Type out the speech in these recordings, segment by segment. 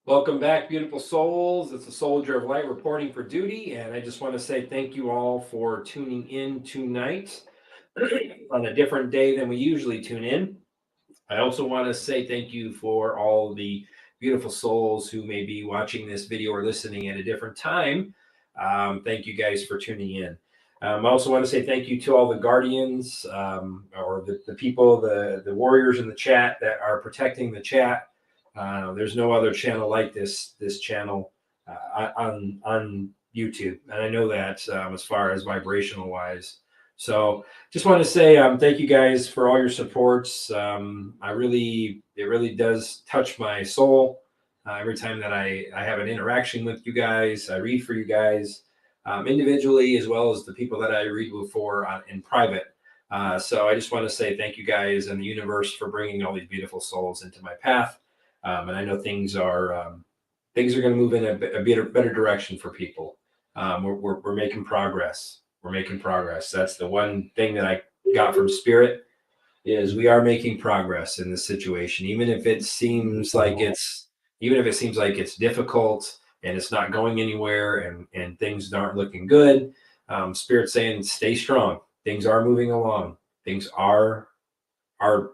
Welcome back, beautiful souls. It's the Soldier of Light reporting for duty, and I just want to say thank you all for tuning in tonight on a different day than we usually tune in. I also want to say thank you for all the beautiful souls who may be watching this video or listening at a different time. Thank you guys for tuning in. I also want to say thank you to all the guardians or the people, the warriors in the chat that are protecting the chat. There's no other channel like this channel on YouTube, and I know that as far as vibrational wise. So just want to say thank you guys for all your supports. It really does touch my soul every time that I have an interaction with you guys. I read for you guys individually as well as the people that I read for in private. So I just want to say thank you guys and the universe for bringing all these beautiful souls into my path. And I know things are going to move in a better direction for people. We're making progress. We're making progress. That's the one thing that I got from Spirit is we are making progress in this situation, even if it seems like it's difficult and it's not going anywhere and things aren't looking good. Spirit's saying stay strong. Things are moving along. Things are we're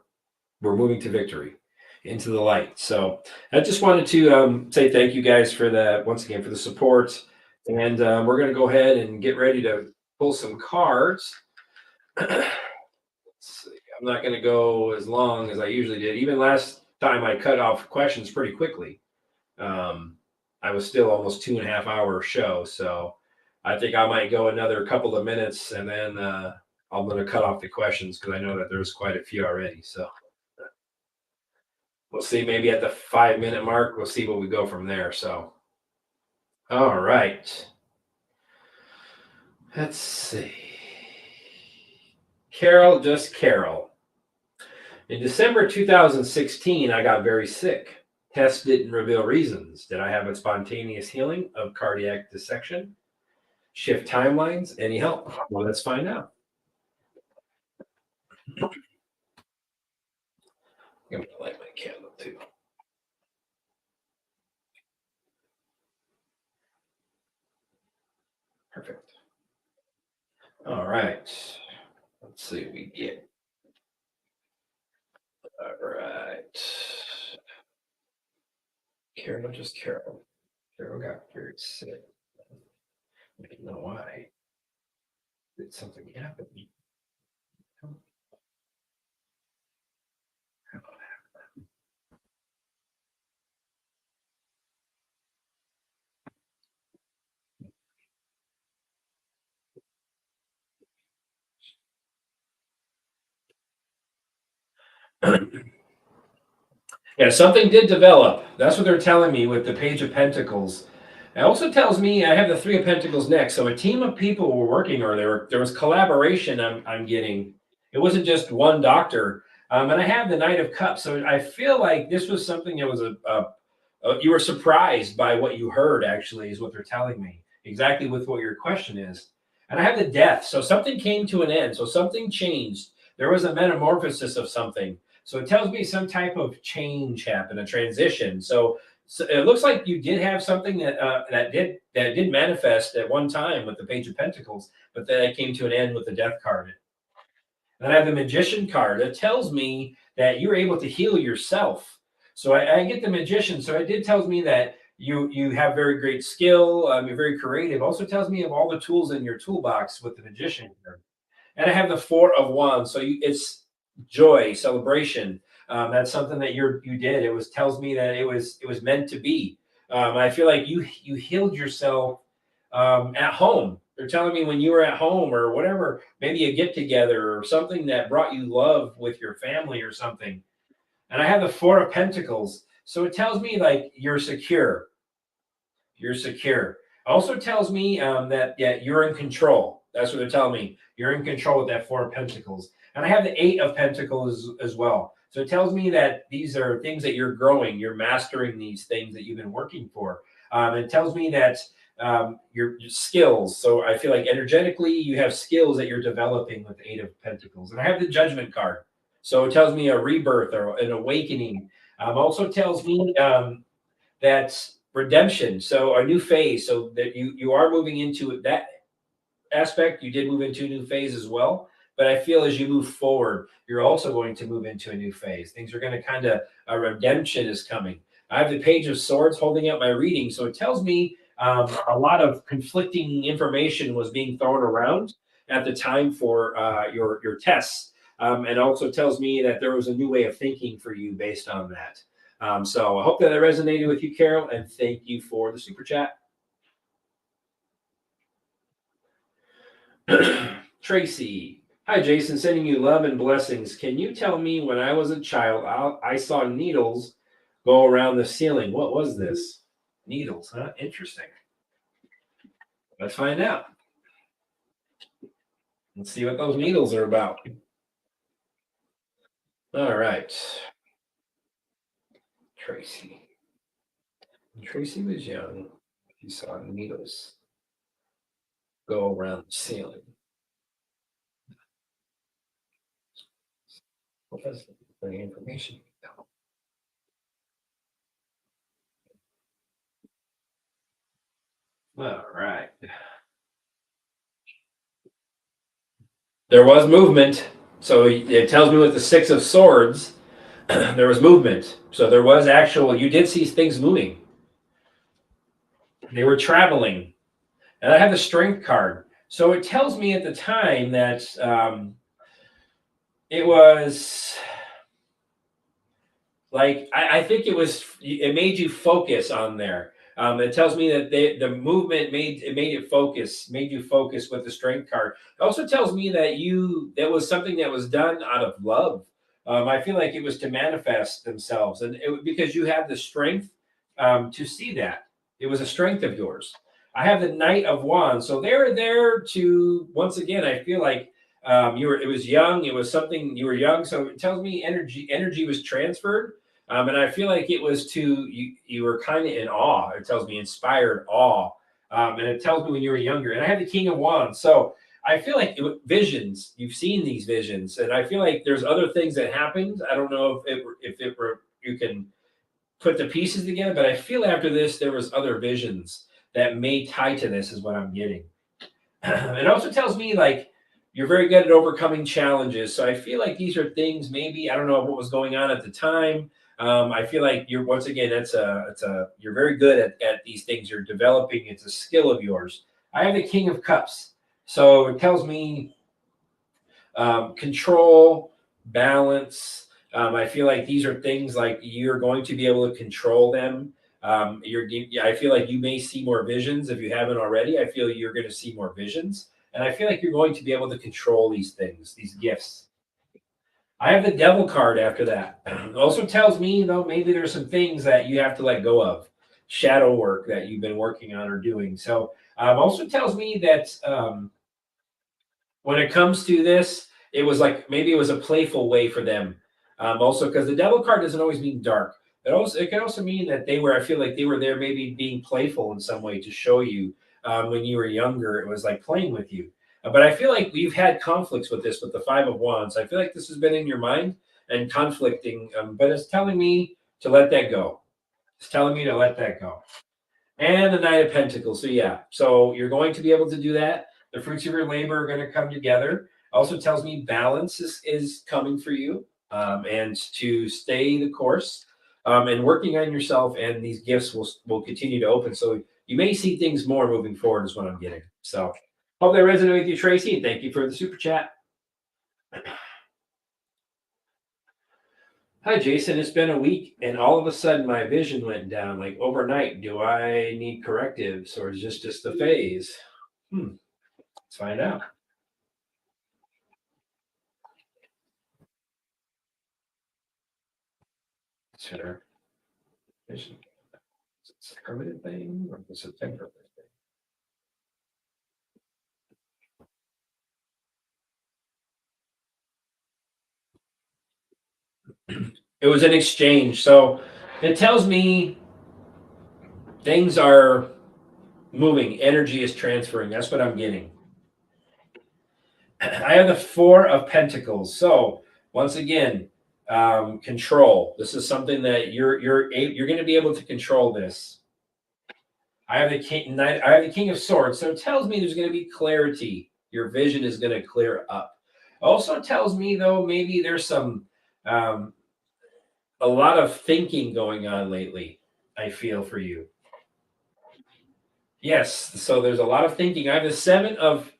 moving to victory, into the light. So I just wanted to say thank you guys for that once again for the support, and we're going to go ahead and get ready to pull some cards. Let's see. I'm not going to go as long as I usually did. Even last time I cut off questions pretty quickly. I was still almost 2.5 hour show, so I think I might go another couple of minutes, and then I'm going to cut off the questions because I know that there's quite a few already. So we'll see. Maybe at the 5-minute mark, we'll see what we go from there. So, all right. Let's see. Carol, just Carol. In December 2016, I got very sick. Tests didn't reveal reasons. Did I have a spontaneous healing of cardiac dissection? Shift timelines? Any help? Well, let's find out. I'm going to light my candle too. Perfect. All right. Let's see what we get. All right. Carol, just Carol. Carol got very sick. I don't know why. Did something happen? Yeah, something did develop. That's what they're telling me with the Page of Pentacles. It also tells me I have the Three of Pentacles next. So a team of people were working, or there was collaboration. I'm getting. It wasn't just one doctor. And I have the Knight of Cups. So I feel like this was something that was you were surprised by what you heard. Actually, is what they're telling me. Exactly with what your question is. And I have the Death. So something came to an end. So something changed. There was a metamorphosis of something. So it tells me some type of change happened, a transition. So it looks like you did have something that did manifest at one time with the Page of Pentacles, but then it came to an end with the Death card. And I have the Magician card. It tells me that you're able to heal yourself. So I get the Magician. So it tells me that you have very great skill. You're very creative. Also tells me of all the tools in your toolbox with the Magician card. And I have the Four of Wands. So it's joy, celebration. That's something that you did. It tells me that it was meant to be. I feel like you healed yourself at home. They're telling me when you were at home or whatever, maybe a get together or something that brought you love with your family or something. And I have the Four of Pentacles. So it tells me like you're secure. You're secure. Also tells me that you're in control. That's what they're telling me. You're in control with that Four of Pentacles. And I have the Eight of Pentacles as well. So it tells me that these are things that you're growing. You're mastering these things that you've been working for. It tells me that your skills. So I feel like energetically you have skills that you're developing with the Eight of Pentacles. And I have the Judgment card. So it tells me a rebirth or an awakening. Also tells me that's redemption. So a new phase. So that you are moving into that aspect. You did move into a new phase as well. But I feel as you move forward, you're also going to move into a new phase. Things are going to kind of, a redemption is coming. I have the Page of Swords holding up my reading. So it tells me a lot of conflicting information was being thrown around at the time for your tests. And also tells me that there was a new way of thinking for you based on that. So I hope that resonated with you, Carol, and thank you for the super chat. Tracy. Hi, Jason. Sending you love and blessings. Can you tell me when I was a child, I saw needles go around the ceiling? What was this? Needles, huh? Interesting. Let's find out. Let's see what those needles are about. All right. Tracy. When Tracy was young, she saw needles go around the ceiling. What does the information? All right. There was movement. So it tells me with the Six of Swords, there was movement. So there was actual, you did see things moving. They were traveling. And I have the Strength card. So it tells me at the time that it was like, I think it made you focus on there. It tells me that the movement made you focus with the Strength card. It also tells me that that was something that was done out of love. I feel like it was to manifest themselves, and because you have the strength to see that. It was a strength of yours. I have the Knight of Wands, so they were there to, once again, I feel like it was young. It was something, you were young, so it tells me energy was transferred. And I feel like it was you were kind of in awe. It tells me inspired awe. And it tells me when you were younger. And I had the King of Wands. So I feel like visions, you've seen these visions. And I feel like there's other things that happened. I don't know if it were, you can put the pieces together, but I feel after this, there was other visions that may tie to this is what I'm getting. It also tells me like, you're very good at overcoming challenges. So I feel like these are things, maybe, I don't know what was going on at the time. I feel like you're, once again, you're very good at these things. You're developing. It's a skill of yours. I have the King of Cups. So it tells me control, balance. I feel like these are things like you're going to be able to control them. I feel like you may see more visions if you haven't already. I feel you're going to see more visions. And I feel like you're going to be able to control these things, these gifts. I have the Devil card after that. It also tells me, though, maybe there's some things that you have to let go of, shadow work that you've been working on or doing. So also tells me that when it comes to this, it was like maybe it was a playful way for them. Also, because the Devil card doesn't always mean dark. It can also mean that I feel like they were there maybe being playful in some way to show you when you were younger. It was like playing with you. But I feel like we've had conflicts with this with the Five of Wands. I feel like this has been in your mind and conflicting, but it's telling me to let that go. It's telling me to let that go. And the Knight of Pentacles. So yeah, so you're going to be able to do that. The fruits of your labor are going to come together. Also tells me balance is coming for you, and to stay the course, and working on yourself. And these gifts will continue to open. So you may see things more moving forward is what I'm getting. So hope that resonated with you, Tracy. And thank you for the super chat. Hi, Jason. It's been a week, and all of a sudden my vision went down like overnight. Do I need correctives, or is this just a phase? Let's find out. Consider vision. Is it a permanent thing, or is it a temporary thing? It was an exchange. So it tells me things are moving, energy is transferring. That's what I'm getting. I have the Four of Pentacles. So once again, control. This is something that you're going to be able to control this. I have the king. I have the King of Swords, so it tells me there's going to be clarity. Your vision is going to clear up. Also tells me though maybe there's some a lot of thinking going on lately. I feel for you. Yes, so there's a lot of thinking. I have the Seven of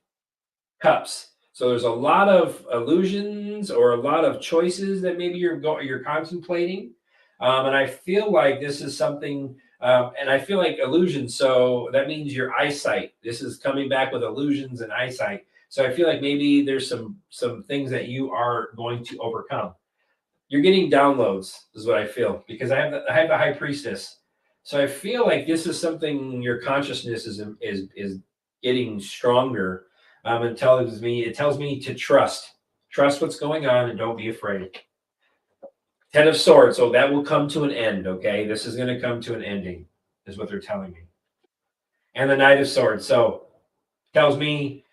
Cups. So there's a lot of illusions or a lot of choices that maybe you're contemplating, and I feel like this is something. And I feel like illusions. So that means your eyesight. This is coming back with illusions and eyesight. So I feel like maybe there's some things that you are going to overcome. You're getting downloads, is what I feel, because I have the High Priestess. So I feel like this is something your consciousness is getting stronger. It tells me to trust what's going on, and don't be afraid. Ten of Swords, so that will come to an end. Okay, this is going to come to an ending, is what they're telling me. And the Knight of Swords, so tells me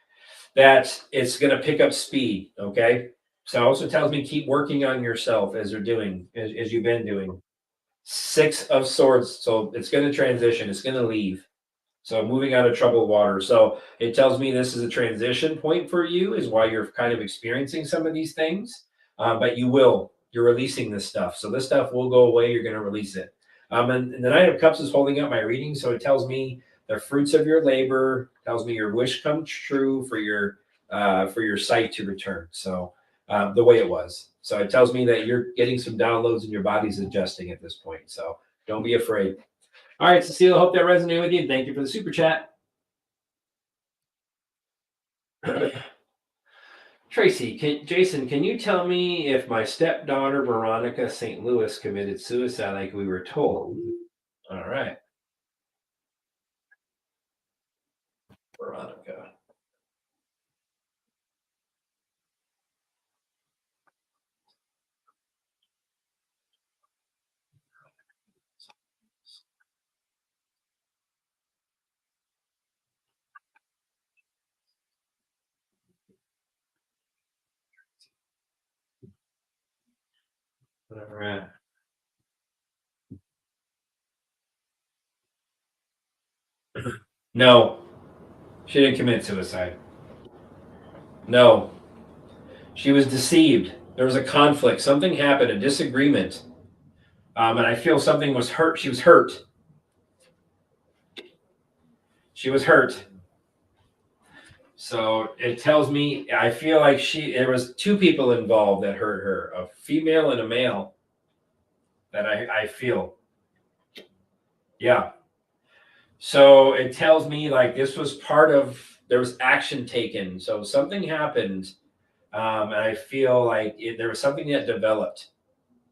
that it's going to pick up speed. Okay, so it also tells me keep working on yourself as you've been doing. Six of Swords, so it's going to transition. It's going to leave. So moving out of troubled water. So it tells me this is a transition point for you, is why you're kind of experiencing some of these things. But you're releasing this stuff. So this stuff will go away. You're going to release it. And the Knight of Cups is holding up my reading. So it tells me the fruits of your labor, tells me your wish come true for your sight to return. So the way it was. So it tells me that you're getting some downloads and your body's adjusting at this point. So don't be afraid. All right, Cecile, hope that resonated with you. Thank you for the super chat. Tracy, Jason, can you tell me if my stepdaughter, Veronica St. Louis, committed suicide like we were told? All right. Veronica. All right. No, she didn't commit suicide. No, she was deceived. There was a conflict. Something happened, a disagreement. And I feel something was hurt. She was hurt. She was hurt. So it tells me, I feel like there was two people involved that hurt her, a female and a male, that I feel. Yeah. So it tells me like this was there was action taken. So something happened. And I feel like there was something that developed,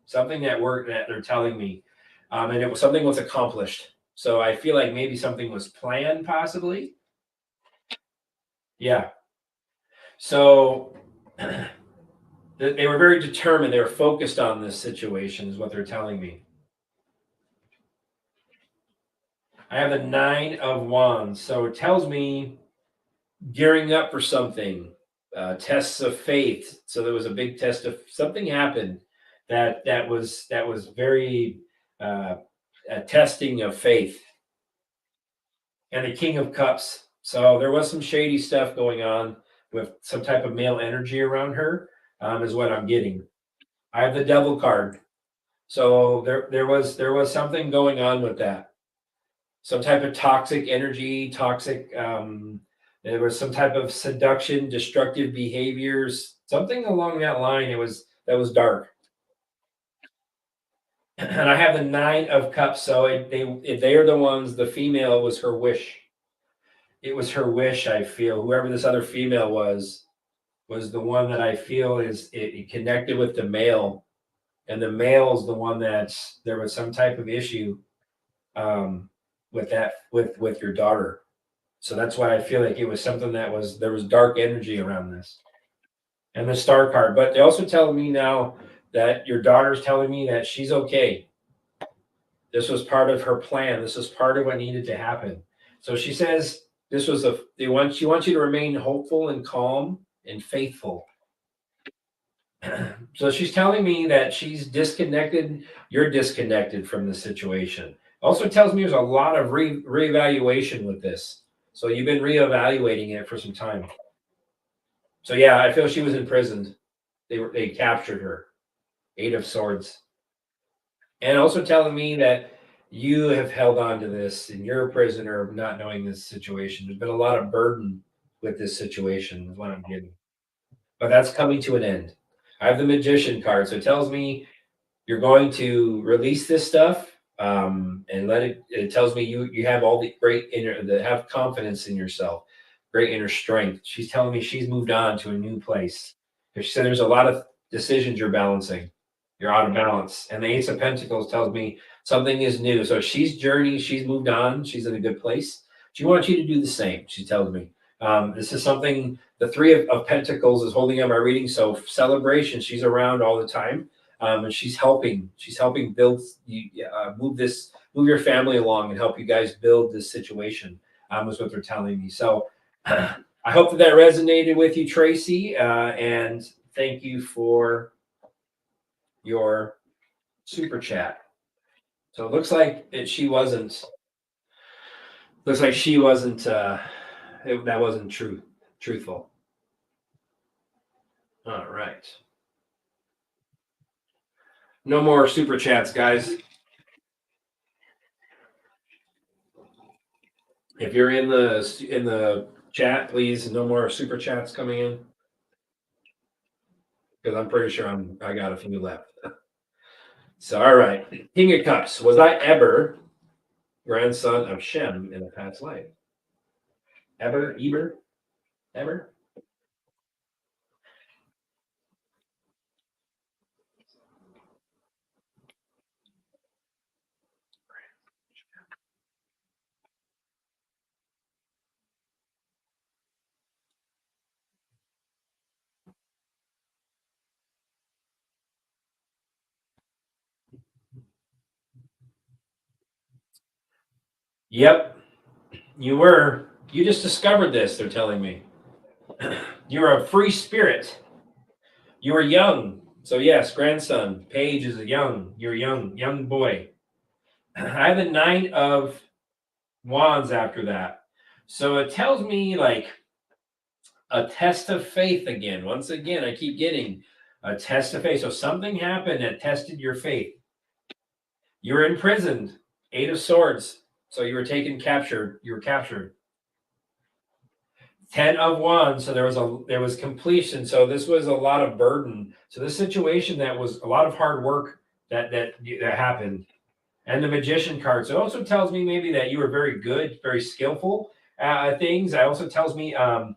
something that worked that they're telling me. And something was accomplished. So I feel like maybe something was planned, possibly. Yeah. So they were very determined. They were focused on this situation, is what they're telling me. I have the Nine of Wands. So it tells me gearing up for something, tests of faith. So there was a big test of something happened that was very a testing of faith. And the King of Cups. So there was some shady stuff going on with some type of male energy around her, is what I'm getting. I have the Devil card. So there was something going on with that. Some type of toxic energy, there was some type of seduction, destructive behaviors, something along that line. That was dark. And I have the Nine of Cups. So they are the ones. The female was her wish. It was her wish. I feel whoever this other female was the one that I feel it connected with the male, and the male is the one that there was some type of issue with your daughter. So that's why I feel like it was something there was dark energy around this. And the Star card. But they also tell me now that your daughter's telling me that she's okay. This was part of her plan. This was part of what needed to happen. So she says she wants you to remain hopeful and calm and faithful. So she's telling me that she's disconnected. You're disconnected from the situation. Also tells me there's a lot of reevaluation with this. So you've been reevaluating it for some time. So yeah, I feel she was imprisoned. They captured her. Eight of Swords. And also telling me that you have held on to this and you're a prisoner of not knowing this situation. There's been a lot of burden with this situation, is what I'm getting. But that's coming to an end. I have the Magician card, so it tells me you're going to release this stuff, and let it. It tells me you have all the great inner, that have confidence in yourself, great inner strength. She's telling me she's moved on to a new place. Because she said there's a lot of decisions you're balancing. You're out of balance, and the Ace of Pentacles tells me something is new. So she's journeyed. She's moved on. She's in a good place. She wants you to do the same. She tells me. This is something. The Three of Pentacles is holding up my reading. So celebration. She's around all the time, and she's helping. She's helping build, move your family along, and help you guys build this situation. Is what they're telling me. So, I hope that resonated with you, Tracy, and thank you for your super chat. So it looks like she wasn't. Looks like she wasn't. That wasn't truthful. All right. No more super chats, guys. If you're in the chat, please, no more super chats coming in, because I'm pretty sure I got a few left. So, all right. King of Cups. Was I ever grandson of Shem in a past life? Ever? Yep, you were. You just discovered this, they're telling me. You're a free spirit. You were young. So yes, grandson. Paige is you're young boy. I have the Nine of Wands after that. So it tells me like a test of faith again. Once again, I keep getting a test of faith. So something happened that tested your faith. You were imprisoned. Eight of Swords. So you were captured. You were captured. Ten of Wands. So there was completion. So this was a lot of burden. So this situation that was a lot of hard work that happened. And the Magician card. So it also tells me maybe that you were very good, very skillful at things. It also tells me uh,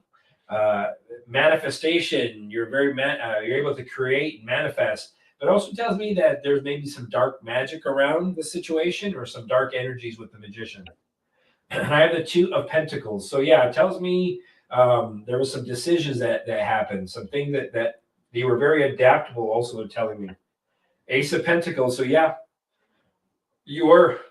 manifestation. You're able to create and manifest. But it also tells me that there's maybe some dark magic around the situation, or some dark energies with the Magician. And I have the Two of Pentacles. So yeah, it tells me there was some decisions that happened, some things that they were very adaptable. Also, they're telling me Ace of Pentacles. So yeah, you were.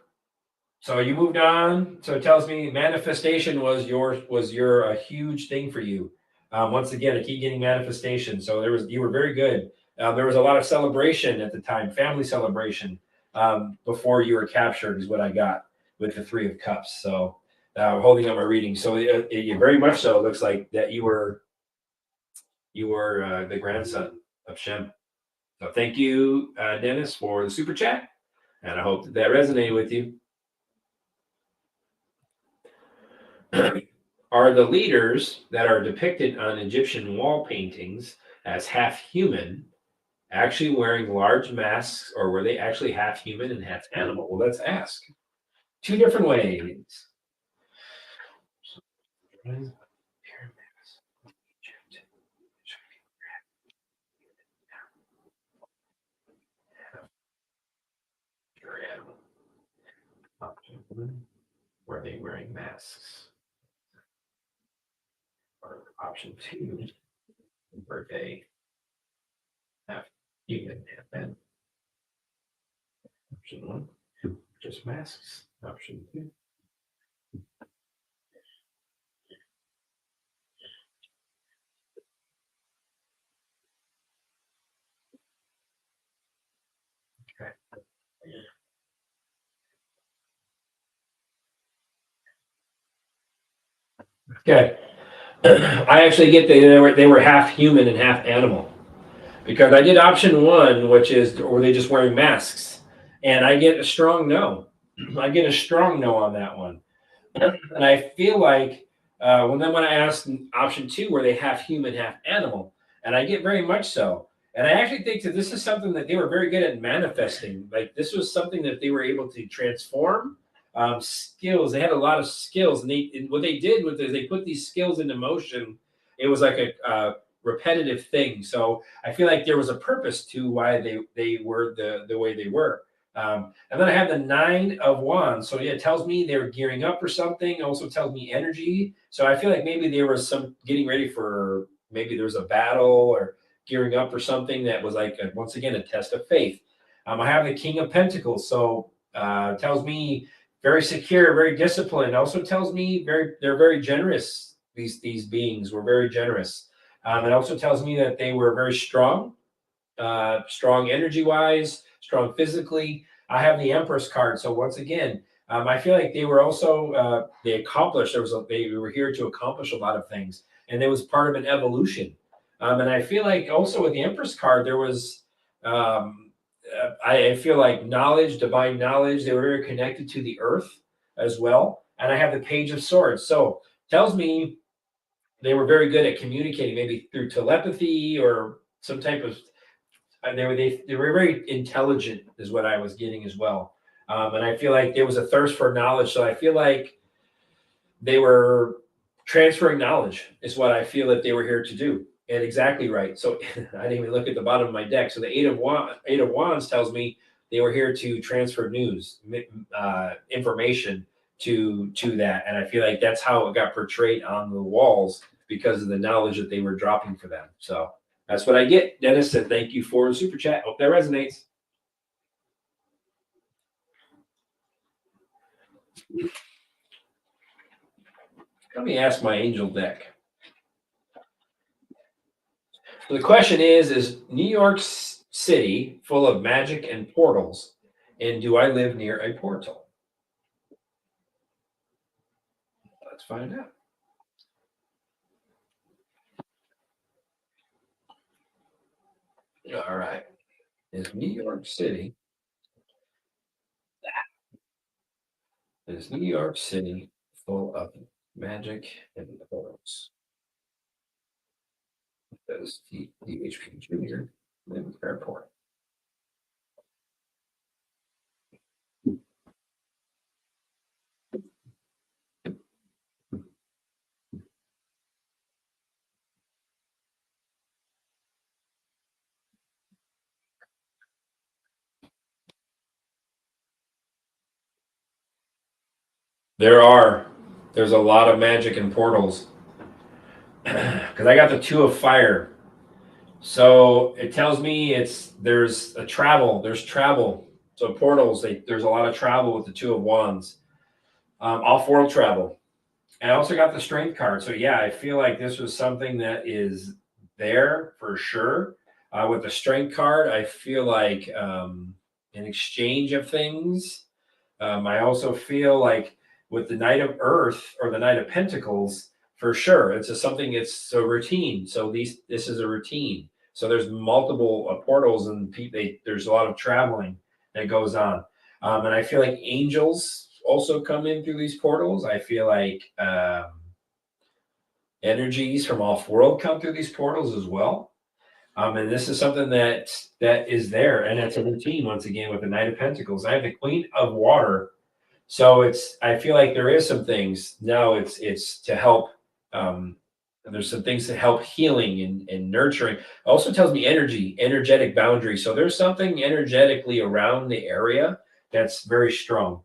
So you moved on. So it tells me manifestation was your a huge thing for you. Once again, I keep getting manifestation. So you were very good. There was a lot of celebration at the time, family celebration, before you were captured, is what I got with the Three of Cups. So holding up my reading. So it very much so looks like that you were the grandson of Shem. So thank you, Dennis, for the super chat, and I hope that resonated with you. Are the leaders that are depicted on Egyptian wall paintings as half human actually wearing large masks, or were they actually half human and half animal? Well, let's ask. Two different ways. Option one, were they wearing masks? Or option two, were they half human, half animal? Option one, just masks. Option two. Okay. I actually get they were half human and half animal because I did option one, which is were they just wearing masks, and I get a strong no. I get a strong no on that one, and I feel like when I asked option two, were they half human, half animal, and I get very much so. And I actually think that this is something that they were very good at manifesting. Like this was something that they were able to transform skills. They had a lot of skills, and what they did was they put these skills into motion. It was like a repetitive thing. So I feel like there was a purpose to why they were the way they were. And then I have the Nine of Wands. So yeah, it tells me they're gearing up for something. It also tells me energy. So I feel like maybe there was some getting ready for maybe there was a battle or gearing up for something that was like once again a test of faith. I have the King of Pentacles. So it tells me very secure, very disciplined. Also tells me they're very generous. These beings were very generous. It also tells me that they were very strong, strong energy wise, strong physically. I have the Empress card. So once again, I feel like they were also they accomplished. They were here to accomplish a lot of things, and it was part of an evolution. And I feel like also with the Empress card, there was I feel like knowledge, divine knowledge. They were very connected to the earth as well. And I have the Page of Swords. So tells me they were very good at communicating, maybe through telepathy or some type of they were very intelligent, is what I was getting as well. And I feel like there was a thirst for knowledge. So I feel like they were transferring knowledge, is what I feel that they were here to do. And exactly right. So I didn't even look at the bottom of my deck. So the Eight of Wands tells me they were here to transfer news, information to that. And I feel like that's how it got portrayed on the walls because of the knowledge that they were dropping for them. So that's what I get. Dennis said, thank you for the super chat. Hope that resonates. Let me ask my angel deck. So the question is New York City full of magic and portals? And do I live near a portal? Let's find out. All right. Is New York City full of magic and portals? That is DHP Jr. Airport. There's a lot of magic and portals because I got the Two of Fire. So it tells me there's travel. So portals, there's a lot of travel with the Two of Wands, off-world travel. And I also got the Strength card. So yeah, I feel like this was something that is there for sure. With the Strength card, I feel like an exchange of things. I also feel like with the Knight of Earth or the Knight of Pentacles, for sure, it's a routine. So this is a routine. So there's multiple portals and there's a lot of traveling that goes on. And I feel like angels also come in through these portals. I feel like energies from off world come through these portals as well. And this is something that is there, and it's a routine once again with the Knight of Pentacles. I have the Queen of Water, so I feel like there is some things now. It's to help. There's some things to help healing and nurturing. It also tells me energetic boundary. So there's something energetically around the area that's very strong.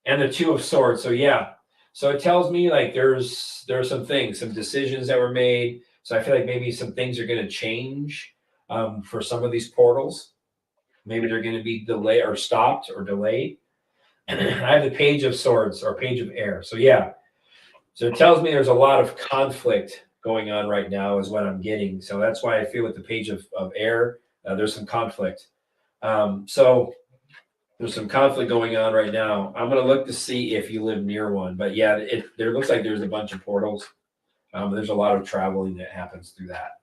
And the Two of Swords. So yeah, so it tells me like there's some things, some decisions that were made. So I feel like maybe some things are going to change for some of these portals. Maybe they're going to be delayed or stopped or delayed. I have the Page of Swords or Page of Air. So yeah, so it tells me there's a lot of conflict going on right now is what I'm getting. So that's why I feel with the Page of Air, there's some conflict. So There's some conflict going on right now. I'm gonna look to see if you live near one, but yeah, there looks like there's a bunch of portals. There's a lot of traveling that happens through that.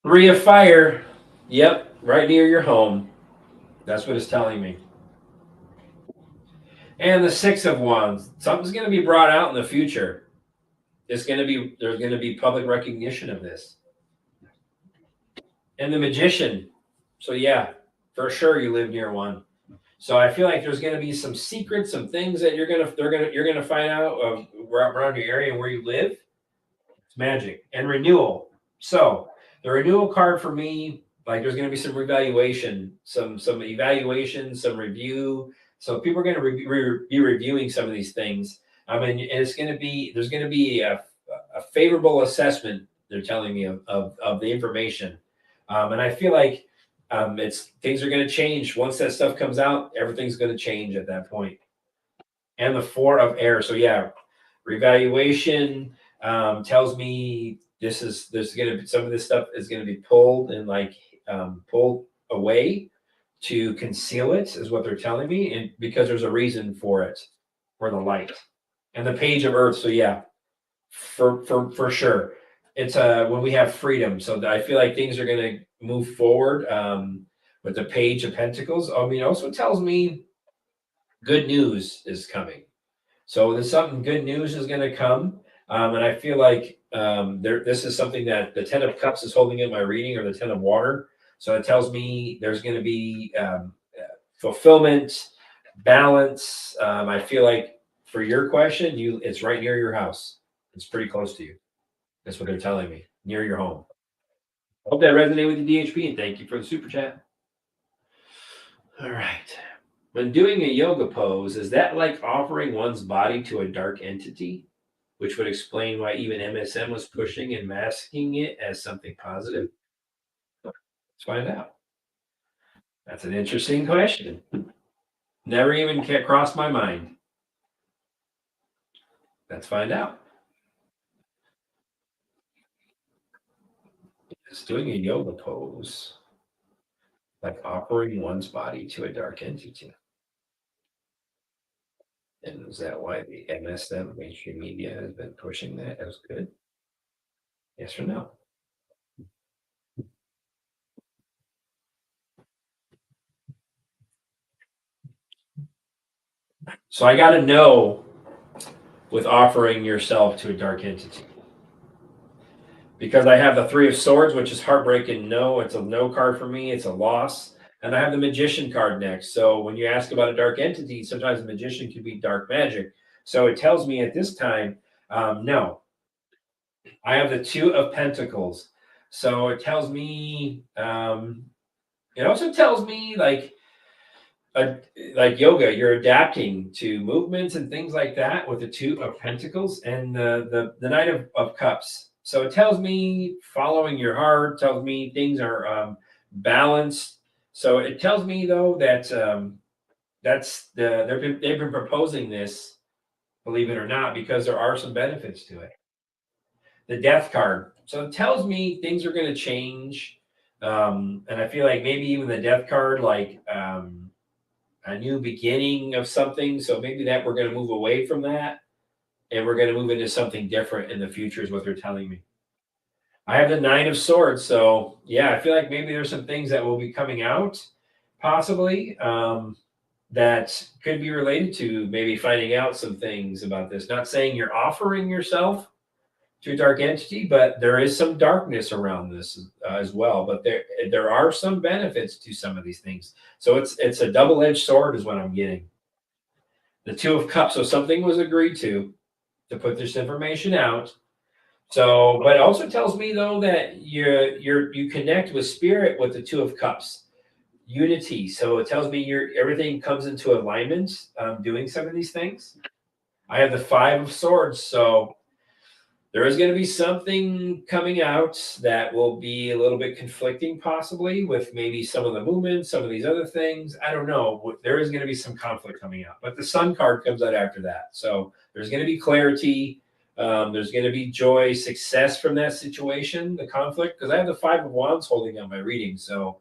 Three of fire. Yep, right near your home. That's what it's telling me. And the Six of Wands. Something's going to be brought out in the future. There's going to be public recognition of this. And the Magician. So yeah, for sure you live near one. So I feel like there's going to be some secrets, some things that you're gonna find out of around your area and where you live. It's magic and renewal. So the renewal card for me, like there's going to be some revaluation, some evaluation, some review. So people are going to be reviewing some of these things. I mean, and there's going to be a favorable assessment. They're telling me of the information, and I feel like things are going to change once that stuff comes out. Everything's going to change at that point. And the Four of Air. So yeah, revaluation tells me there's going to be some of this stuff is going to be pulled and pulled away to conceal it is what they're telling me, and because there's a reason for it, for the light. And the Page of Earth. So yeah, for sure, it's when we have freedom. So I feel like things are going to move forward with the Page of Pentacles. I mean, it also tells me good news is coming. So there's something good news is going to come. And I feel like this is something that the 10 of Cups is holding in my reading, or the 10 of Water. So it tells me there's going to be fulfillment, balance. I feel like for your question, it's right near your house. It's pretty close to you. That's what they're telling me, near your home. Hope that resonated with you, DHP, and thank you for the super chat. All right. When doing a yoga pose, is that like offering one's body to a dark entity? Which would explain why even MSM was pushing and masking it as something positive. Let's find out. That's an interesting question. Never even crossed my mind. Let's find out. Is doing a yoga pose like offering one's body to a dark entity? And is that why the MSM, mainstream media, has been pushing that as good? Yes or no? So I got to know with offering yourself to a dark entity. Because I have the Three of Swords, which is heartbreaking. No, it's a no card for me. It's a loss. And I have the Magician card next. So when you ask about a dark entity, sometimes the Magician can be dark magic. So it tells me at this time, no. I have the Two of Pentacles. So it tells me, it also tells me like yoga, you're adapting to movements and things like that with the Two of Pentacles and the Knight of Cups. So it tells me following your heart, tells me things are balanced. So it tells me though that they've been proposing this, believe it or not, because there are some benefits to it. The Death card. So it tells me things are going to change, and I feel like maybe even the Death card, like a new beginning of something. So maybe that we're going to move away from that, and we're going to move into something different in the future, is what they're telling me. I have the Nine of Swords. So yeah, I feel like maybe there's some things that will be coming out, possibly, that could be related to maybe finding out some things about this. Not saying you're offering yourself to a dark entity, but there is some darkness around this as well. But there are some benefits to some of these things. So it's a double-edged sword is what I'm getting. The Two of Cups. So something was agreed to put this information out. So, but it also tells me though that you connect with spirit with the Two of Cups, unity. So it tells me everything comes into alignment doing some of these things. I have the Five of Swords. So There is going to be something coming out that will be a little bit conflicting, possibly with maybe some of the movements, some of these other things. I don't know. There is going to be some conflict coming out, but the Sun card comes out after that. So there's going to be clarity. There's going to be joy, success from that situation, the conflict, because I have the Five of Wands holding on my reading. So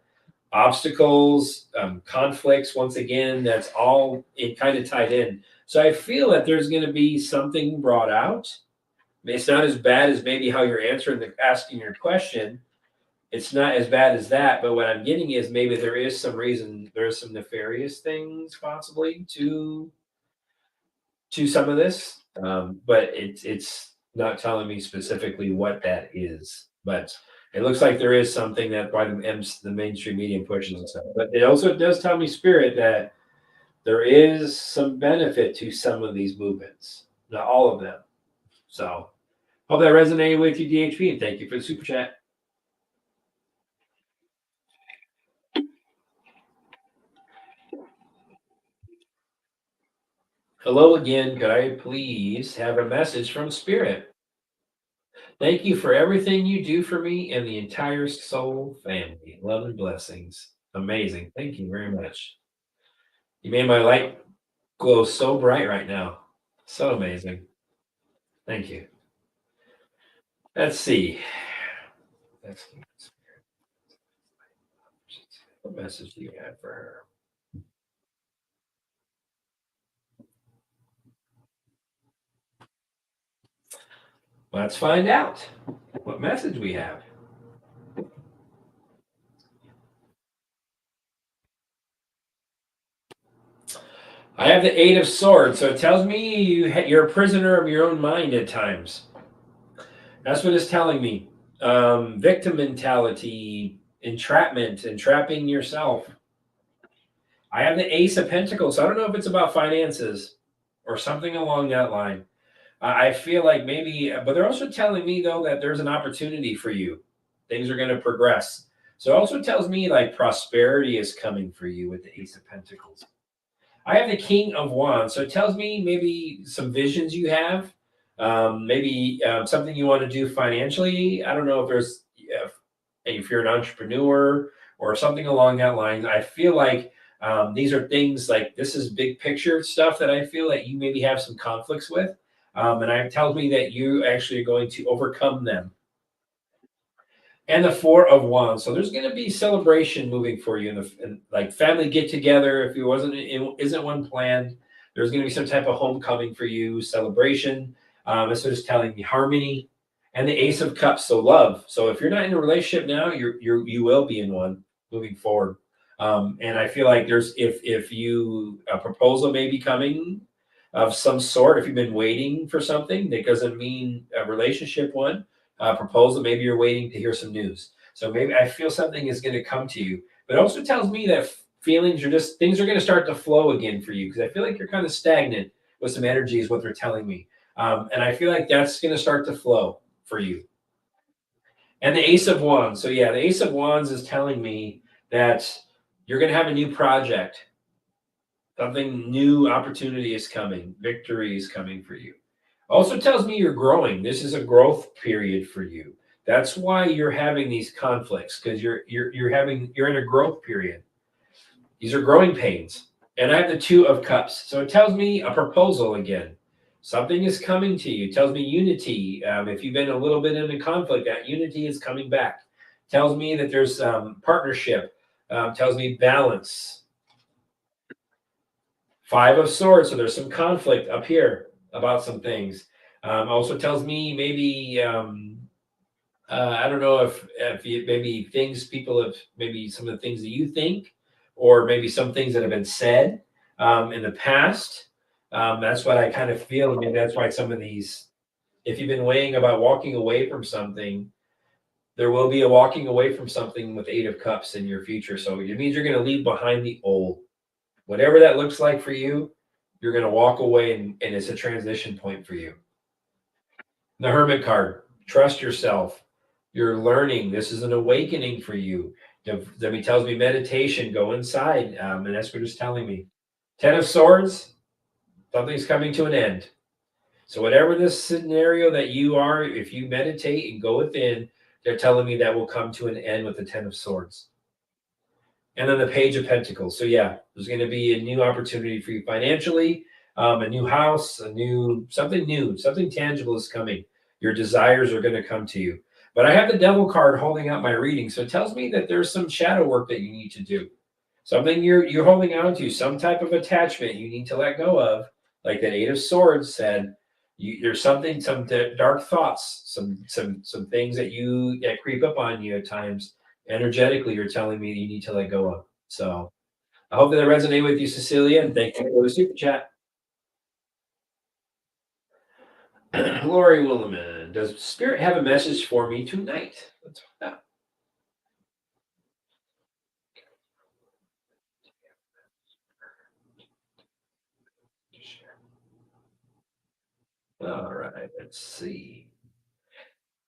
obstacles, conflicts, once again, that's all it kind of tied in. So I feel that there's going to be something brought out. It's not as bad as maybe how you're asking your question. It's not as bad as that, but what I'm getting is maybe there is some reason, there's some nefarious things possibly to some of this, but it's not telling me specifically what that is. But it looks like there is something that by the mainstream media pushes and stuff. But it also does tell me, Spirit, that there is some benefit to some of these movements, not all of them. So hope that resonated with you, DHP, and thank you for the super chat. Hello again. Could I please have a message from Spirit? Thank you for everything you do for me and the entire Soul family. Love and blessings. Amazing. Thank you very much. You made my light glow so bright right now. So amazing. Thank you. Let's see. What message do you have for her? Let's find out what message we have. I have the Eight of Swords, so it tells me you're a prisoner of your own mind at times. That's what it's telling me. Victim mentality, entrapping yourself. I have the Ace of Pentacles, so I don't know if it's about finances or something along that line. I feel like maybe, but they're also telling me though that there's an opportunity for you. Things are going to progress. So it also tells me like prosperity is coming for you with the Ace of Pentacles. I have the King of Wands, so it tells me maybe some visions you have, maybe something you want to do financially. I don't know if you're an entrepreneur or something along that line. I feel like these are things like this is big picture stuff that I feel that you maybe have some conflicts with, and it tells me that you actually are going to overcome them. And the Four of Wands. So there's going to be celebration moving for you in like family get together. If it isn't one planned, there's going to be some type of homecoming for you, celebration. This is telling me harmony, and the Ace of Cups. So love. So if you're not in a relationship now, you will be in one moving forward. And I feel like if you a proposal may be coming of some sort. If you've been waiting for something, that doesn't mean a relationship one proposal. Maybe you're waiting to hear some news. So maybe I feel something is going to come to you. But it also tells me that feelings are just things are going to start to flow again for you because I feel like you're kind of stagnant with some energy, is what they're telling me. And I feel like that's going to start to flow for you. And the Ace of Wands. So yeah, the Ace of Wands is telling me that you're going to have a new project. Something new, opportunity is coming. Victory is coming for you. Also tells me you're growing. This is a growth period for you. That's why you're having these conflicts because you're in a growth period. These are growing pains. And I have the Two of Cups. So it tells me a proposal again. Something is coming to you. It tells me unity. If you've been a little bit in a conflict, that unity is coming back. Tells me that there's partnership. Tells me balance. Five of Swords. So there's some conflict up here about some things. Also tells me maybe I don't know if maybe things people have maybe some of the things that you think, or maybe some things that have been said in the past. That's what I kind of feel. I mean, that's why some of these, if you've been weighing about walking away from something, there will be a walking away from something with Eight of Cups in your future. So it means you're going to leave behind the old. Whatever that looks like for you, you're going to walk away and it's a transition point for you. The Hermit card, trust yourself. You're learning. This is an awakening for you. Then he tells me meditation, go inside. And that's what it's telling me. Ten of Swords, something's coming to an end. So whatever this scenario that you are, if you meditate and go within, they're telling me that will come to an end with the Ten of Swords. And then the Page of Pentacles. So yeah, there's going to be a new opportunity for you financially, a new house, something tangible is coming. Your desires are going to come to you. But I have the Devil card holding out my reading, so it tells me that there's some shadow work that you need to do. Something you're holding on to, some type of attachment you need to let go of. Like that Eight of Swords said, there's something, some dark thoughts, some things that creep up on you at times. Energetically, you're telling me you need to let go of. So I hope that resonate with you, Cecilia, and thank you for the super chat. Lori Williman, does Spirit have a message for me tonight? Let's find out. All right, let's see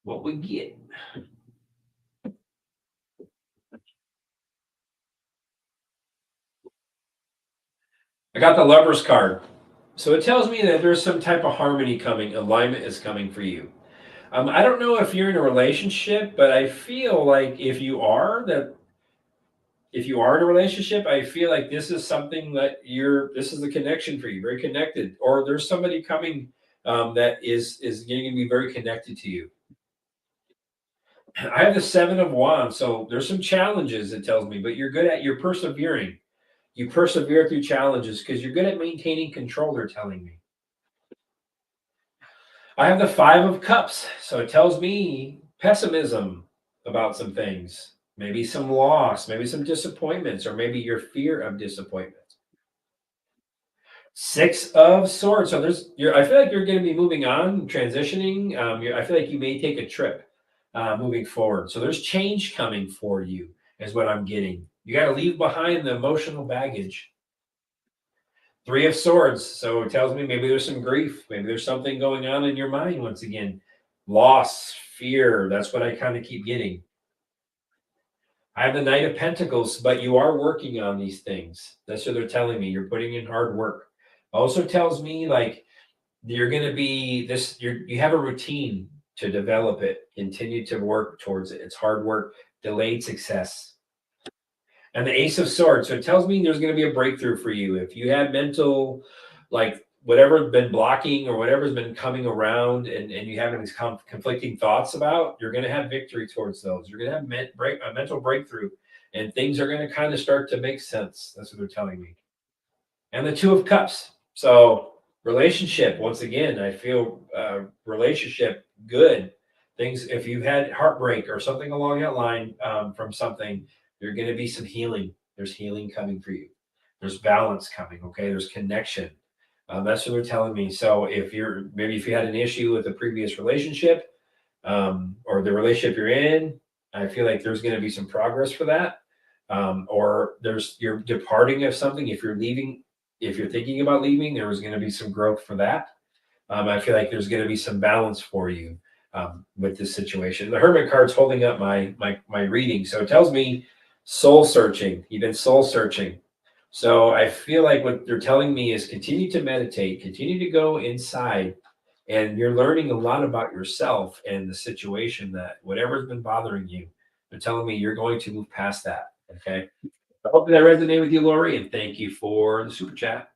what we get. I got the Lover's card. So it tells me that there's some type of harmony coming, alignment is coming for you. I don't know if you're in a relationship, but I feel like if you are in a relationship, I feel like this is something that this is the connection for you, very connected, or there's somebody coming that is going to be very connected to you. I have the Seven of Wands, so there's some challenges it tells me, but you're persevering. You persevere through challenges because you're good at maintaining control, they're telling me. I have the Five of Cups, so it tells me pessimism about some things, maybe some loss, maybe some disappointments, or maybe your fear of disappointment. Six of Swords. So I feel like you're going to be moving on, transitioning. I feel like you may take a trip moving forward. So there's change coming for you, is what I'm getting. You got to leave behind the emotional baggage. Three of Swords. So it tells me maybe there's some grief. Maybe there's something going on in your mind once again. Loss, fear. That's what I kind of keep getting. I have the Knight of Pentacles, but you are working on these things. That's what they're telling me. You're putting in hard work. Also tells me like you're going to be you have a routine to develop it, continue to work towards it. It's hard work, delayed success. And the Ace of Swords. So it tells me there's going to be a breakthrough for you. If you had mental, like whatever's been blocking or whatever's been coming around and you having these conflicting thoughts about, you're going to have victory towards those. You're going to have a mental breakthrough and things are going to kind of start to make sense. That's what they're telling me. And the Two of Cups. So relationship, once again, I feel relationship good. Things, if you had heartbreak or something along that line from something, there's going to be some healing. There's healing coming for you. There's balance coming. Okay, there's connection. That's what they're telling me. So if you had an issue with a previous relationship or the relationship you're in, I feel like there's going to be some progress for that. Or you're departing of something. If you're leaving, if you're thinking about leaving, there was going to be some growth for that. I feel like there's going to be some balance for you with this situation. The Hermit card's holding up my reading, so it tells me soul searching. You've been soul searching. So I feel like what they're telling me is continue to meditate, continue to go inside, and you're learning a lot about yourself and the situation that whatever's been bothering you. They're telling me you're going to move past that. Okay. I hope that resonated with you, Lori, and thank you for the super chat.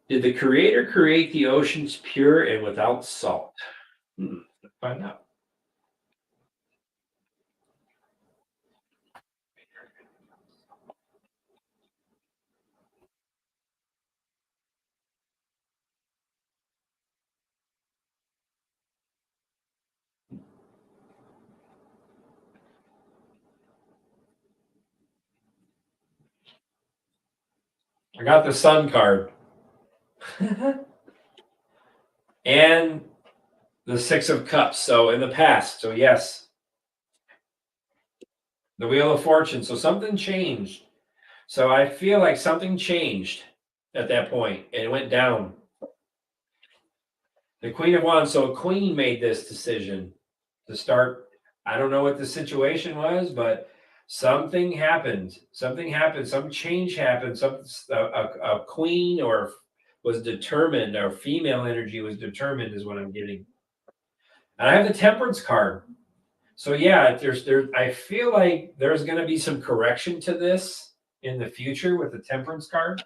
Did the creator create the oceans pure and without salt? Let's find out. I got the Sun card. And the Six of Cups. So in the past. So yes. The Wheel of Fortune. So something changed. So I feel like something changed at that point and it went down. The Queen of Wands. So a queen made this decision to start. I don't know what the situation was, but something happened. Something happened. Some change happened. A queen or was determined, or female energy was determined, is what I'm getting. And I have the Temperance card. So yeah, I feel like there's going to be some correction to this in the future with the Temperance card.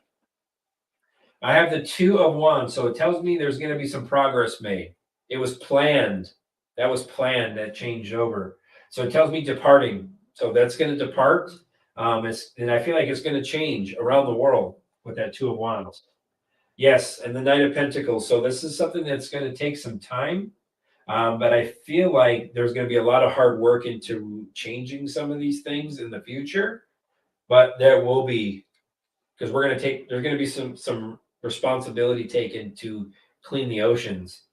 I have the Two of Wands, so it tells me there's going to be some progress made. It was planned. That was planned. That changed over. So it tells me departing. So that's going to depart. And I feel like it's going to change around the world with that Two of Wands. Yes, and the Knight of Pentacles. So this is something that's going to take some time. But I feel like there's going to be a lot of hard work into changing some of these things in the future. But there will be, because there's going to be some responsibility taken to clean the oceans.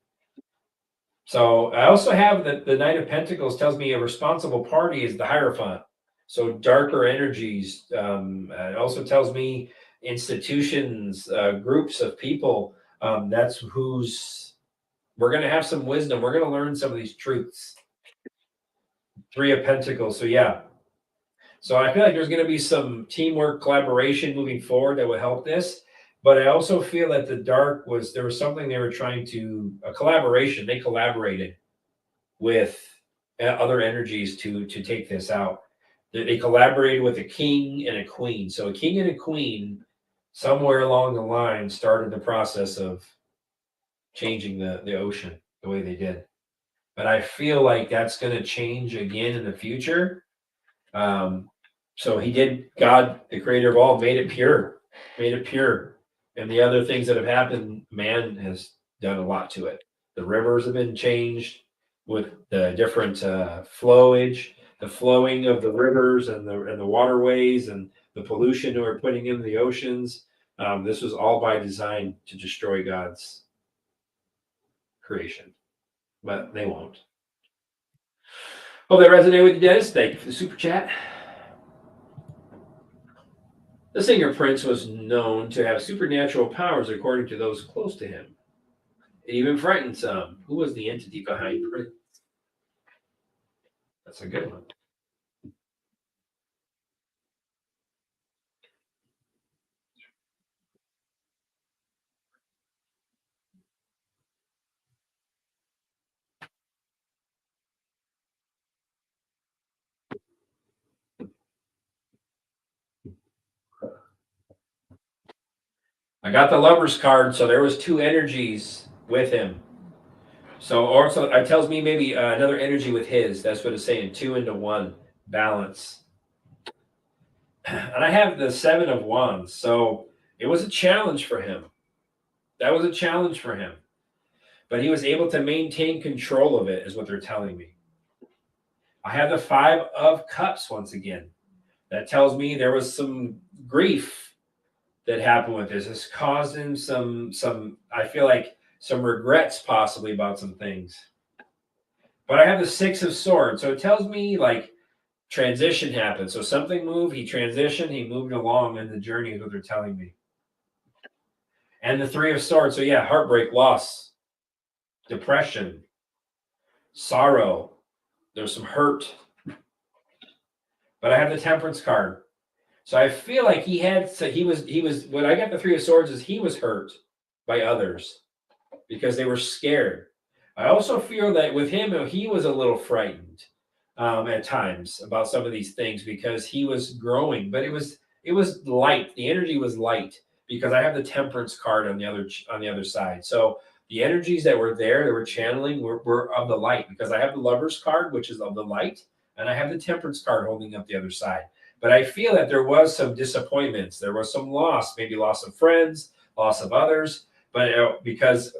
So I also have the Knight of Pentacles tells me a responsible party is the Hierophant. So darker energies. It also tells me institutions, groups of people. That's who's we're going to have some wisdom. We're going to learn some of these truths. Three of Pentacles. So yeah. So I feel like there's going to be some teamwork, collaboration moving forward that will help this. But I also feel that there was something they were trying to, a collaboration. They collaborated with other energies to take this out. They collaborated with a king and a queen. So a king and a queen, somewhere along the line, started the process of changing the ocean the way they did. But I feel like that's going to change again in the future. So God, the creator of all, made it pure. And the other things that have happened, man has done a lot to it. The rivers have been changed with the different flowage, the flowing of the rivers and the waterways and the pollution that we're putting in the oceans. This was all by design to destroy God's creation, but they won't. Hope that resonated with you, Dennis. Thank you for the super chat. The singer Prince was known to have supernatural powers according to those close to him. It even frightened some. Who was the entity behind Prince? That's a good one. I got the Lover's card, so there was two energies with him. So also it tells me maybe another energy with his. That's what it's saying. 2 into 1 balance. And I have the Seven of Wands. So it was a challenge for him. That was a challenge for him. But he was able to maintain control of it, is what they're telling me. I have the Five of Cups once again. That tells me there was some grief that happened with this. It's caused him some I feel like some regrets possibly about some things. But I have the Six of Swords. So it tells me like transition happened. So something moved, he transitioned, he moved along in the journey is what they're telling me. And the Three of Swords. So yeah, heartbreak, loss, depression, sorrow. There's some hurt. But I have the Temperance card. So I feel like he was when I got the Three of Swords is he was hurt by others because they were scared. I also feel that with him, he was a little frightened at times about some of these things because he was growing, but it was light. The energy was light because I have the Temperance card on the other side. So the energies that were there, that were channeling, were of the light because I have the Lover's card, which is of the light, and I have the Temperance card holding up the other side. But I feel that there was some disappointments. There was some loss, maybe loss of friends, loss of others. But because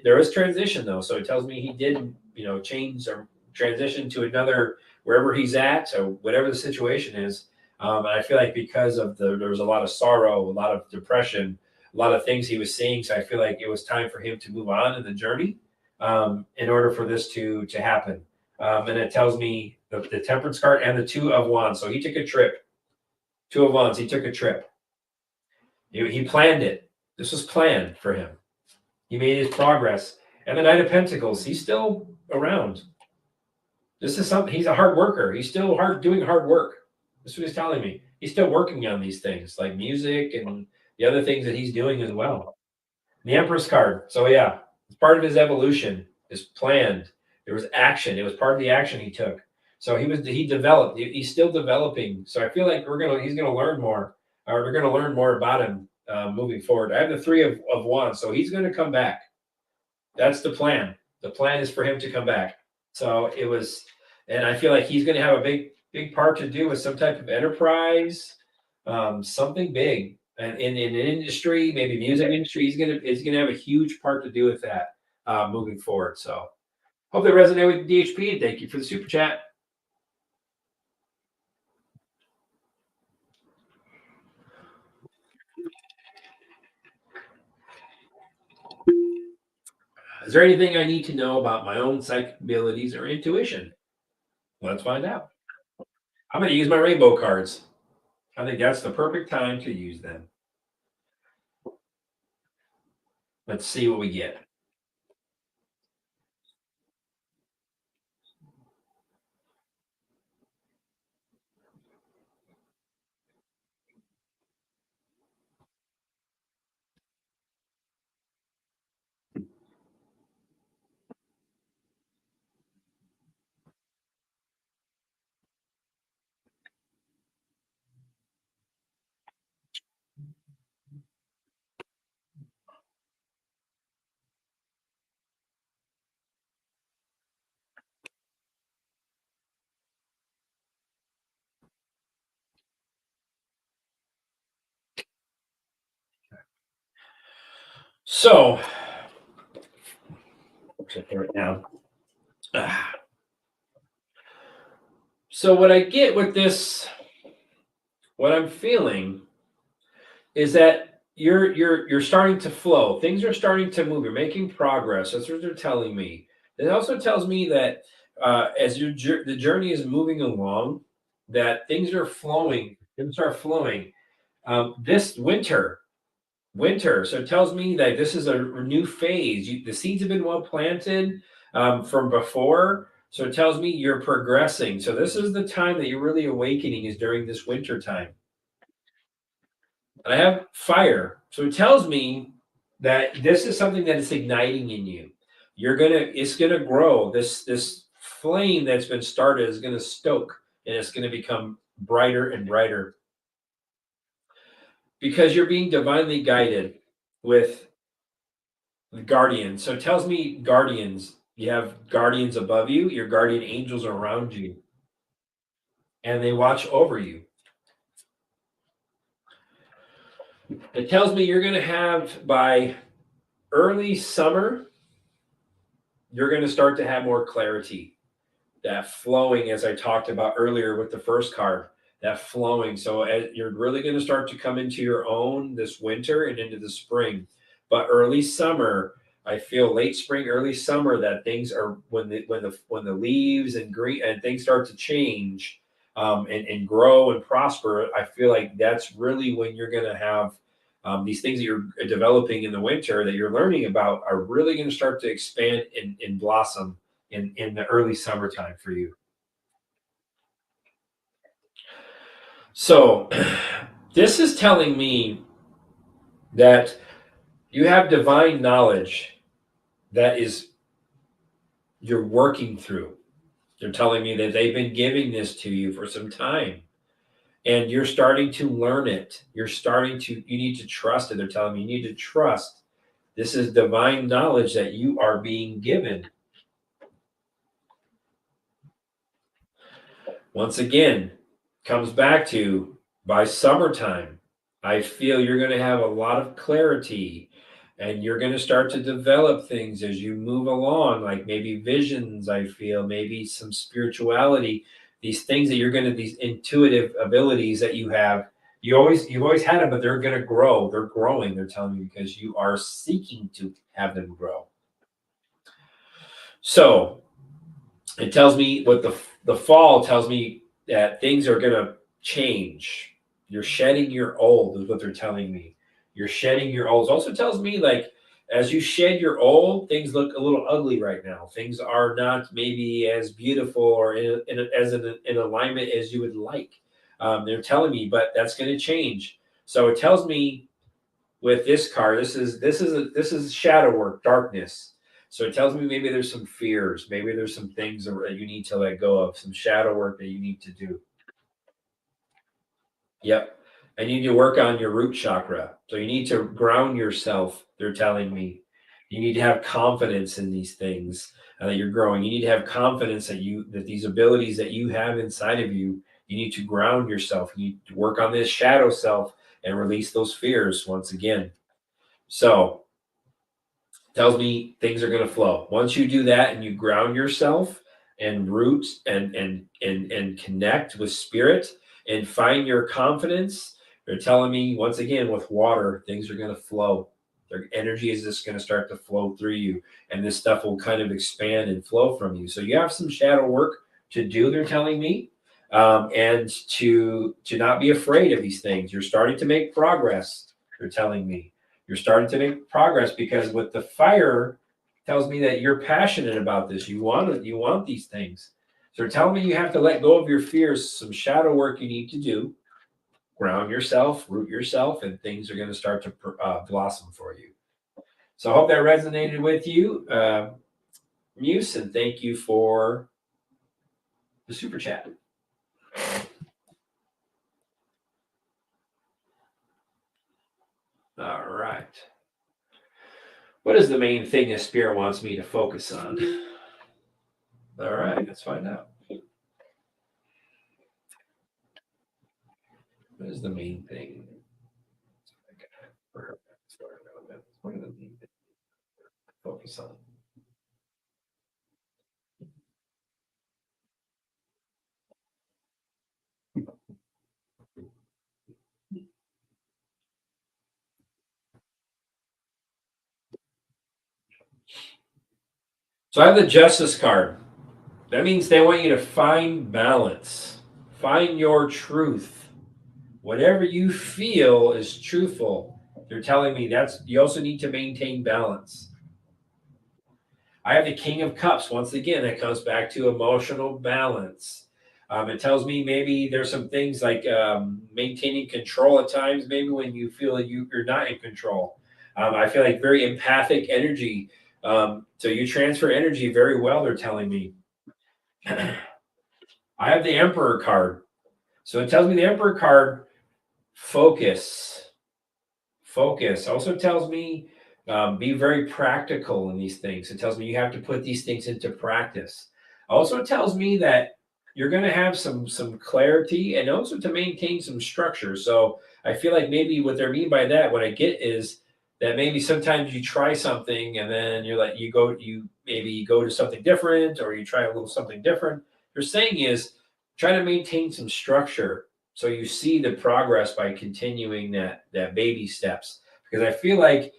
there was transition though. So it tells me he did, change or transition to another, wherever he's at, or whatever the situation is. And I feel like because of there was a lot of sorrow, a lot of depression, a lot of things he was seeing. So I feel like it was time for him to move on in the journey in order for this to happen. And it tells me the Temperance card and the Two of Wands. So he took a trip. Two of Wands, he took a trip. He planned it. This was planned for him. He made his progress. And the Knight of Pentacles, he's still around. This is something, he's a hard worker. He's still doing hard work. That's what he's telling me. He's still working on these things like music and the other things that he's doing as well. The Empress card. So yeah, it's part of his evolution, is planned. There was action. It was part of the action he took. So he developed. He's still developing. So I feel like he's gonna learn more, or we're gonna learn more about him moving forward. I have the three of wands, so he's gonna come back. That's the plan. The plan is for him to come back. So it was, and I feel like he's gonna have a big part to do with some type of enterprise, something big, and in an industry, maybe music industry. He's gonna have a huge part to do with that moving forward. So hope that resonated with DHP, and thank you for the super chat. Is there anything I need to know about my own psychic abilities or intuition? Let's find out. I'm going to use my rainbow cards. I think that's the perfect time to use them. Let's see what we get. So, right now. So what I get with this, what I'm feeling is that you're starting to flow. Things are starting to move. You're making progress. That's what they're telling me. It also tells me that as the journey is moving along, that things are flowing. Things are flowing. This winter. So it tells me that this is a new phase. The seeds have been well planted from before. So it tells me you're progressing. So this is the time that you're really awakening, is during this winter time. And I have fire. So it tells me that this is something that is igniting in you. It's gonna grow. This flame that's been started is gonna stoke, and it's gonna become brighter and brighter, because you're being divinely guided with the guardian. So it tells me guardians. You have guardians above you, your guardian angels are around you, and they watch over you. It tells me you're going to have, by early summer, you're going to start to have more clarity. That flowing, as I talked about earlier with the first card, that flowing. So you're really going to start to come into your own this winter and into the spring. But early summer, I feel late spring, early summer, that things are when the leaves and green and things start to change and grow and prosper. I feel like that's really when you're going to have these things that you're developing in the winter, that you're learning about, are really going to start to expand and blossom in the early summertime for you. So this is telling me that you have divine knowledge that is you're working through. They're telling me that they've been giving this to you for some time, and you're starting to learn it. You need to trust it. They're telling me you need to trust. This is divine knowledge that you are being given. Once again, comes back to, by summertime, I feel you're going to have a lot of clarity, and you're going to start to develop things as you move along, like maybe visions. I feel maybe some spirituality, these things that these intuitive abilities that you have. You've always had them, but they're going to grow. They're growing. They're telling me, because you are seeking to have them grow. So it tells me, what the fall tells me, that things are going to change. You're shedding your old, is what they're telling me. You're shedding your old. It also tells me, like, as you shed your old, things look a little ugly right now. Things are not maybe as beautiful or in alignment as you would like. They're telling me, but that's going to change. So it tells me with this card, this is shadow work, darkness. So it tells me maybe there's some fears, maybe there's some things that you need to let go of, some shadow work that you need to do. Yep. And you need to work on your root chakra. So you need to ground yourself, they're telling me. You need to have confidence in these things that you're growing. You need to have confidence that these abilities that you have inside of you, you need to ground yourself. You need to work on this shadow self and release those fears once again. So tells me things are going to flow. Once you do that and you ground yourself and root and connect with spirit and find your confidence, they're telling me once again with water, things are going to flow. Their energy is just going to start to flow through you, and this stuff will kind of expand and flow from you. So you have some shadow work to do, they're telling me, and to not be afraid of these things. You're starting to make progress, they're telling me. You're starting to make progress because with the fire tells me that you're passionate about this. You want these things. So they're telling me you have to let go of your fears, some shadow work you need to do, ground yourself, root yourself, and things are going to start to blossom for you. So I hope that resonated with you, Muse, and thank you for the super chat. All right. What is the main thing that Spirit wants me to focus on? All right, let's find out. What is the main thing? What are the main things to focus on? So I have the Justice card. That means they want you to find balance, find your truth. Whatever you feel is truthful. They're telling me you also need to maintain balance. I have the King of Cups. Once again, that comes back to emotional balance. It tells me maybe there's some things like maintaining control at times, maybe when you feel like you're not in control. I feel like very empathic energy. So you transfer energy very well, they're telling me. I have the Emperor card. So it tells me the Emperor card, focus. Focus. Also tells me be very practical in these things. It tells me you have to put these things into practice. Also tells me that you're going to have some clarity and also to maintain some structure. So I feel like maybe what they mean by that, what I get is that maybe sometimes you try something and then you're like you maybe go to something different or you try a little something different. They're saying is try to maintain some structure so you see the progress by continuing that baby steps. Because I feel like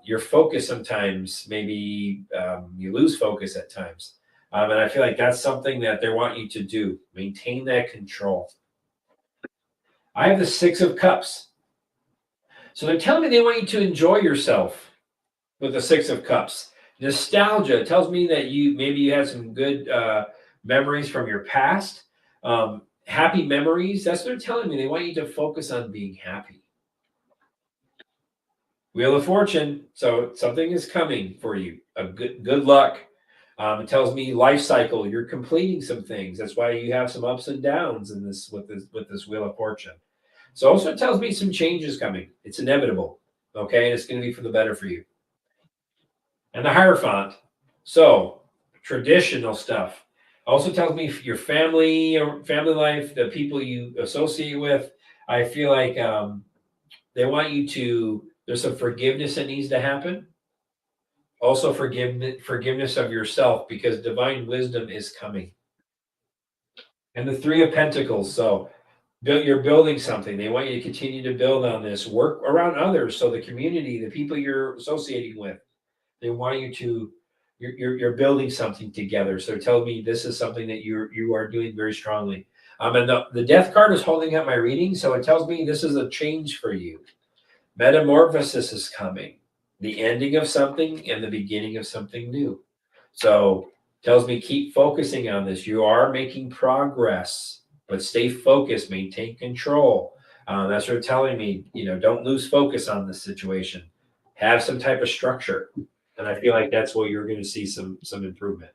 your focus sometimes maybe you lose focus at times, and I feel like that's something that they want you to do. Maintain that control. I have the Six of Cups, so they're telling me they want you to enjoy yourself with the Six of Cups. Nostalgia tells me that you had some good memories from your past. Happy memories. That's what they're telling me. They want you to focus on being happy. Wheel of Fortune. So something is coming for you. A good luck. It tells me life cycle. You're completing some things. That's why you have some ups and downs in this with this Wheel of Fortune. So also it tells me some changes coming. It's inevitable. Okay, and it's going to be for the better for you. And the Hierophant. So traditional stuff. Also tells me your family or family life, the people you associate with. I feel like they want you to. There's some forgiveness that needs to happen. Also, forgiveness of yourself because divine wisdom is coming. And the Three of Pentacles. So you're building something. They want you to continue to build on this. Work around others. So the community, the people you're associating with, they want you to. You're building something together. So tell me this is something that you are doing very strongly. And the Death card is holding up my reading, so it tells me this is a change for you. Metamorphosis is coming. The ending of something and the beginning of something new. So tells me keep focusing on this. You are making progress, but stay focused, maintain control. That's what they're telling me. Don't lose focus on this situation. Have some type of structure, and I feel like that's where you're going to see some improvement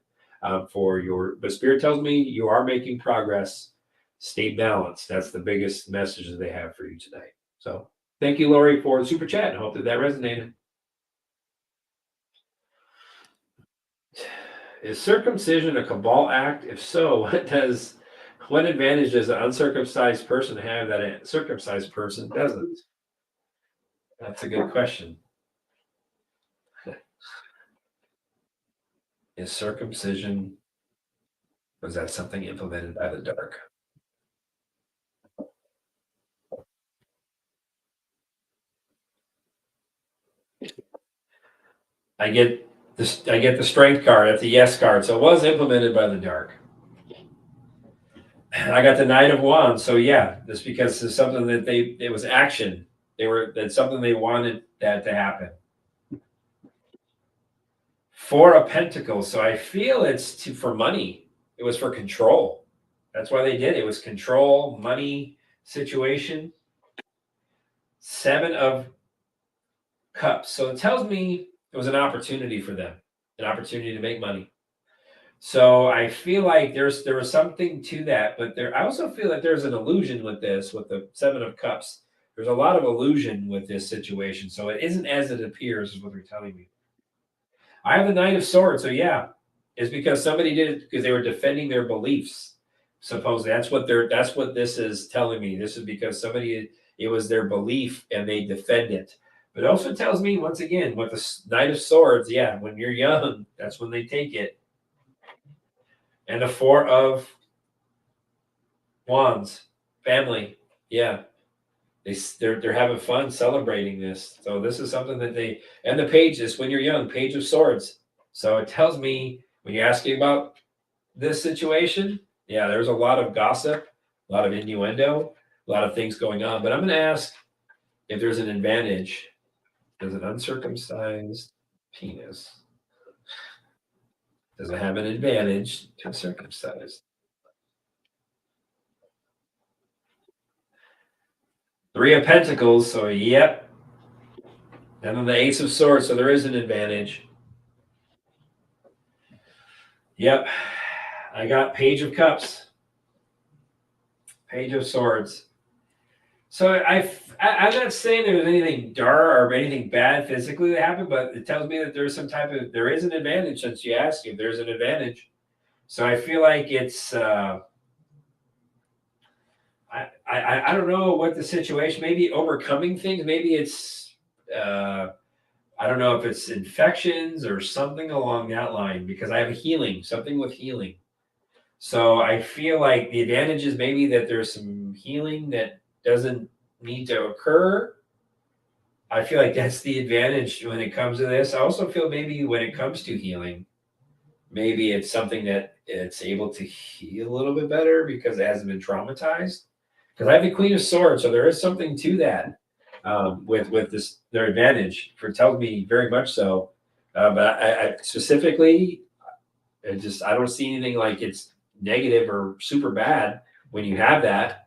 for your. But Spirit tells me you are making progress. Stay balanced. That's the biggest message that they have for you today. So thank you, Lori, for the super chat. I hope that resonated. Is circumcision a Cabal act? If so, what advantage does an uncircumcised person have that a circumcised person doesn't? That's a good question. Is circumcision, was that something implemented by the dark? I get the strength card. That's a yes card. So it was implemented by the dark. I got the Knight of Wands. So yeah, this because it's something that it was action. That's something they wanted that to happen. Four of Pentacles. So I feel it's for money. It was for control. That's why they did it. It was control, money, situation. Seven of Cups. So it tells me it was an opportunity for them, an opportunity to make money. So I feel like there was something to that, but I also feel that there's an illusion with this, with the Seven of Cups. There's a lot of illusion with this situation. So it isn't as it appears, is what they're telling me. I have the Knight of Swords. So yeah, it's because somebody did it because they were defending their beliefs. Supposedly that's what this is telling me. This is because it was their belief and they defend it. But it also tells me, once again, with the Knight of Swords, yeah, when you're young, that's when they take it. And the Four of Wands, family, yeah. They're having fun celebrating this. So this is something that and the Page is when you're young, Page of Swords. So it tells me when you're asking about this situation, yeah, there's a lot of gossip, a lot of innuendo, a lot of things going on. But I'm going to ask if there's an advantage. Does an uncircumcised penis, does it have an advantage to circumcised? Three of Pentacles, so yep. And then the Ace of Swords, so there is an advantage. Yep. I got Page of Cups, Page of Swords. So I'm not saying there's anything dark or anything bad physically that happened, but it tells me that there is an advantage since you asked if there's an advantage. So I feel like it's I don't know what the situation. Maybe overcoming things. Maybe it's I don't know if it's infections or something along that line because I have something with healing. So I feel like the advantage is maybe that there's some healing that doesn't need to occur. I feel like that's the advantage when it comes to this. I also feel maybe when it comes to healing, maybe it's something that it's able to heal a little bit better because it hasn't been traumatized. Because I have the Queen of Swords, so there is something to that with this their advantage. For tells me very much so. But I specifically, I don't see anything like it's negative or super bad when you have that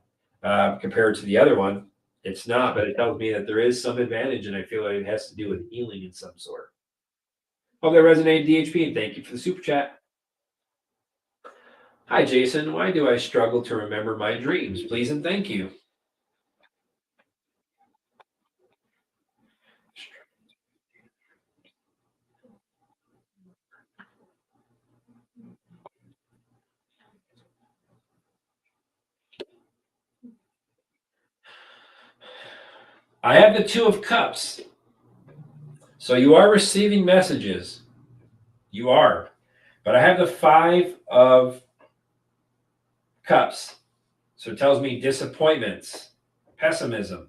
compared to the other one. It's not, but it tells me that there is some advantage, and I feel like it has to do with healing in some sort. Hope that resonated, DHP, and thank you for the super chat. Hi, Jason. Why do I struggle to remember my dreams? Please and thank you. I have the Two of Cups. So you are receiving messages. You are. But I have the Five of Cups. So it tells me disappointments, pessimism.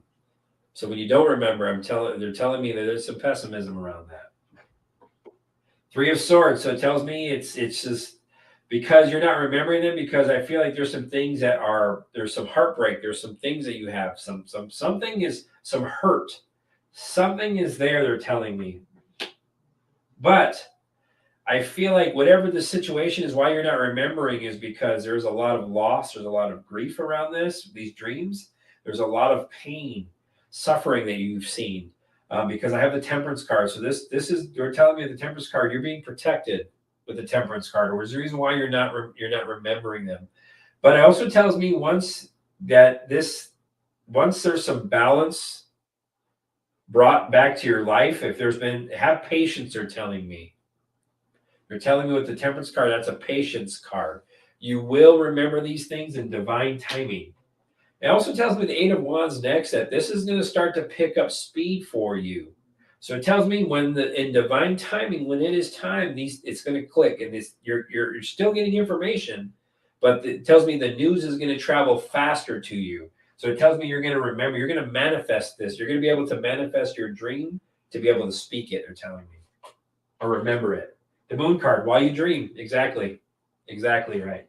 So when you don't remember, they're telling me that there's some pessimism around that. Three of Swords. So it tells me it's just because you're not remembering them, because I feel like there's some things there's some heartbreak. There's some things that you have. Something is some hurt. Something is there, they're telling me. But I feel like whatever the situation is, why you're not remembering is because there's a lot of loss, there's a lot of grief around these dreams. There's a lot of pain, suffering that you've seen, because I have the temperance card. So this is, you're telling me the temperance card, you're being protected with the temperance card, or is the reason why you're not remembering them. But it also tells me once there's some balance brought back to your life, if there's been, have patience, they're telling me. They're telling me with the temperance card, that's a patience card. You will remember these things in divine timing. It also tells me the Eight of Wands next that this is going to start to pick up speed for you. So it tells me in divine timing, when it is time, it's going to click, and you're still getting information, but it tells me the news is going to travel faster to you. So it tells me you're going to remember, you're going to manifest this. You're going to be able to manifest your dream to be able to speak it. They're telling me, or remember it. The Moon card, while you dream, exactly right.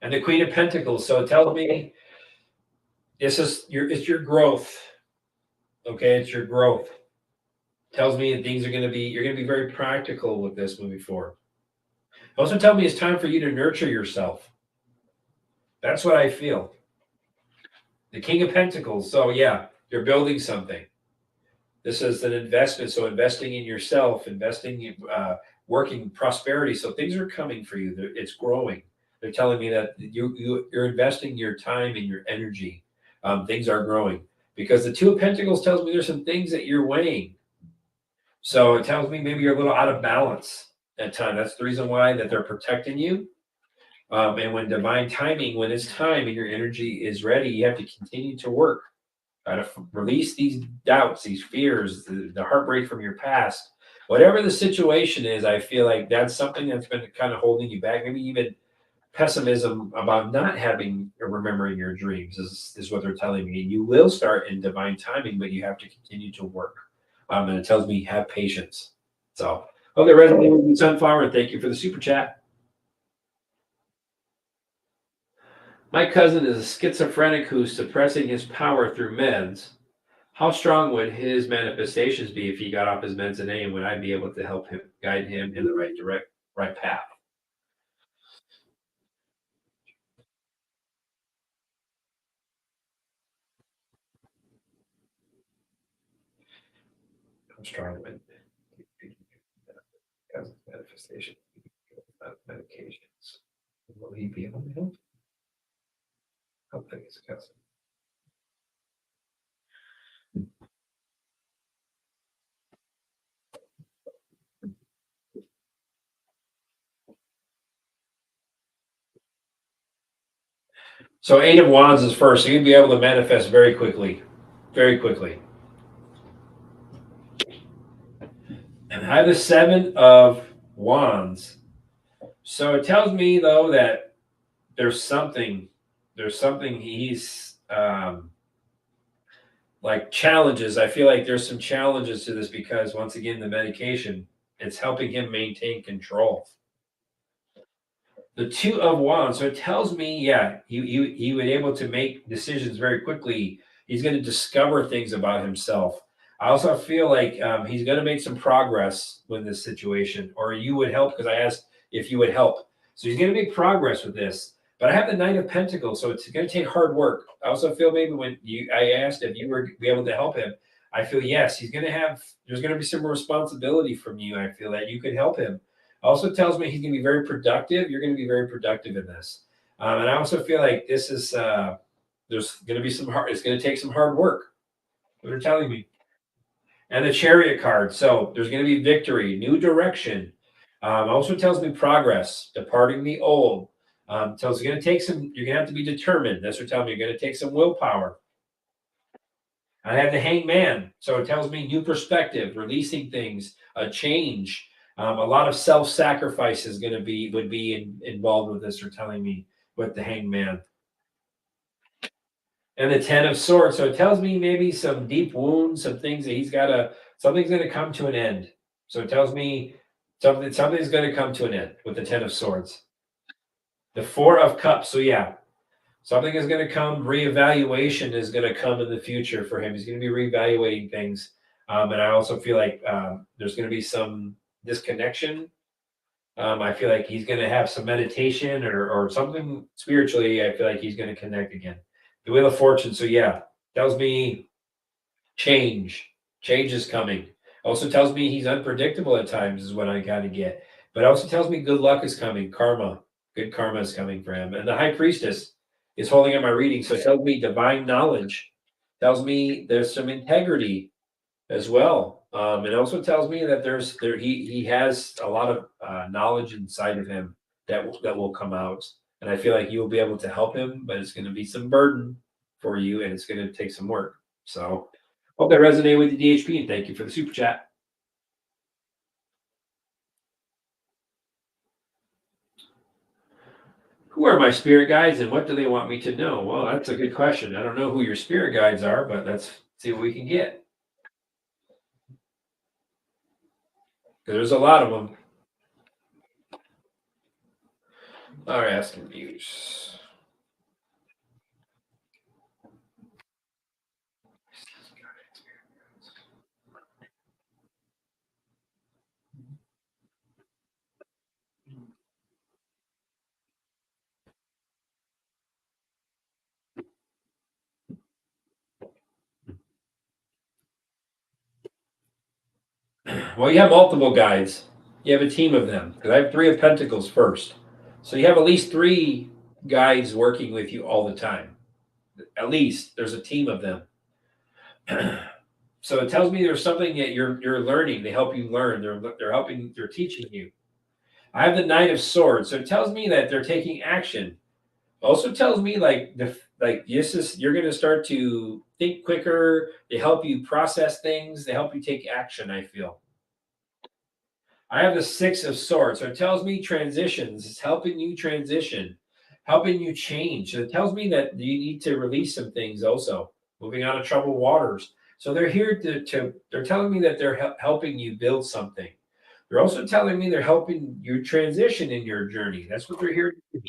And the Queen of Pentacles. So it tells me it's your growth. Okay, it's your growth. Tells me that things are going to be, you're going to be very practical with this moving forward. Also tell me it's time for you to nurture yourself. That's what I feel. The King of Pentacles. So yeah, you're building something. This is an investment. So investing in yourself, investing in working prosperity. So things are coming for you. It's growing. They're telling me that you're investing your time and your energy. Things are growing, because the Two of Pentacles tells me there's some things that you're weighing. So it tells me maybe you're a little out of balance at time. That's the reason why that they're protecting you. And when divine timing, when it's time and your energy is ready, you have to continue to work. Try to release these doubts, these fears, the heartbreak from your past. Whatever the situation is, I feel like that's something that's been kind of holding you back. Maybe even pessimism about not having or remembering your dreams is what they're telling me. You will start in divine timing, but you have to continue to work. And it tells me have patience. So, hope that resonated with you, Sunflower, and thank you for the super chat. My cousin is a schizophrenic who's suppressing his power through meds. How strong would his manifestations be if he got off his meds today, and would I be able to help him, guide him in the right path? How strong would cousin's manifestation medications? Will he be able to help? Help his cousin. So Eight of Wands is first. So you'd be able to manifest very quickly. Very quickly. And I have the Seven of Wands. So it tells me, though, that there's something he's like challenges. I feel like there's some challenges to this because, once again, the medication, it's helping him maintain control. The Two of Wands. So it tells me, yeah, he would able to make decisions very quickly. He's going to discover things about himself. I also feel like he's going to make some progress with this situation, or you would help, because I asked if you would help. So he's going to make progress with this. But I have the Knight of Pentacles, so it's going to take hard work. I also feel maybe I asked if you were be able to help him, I feel yes, there's going to be some responsibility from you. I feel that you could help him. Also tells me he's going to be very productive. You're going to be very productive in this. And I also feel like this is, there's going to be it's going to take some hard work. What they're telling me. And the Chariot card. So there's going to be victory, new direction. Also tells me progress, departing the old. So it's going to take you're going to have to be determined. That's what telling me. You're going to take some willpower. I have the Hanged Man. So it tells me new perspective, releasing things, a change. A lot of self-sacrifice is would be involved with this, or telling me, with the Hanged Man. And the Ten of Swords. So it tells me maybe some deep wounds, some things that something's going to come to an end. So it tells me something's going to come to an end with the Ten of Swords. The Four of Cups. So yeah, something is going to come. Reevaluation is going to come in the future for him. He's going to be reevaluating things. And I also feel like there's going to be some disconnection. I feel like he's going to have some meditation or something spiritually. I feel like he's going to connect again. The Wheel of Fortune. So yeah, tells me change. Change is coming. Also tells me he's unpredictable at times is what I kind of get. But also tells me good luck is coming. Karma. Good karma is coming for him. And the High Priestess is holding up my reading. So it tells me divine knowledge. Tells me there's some integrity as well. It also tells me that he has a lot of knowledge inside of him that will come out, and I feel like you will be able to help him, but it's going to be some burden for you, and it's going to take some work. So, hope that resonated with the DHP, and thank you for the super chat. Who are my spirit guides, and what do they want me to know? Well, that's a good question. I don't know who your spirit guides are, but let's see what we can get. There's a lot of them. All right, asking views. Well, you have multiple guides. You have a team of them because I have 3 of Pentacles first. So you have at least 3 guides working with you all the time. At least there's a team of them. So it tells me there's something that you're learning. They help you learn. They're helping. They're teaching you. I have the Knight of Swords, so it tells me that they're taking action. Also tells me you're going to start to think quicker. They help you process things. They help you take action. I feel. I have the 6 of Swords. So it tells me transitions. It's helping you transition, helping you change. So it tells me that you need to release some things also, moving out of troubled waters. So they're here they're telling me that they're helping you build something. They're also telling me they're helping you transition in your journey. That's what they're here to do.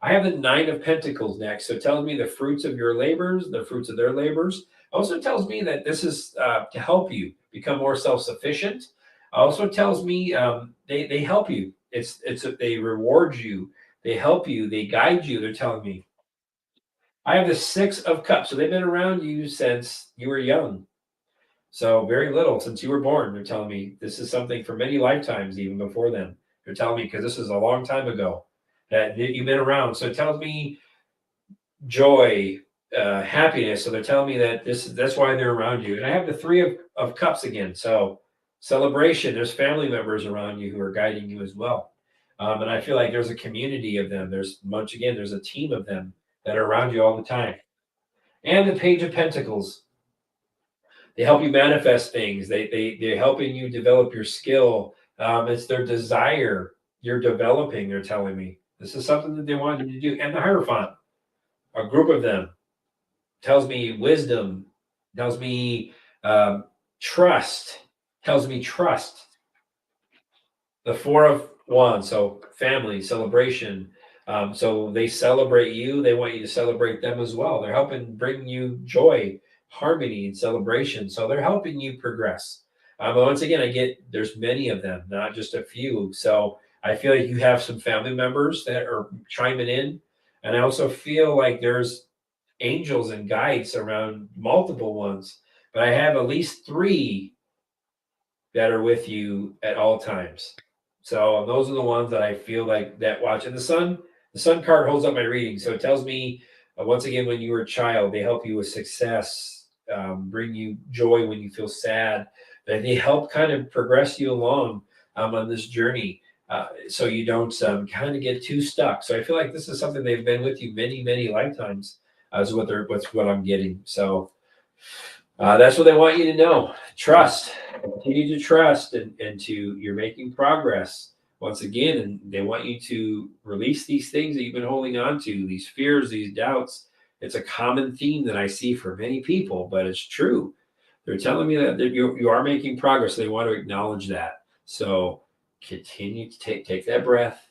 I have the 9 of Pentacles next. So it tells me the fruits of your labors, the fruits of their labors. Also tells me that this is to help you become more self-sufficient. Also tells me they help you. They reward you. They help you. They guide you. They're telling me. I have the 6 of Cups. So they've been around you since you were young. So very little since you were born. They're telling me this is something for many lifetimes, even before then. They're telling me because this is a long time ago that you've been around. So it tells me joy, happiness. So they're telling me that that's why they're around you. And I have the 3 of Cups again. So celebration. There's family members around you who are guiding you as well. And I feel like there's a community of them. There's a team of them that are around you all the time. And the Page of Pentacles. They help you manifest things. They're helping you develop your skill. It's their desire you're developing. They're telling me this is something that they want you to do. And the Hierophant, a group of them, tells me wisdom, tells me trust, tells me trust. The 4 of Wands, so family, celebration. So they celebrate you. They want you to celebrate them as well. They're helping bring you joy, harmony, and celebration. So they're helping you progress. But once again, there's many of them, not just a few. So I feel like you have some family members that are chiming in. And I also feel like there's angels and guides around multiple ones. But I have at least 3 that are with you at all times. So those are the ones that I feel like that watch. And the sun card holds up my reading. So it tells me, once again, when you were a child, they help you with success, bring you joy when you feel sad. That they help kind of progress you along on this journey. So you don't kind of get too stuck. So I feel like this is something they've been with you many, many lifetimes. Is what I'm getting. So that's what they want you to know. Trust. Continue to trust, and you're making progress once again. And they want you to release these things that you've been holding on to, these fears, these doubts. It's a common theme that I see for many people, but it's true. They're telling me that you are making progress. They want to acknowledge that. So continue to take that breath,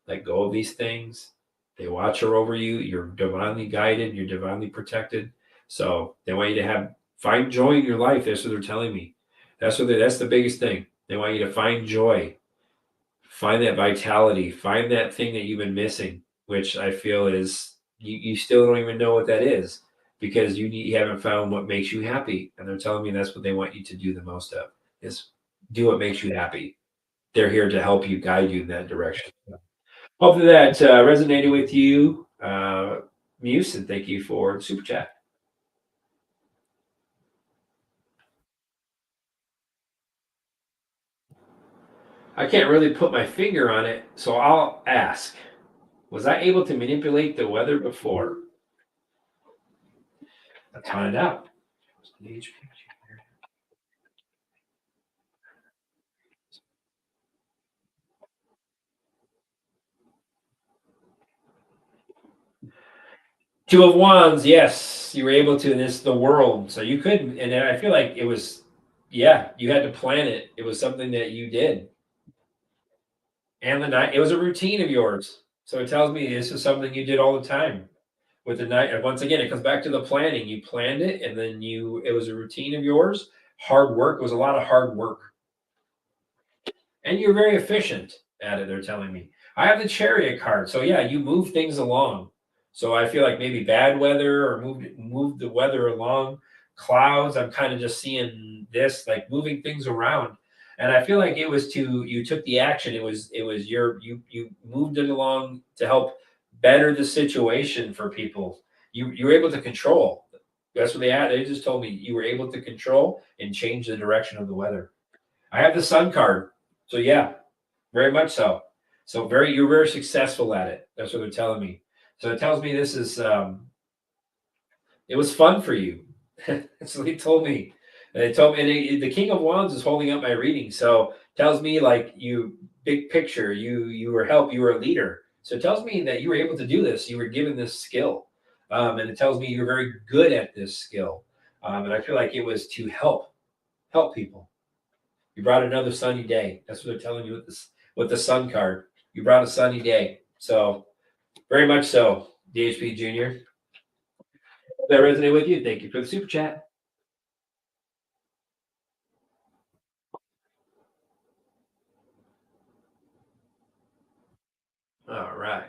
let go of these things. They watch over you. You're divinely guided. You're divinely protected. So they want you to find joy in your life. That's what they're telling me. That's the biggest thing. They want you to find joy, find that vitality, find that thing that you've been missing, which I feel is you still don't even know what that is because you haven't found what makes you happy. And they're telling me that's what they want you to do the most of is do what makes you happy. They're here to help you, guide you in that direction. Hopefully that resonated with you, Muse, and thank you for the super chat. I can't really put my finger on it, so I'll ask. Was I able to manipulate the weather before? Let's find out. Two of Wands, yes, you were able to. This the world, so you could, and I feel like it was, yeah, you had to plan it. It was something that you did, and the night, it was a routine of yours. So it tells me this is something you did all the time with the night. And once again, it comes back to the planning. You planned it, and then it was a routine of yours. Hard work. It was a lot of hard work, and you're very efficient at it. They're telling me. I have the Chariot card, so yeah, you move things along. So I feel like maybe bad weather or moved the weather along. Clouds. I'm kind of just seeing this like moving things around, and I feel like it was to you took the action. It was you moved it along to help better the situation for people. You were able to control. That's what they had. They just told me you were able to control and change the direction of the weather. I have the Sun card, so yeah, very much so. So you're very successful at it. That's what they're telling me. So it tells me this is it was fun for you. That's what they told me. And they told me and the King of Wands is holding up my reading. So it tells me like you big picture, you were you were a leader. So it tells me that you were able to do this. You were given this skill. And it tells me you're very good at this skill. And I feel like it was to help people. You brought another sunny day. That's what they're telling you with the Sun card. You brought a sunny day. So very much so, DHP Junior. If that resonated with you, thank you for the super chat. All right.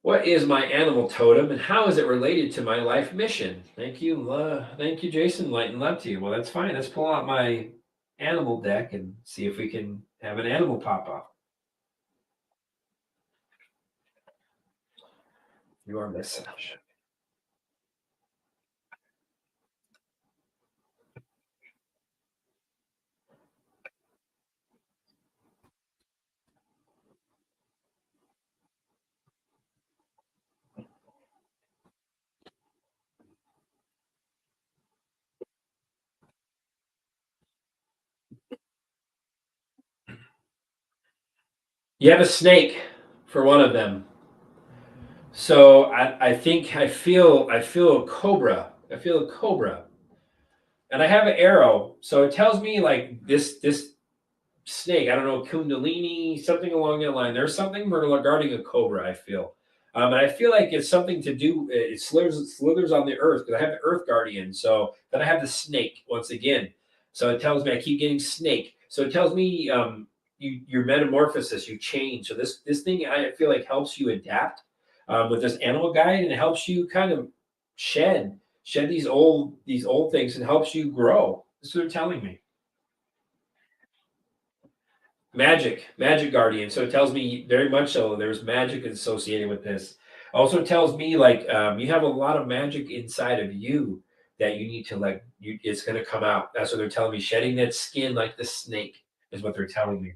What is my animal totem and how is it related to my life mission? Thank you, Jason. Light and love to you. Well, that's fine. Let's pull out my animal deck and see if we can have an animal pop up. Your message. You have a snake for one of them. So I think I feel a cobra. I feel a cobra. And I have an arrow. So it tells me like this snake, I don't know, Kundalini, something along that line. There's something regarding a cobra, I feel. And I feel like it's something to do, it slithers on the earth because I have the earth guardian. So then I have the snake once again. So it tells me I keep getting snake. So it tells me your metamorphosis, you change. So this thing I feel like helps you adapt with this animal guide, and it helps you kind of shed these old things and helps you grow. That's what they're telling me. Magic guardian. So it tells me very much so there's magic associated with this. Also tells me like you have a lot of magic inside of you that you need to like it's going to come out. That's what they're telling me. Shedding that skin like the snake is what they're telling me.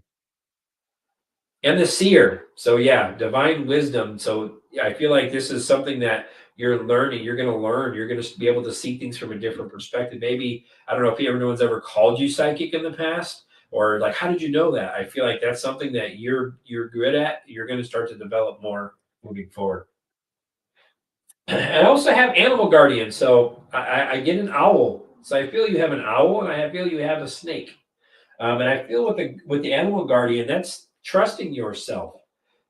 And the seer. So yeah, divine wisdom. So yeah, I feel like this is something that you're learning. You're going to learn. You're going to be able to see things from a different perspective. Maybe I don't know if anyone's ever called you psychic in the past, or like how did you know that? I feel like that's something that you're good at. You're going to start to develop more moving forward. And I also have animal guardian. So I get an owl. So I feel you have an owl, and I feel you have a snake. And I feel with the animal guardian, that's trusting yourself.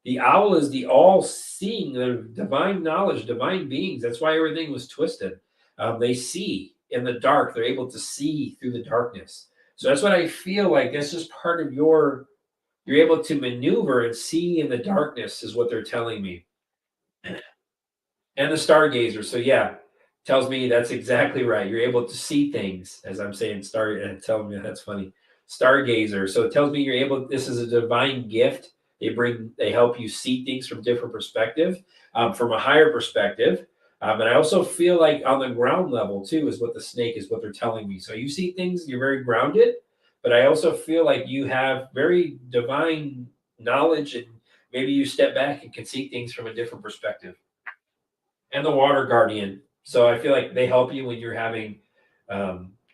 The owl is the all-seeing, the divine knowledge, divine beings. That's why everything was twisted. They see in the dark. They're able to see through the darkness. So that's what I feel like. That's just part of you're able to maneuver and see in the darkness, is what they're telling me. And the stargazer. So yeah, tells me that's exactly right. You're able to see things, as I'm saying, telling me that's funny. Stargazer. So it tells me you're able, this is a divine gift. They help you see things from different perspective, from a higher perspective. And I also feel like on the ground level too, is what the snake is what they're telling me. So you see things, you're very grounded, but I also feel like you have very divine knowledge, and maybe you step back and can see things from a different perspective. And the water guardian. So I feel like they help you when you're having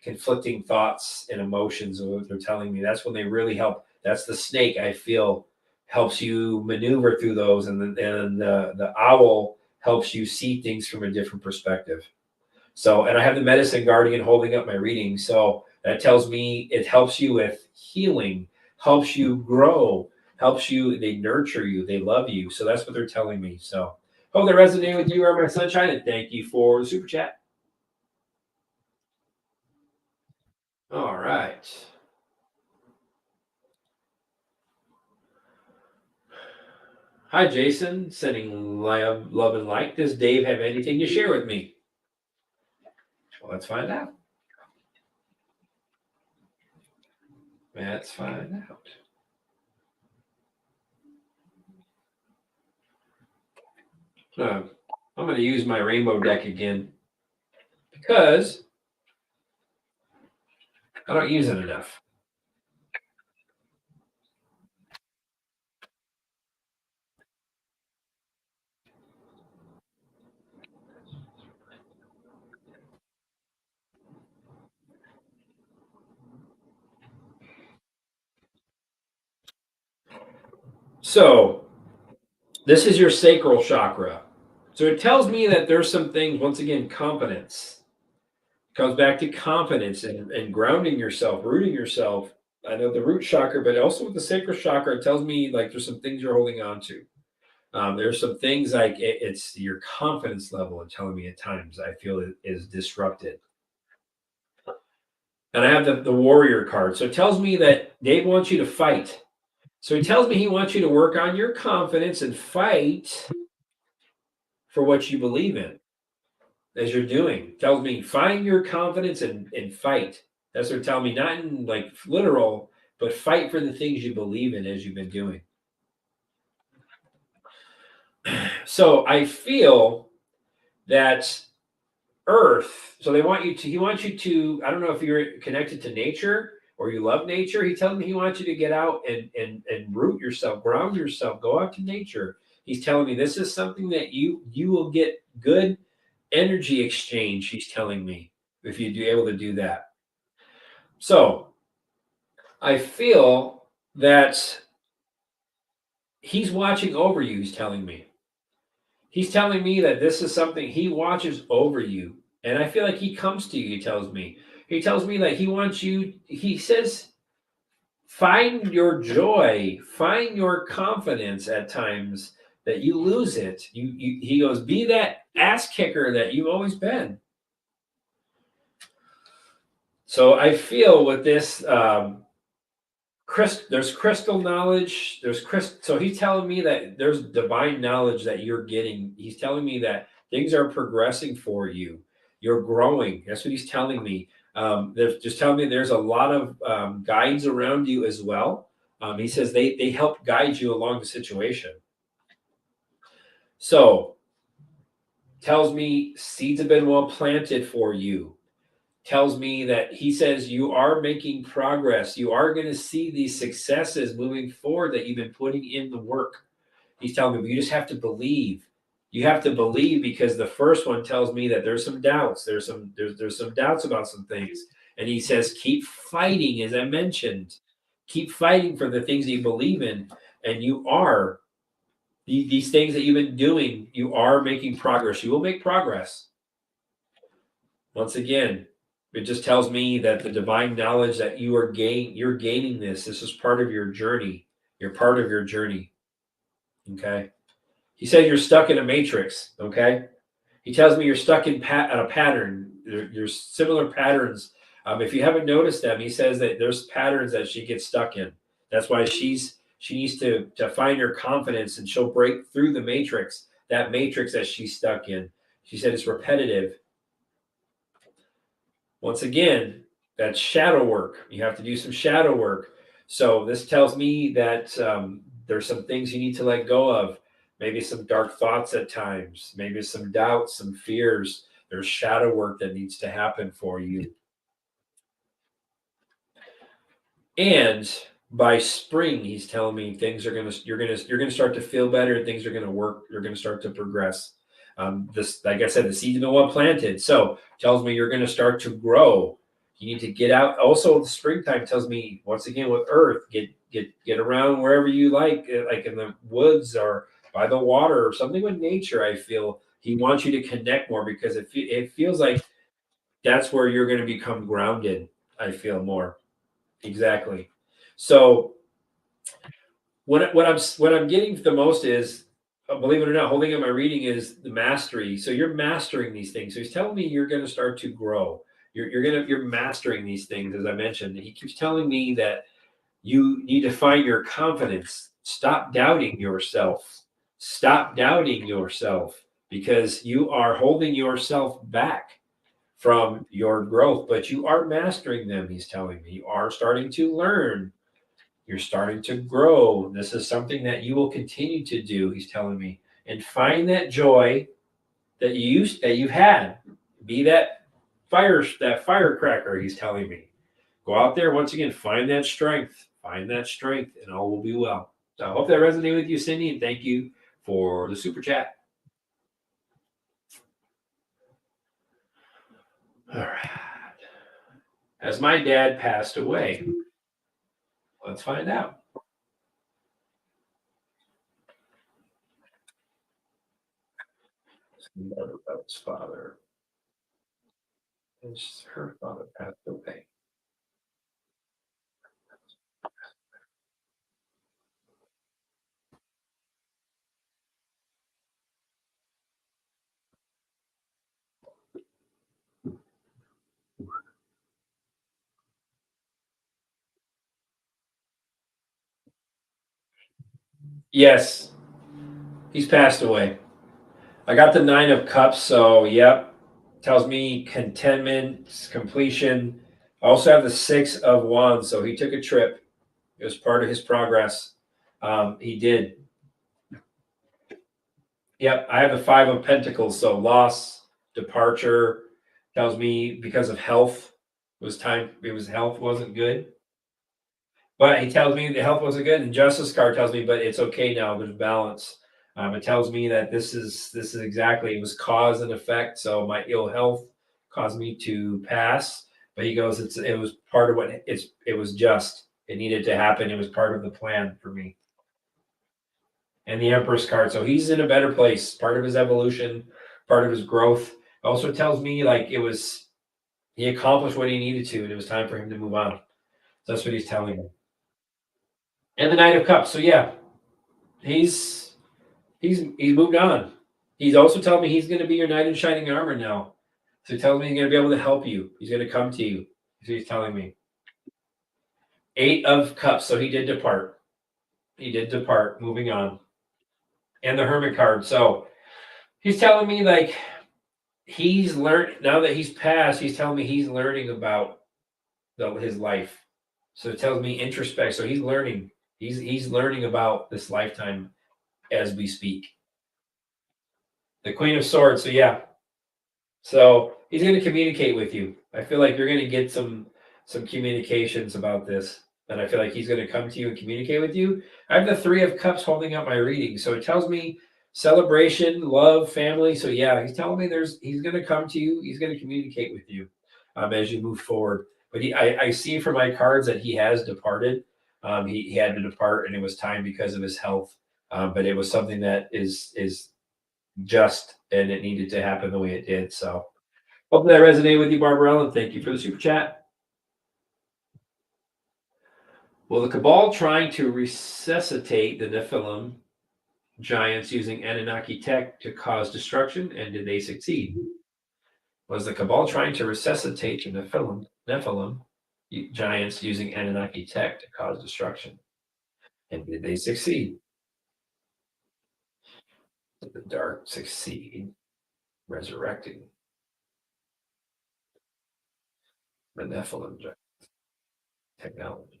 conflicting thoughts and emotions, or what they're telling me. That's when they really help. That's the snake, I feel, helps you maneuver through those, and the owl helps you see things from a different perspective. So, and I have the medicine guardian holding up my reading. So that tells me it helps you with healing, helps you grow, helps you, they nurture you, they love you. So that's what they're telling me. So hope that resonated with you, my sunshine, and thank you for the super chat. All right. Hi, Jason. Sending love and light. Does Dave have anything to share with me? Well, let's find out. Let's find out. I'm going to use my rainbow deck again because I don't use it enough. So this is your sacral chakra. So it tells me that there's some things, once again, confidence. It comes back to confidence and grounding yourself, rooting yourself. I know the root chakra, but also with the sacral chakra, it tells me like there's some things you're holding on to. There's some things like it's your confidence level and telling me at times I feel it is disrupted. And I have the warrior card. So it tells me that Dave wants you to fight. So he tells me he wants you to work on your confidence and fight for what you believe in as you're doing. Tells me find your confidence and fight. That's what they're telling me, not in like literal, but fight for the things you believe in as you've been doing. So I feel that Earth, so he wants you to, I don't know if you're connected to nature or you love nature. He tells me he wants you to get out and root yourself, ground yourself, go out to nature. He's telling me this is something that you will get good energy exchange, he's telling me, if you'd be able to do that. So I feel that he's watching over you, he's telling me. He's telling me that this is something he watches over you. And I feel like he comes to you, he tells me. He tells me that he wants you, he says, find your joy, find your confidence at times that you lose it. He goes, be that ass kicker that you've always been. So I feel with this, there's crystal knowledge. So he's telling me that there's divine knowledge that you're getting. He's telling me that things are progressing for you. You're growing. That's what he's telling me. They're just telling me there's a lot of guides around you as well. He says they help guide you along the situation. So tells me seeds have been well planted for you. Tells me that he says you are making progress. You are going to see these successes moving forward that you've been putting in the work. He's telling me you just have to believe. You have to believe because the first one tells me that there's some doubts. There's some doubts about some things. And he says, keep fighting, as I mentioned. Keep fighting for the things that you believe in. And you are. These things that you've been doing, you are making progress. You will make progress. Once again, it just tells me that the divine knowledge that you're gaining this. This is part of your journey. You're part of your journey. Okay. He said you're stuck in a matrix. Okay. He tells me you're stuck in a pattern. There's similar patterns. If you haven't noticed them, he says that there's patterns that she gets stuck in. That's why she's She needs to find her confidence, and she'll break through the matrix, that matrix that she's stuck in. She said it's repetitive. Once again, that's shadow work. You have to do some shadow work. So this tells me that there's some things you need to let go of. Maybe some dark thoughts at times, maybe some doubts, some fears. There's shadow work that needs to happen for you. And by spring, he's telling me things are you're gonna start to feel better. Things are gonna work. You're gonna start to progress. This, like I said, the seed's been well planted, so tells me you're gonna start to grow. You need to get out. Also, the springtime tells me once again with Earth, get around wherever you like in the woods or by the water or something with nature. I feel he wants you to connect more because it feels like that's where you're going to become grounded. I feel more. Exactly. So what I'm getting the most is, believe it or not, holding up my reading is the mastery. So you're mastering these things. So he's telling me you're going to start to grow. You're mastering these things, as I mentioned. He keeps telling me that you need to find your confidence. Stop doubting yourself. Stop doubting yourself because you are holding yourself back from your growth, but you are mastering them. He's telling me you are starting to learn. You're starting to grow. This is something that you will continue to do, he's telling me. And find that joy that you've had. Be that firecracker, he's telling me. Go out there once again, find that strength. Find that strength, and all will be well. So I hope that resonated with you, Cindy, and thank you for the super chat. All right. As my dad passed away, let's find out. About his father. And her father passed away. Yes, he's passed away. I got the 9 of Cups, so yep. Tells me contentment, completion. I also have the 6 of Wands, so he took a trip. It was part of his progress. He did. Yep, I have the 5 of Pentacles, so loss, departure. Tells me because of health. It was time. It was health wasn't good. But he tells me the health wasn't good, and Justice card tells me, but it's okay now. There's balance. It tells me that this is exactly, it was cause and effect. So my ill health caused me to pass. But he goes, it was part of it was just. It needed to happen. It was part of the plan for me. And the Empress card. So he's in a better place. Part of his evolution, part of his growth. It also tells me like he accomplished what he needed to, and it was time for him to move on. So that's what he's telling me. And the Knight of Cups. So yeah, he's moved on. He's also telling me he's going to be your knight in shining armor now. So he tells me he's going to be able to help you. He's going to come to you. So he's telling me. 8 of Cups. So he did depart. He did depart. Moving on. And the Hermit card. So he's telling me like he's learned now that he's passed. He's telling me he's learning about his life. So it tells me introspect. So he's learning. He's learning about this lifetime as we speak. The Queen of Swords. So yeah. So he's going to communicate with you. I feel like you're going to get some communications about this. And I feel like he's going to come to you and communicate with you. I have the 3 of Cups holding up my reading. So it tells me celebration, love, family. So yeah, he's telling me he's going to come to you. He's going to communicate with you as you move forward. But I see from my cards that he has departed. He had to depart, and it was time because of his health. But it was something that is just, and it needed to happen the way it did. So hope that resonated with you, Barbara, and thank you for the super chat. Well, the Cabal trying to resuscitate the Nephilim giants using Anunnaki tech to cause destruction, and did they succeed? Was the Cabal trying to resuscitate the Nephilim giants using Anunnaki tech to cause destruction? And did they succeed? Did the dark succeed resurrecting benevolent technology?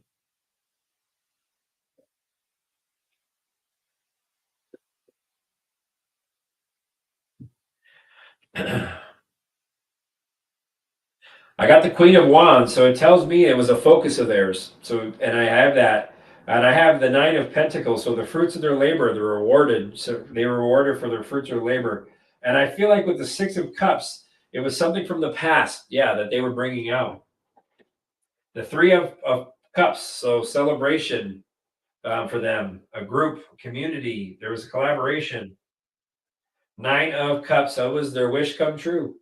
I got the Queen of Wands, so it tells me it was a focus of theirs. So, and I have that, and I have the Nine of Pentacles. So the fruits of their labor, they're rewarded. So they were rewarded for their fruits of labor. And I feel like with the Six of Cups, it was something from the past, yeah, that they were bringing out. The Three of Cups, so celebration for them, a group, community. There was a collaboration. Nine of Cups, that was their wish come true.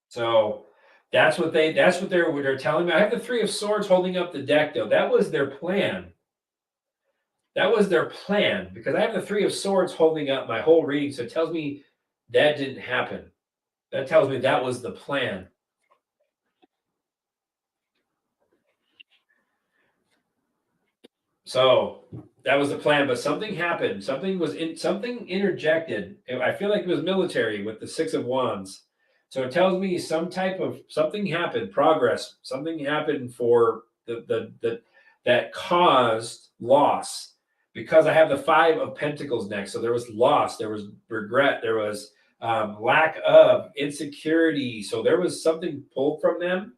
So that's what they're telling me. I have the Three of Swords holding up the deck though. That was their plan. That was their plan because I have the Three of Swords holding up my whole reading. So it tells me that didn't happen. That tells me that was the plan. So that was the plan, but something happened. Something interjected. I feel like it was military with the Six of Wands. So it tells me some type of something happened, progress, something happened for the that caused loss. Because I have the Five of Pentacles next. So there was loss, there was regret, there was lack of insecurity. So there was something pulled from them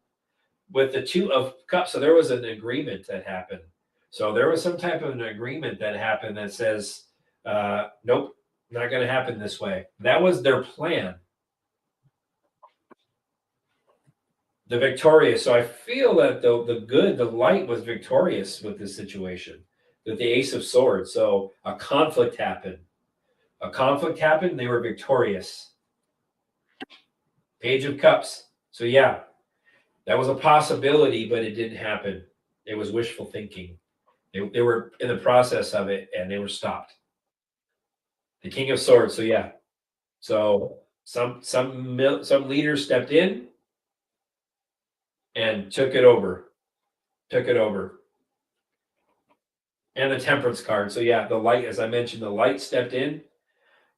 with the Two of Cups. So there was an agreement that happened. So there was some type of an agreement that happened that says, nope, not going to happen this way. That was their plan. The victorious. So I feel that the light was victorious with this situation, with the Ace of Swords. So a conflict happened. A conflict happened. They were victorious. Page of Cups. So yeah, that was a possibility, but it didn't happen. It was wishful thinking. They were in the process of it and they were stopped. The King of Swords. So yeah. So some leaders stepped in and took it over. Took it over. And the Temperance card. So yeah, the light, as I mentioned, the light stepped in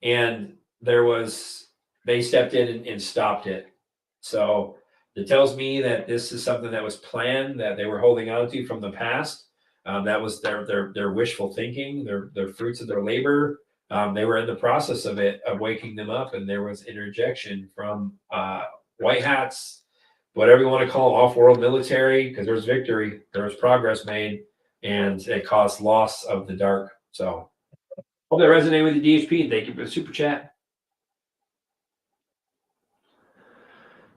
and they stepped in and stopped it. So it tells me that this is something that was planned, that they were holding on to from the past. That was their wishful thinking, their fruits of their labor. They were in the process of waking them up, and there was interjection from white hats, whatever you want to call it, off-world military, because there was victory, there was progress made, and it caused loss of the dark. So hope that resonated with the DHP. Thank you for the super chat.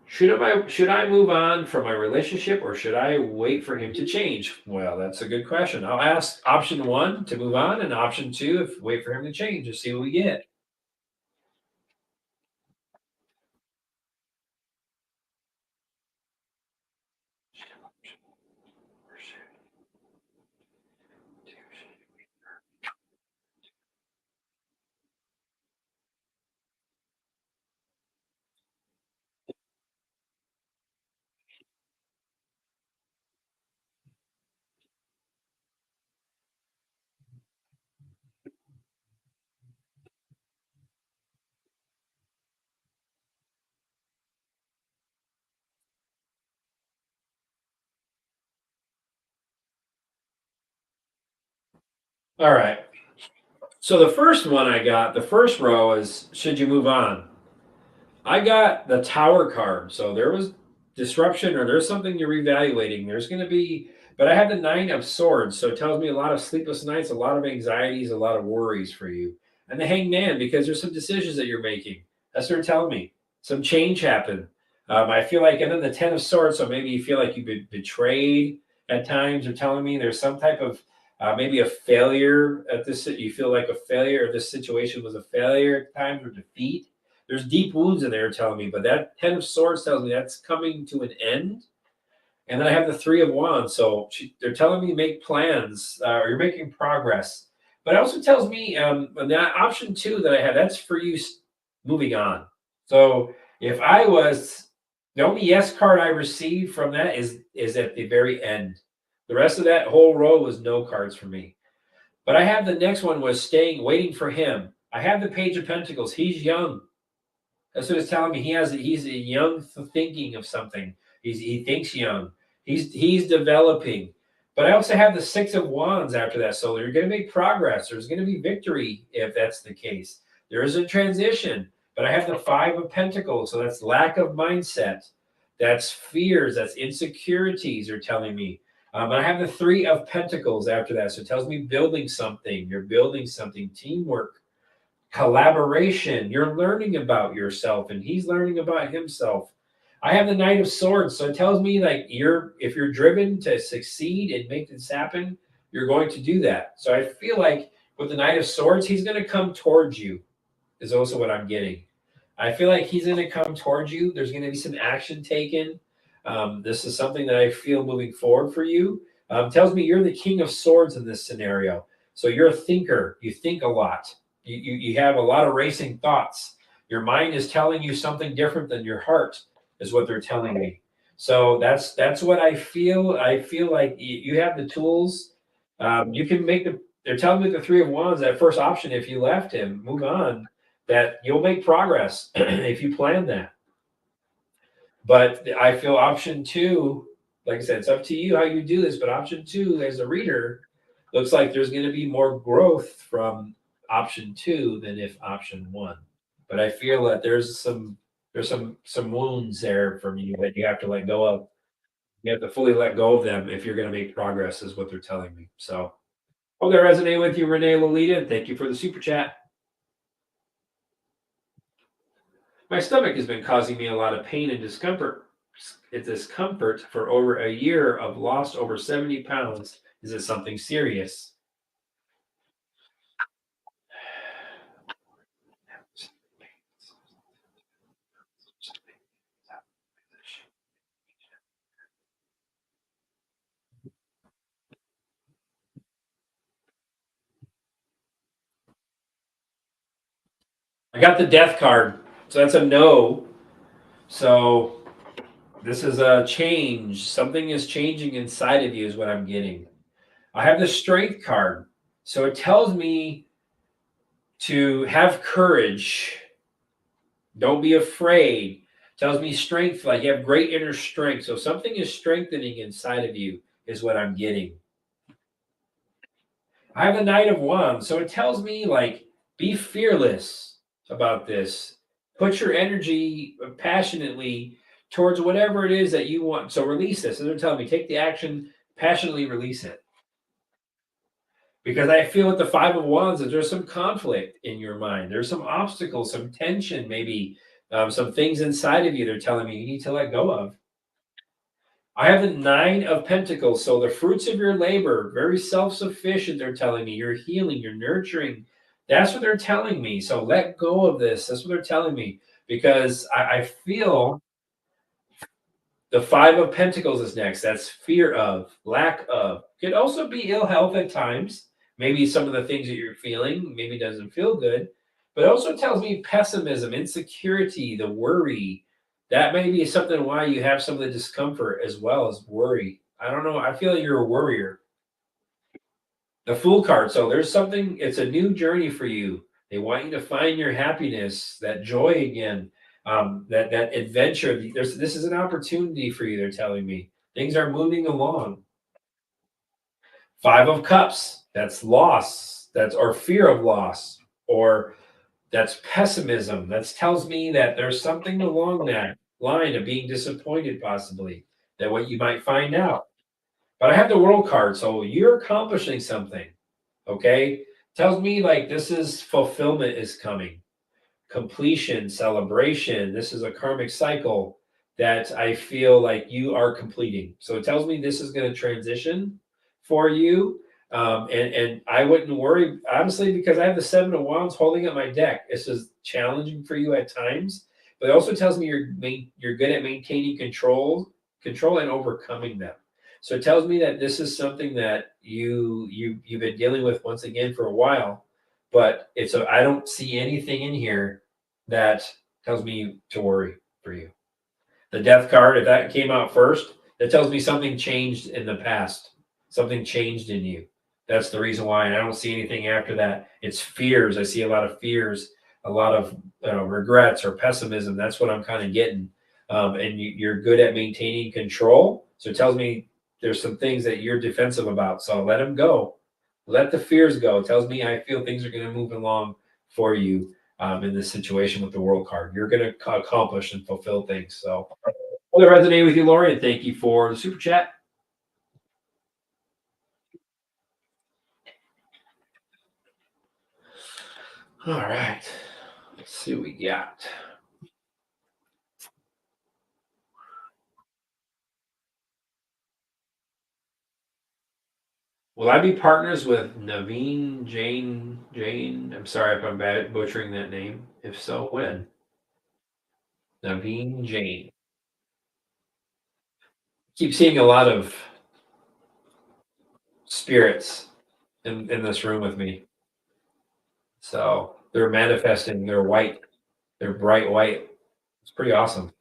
Should I move on from my relationship or should I wait for him to change? Well, that's a good question. I'll ask option one to move on and option two if wait for him to change to see what we get. All right. So the first one I got, the first row is should you move on? I got the Tower card. So there was disruption or there's something you're reevaluating. There's going to be, but I have the Nine of Swords. So it tells me a lot of sleepless nights, a lot of anxieties, a lot of worries for you. And the Hangman, because there's some decisions that you're making. That's what they're telling me. Some change happened. I feel like, and then the Ten of Swords. So maybe you feel like you've been betrayed at times. They're telling me there's some type of maybe a failure at this. You feel like a failure, or this situation was a failure at times, or defeat. There's deep wounds in there telling me, but that Ten of Swords tells me that's coming to an end. And then I have the Three of Wands. So they're telling me make plans, or you're making progress. But it also tells me that option two that I had, that's for you moving on. So if I was, the only yes card I received from that is at the very end. The rest of that whole row was no cards for me. But I have the next one was waiting for him. I have the Page of Pentacles. He's young. That's what it's telling me. He's a young thinking of something. He thinks young. He's developing. But I also have the Six of Wands after that. So you're going to make progress. There's going to be victory if that's the case. There is a transition. But I have the Five of Pentacles. So that's lack of mindset. That's fears. That's insecurities are telling me. I have the Three of Pentacles after that. So it tells me building something. You're building something. Teamwork. Collaboration. You're learning about yourself and he's learning about himself. I have the Knight of Swords, so it tells me like if you're driven to succeed and make this happen, you're going to do that. So I feel like with the Knight of Swords, he's going to come towards you is also what I'm getting. I feel like he's going to come towards you. There's going to be some action taken. This is something that I feel moving forward for you. Tells me you're the King of Swords in this scenario. So you're a thinker. You think a lot. You have a lot of racing thoughts. Your mind is telling you something different than your heart is what they're telling me. So that's what I feel. I feel like you have the tools. You can make they're telling me the Three of Wands, that first option, if you left him, move on, that you'll make progress if you plan that. But I feel option two, like I said, it's up to you how you do this, but option two, as a reader, looks like there's going to be more growth from option two than if option one. But I feel that there's some wounds there from you that you have to let go of. You have to fully let go of them if you're going to make progress, is what they're telling me. So hope that resonate with you, Renee Lolita. Thank you for the super chat. My stomach has been causing me a lot of pain and discomfort. It's discomfort for over a year. Of lost over 70 pounds. Is it something serious? I got the death card, so that's a no. So this is a change. Something is changing inside of you is what I'm getting. I have the strength card. So it tells me to have courage. Don't be afraid. It tells me strength, like you have great inner strength. So something is strengthening inside of you is what I'm getting. I have the Knight of Wands. So it tells me like be fearless about this. Put your energy passionately towards whatever it is that you want. So release this. And they're telling me take the action, passionately release it. Because I feel with the Five of Wands that there's some conflict in your mind. There's some obstacles, some tension, maybe some things inside of you they're telling me you need to let go of. I have the Nine of Pentacles. So the fruits of your labor, very self-sufficient, they're telling me. You're healing, you're nurturing. That's what they're telling me. So let go of this. That's what they're telling me. Because I feel the Five of Pentacles is next. That's fear of, lack of. Could also be ill health at times. Maybe some of the things that you're feeling maybe doesn't feel good. But it also tells me pessimism, insecurity, the worry. That may be something why you have some of the discomfort as well as worry. I don't know. I feel like you're a worrier. The Fool card. So there's something, it's a new journey for you. They want you to find your happiness, that joy again. That adventure. This is an opportunity for you. They're telling me things are moving along. Five of Cups. That's loss. That's or fear of loss, or that's pessimism. That tells me that there's something along that line of being disappointed, possibly that what you might find out. But I have the World card, so you're accomplishing something. Okay, tells me like this is fulfillment is coming. Completion, celebration. This is a karmic cycle that I feel like you are completing. So it tells me this is going to transition for you. And I wouldn't worry, honestly, because I have the Seven of Wands holding up my deck. This is challenging for you at times, but it also tells me you're good at maintaining control and overcoming them. So it tells me that this is something that you've been dealing with once again for a while. But I don't see anything in here that tells me to worry for you. The Death card, if that came out first, that tells me something changed in the past. Something changed in you. That's the reason why. And I don't see anything after that. It's fears. I see a lot of fears, a lot of regrets or pessimism. That's what I'm kind of getting. And you're good at maintaining control. So it tells me there's some things that you're defensive about. So let them go. Let the fears go. It tells me I feel things are going to move along for you in this situation with the world card. You're going to accomplish and fulfill things. So, will it resonate with you, Lori? And thank you for the super chat. All right. Let's see what we got. Will I be partners with Naveen Jane? I'm sorry if I'm bad butchering that name. If so, when? Naveen Jane. Keep seeing a lot of spirits in this room with me. So they're manifesting. They're white. They're bright white. It's pretty awesome.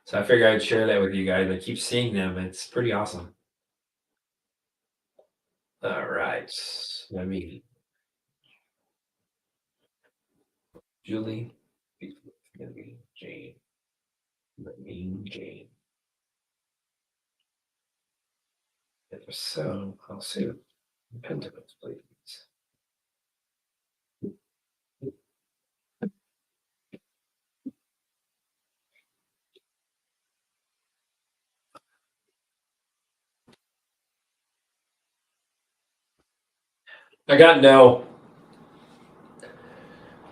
So I figured I'd share that with you guys. I keep seeing them. It's pretty awesome. All right. Let me, Julie, Naveen Jane, Naveen Jane. So I'll see what Pentacles, please. I got no.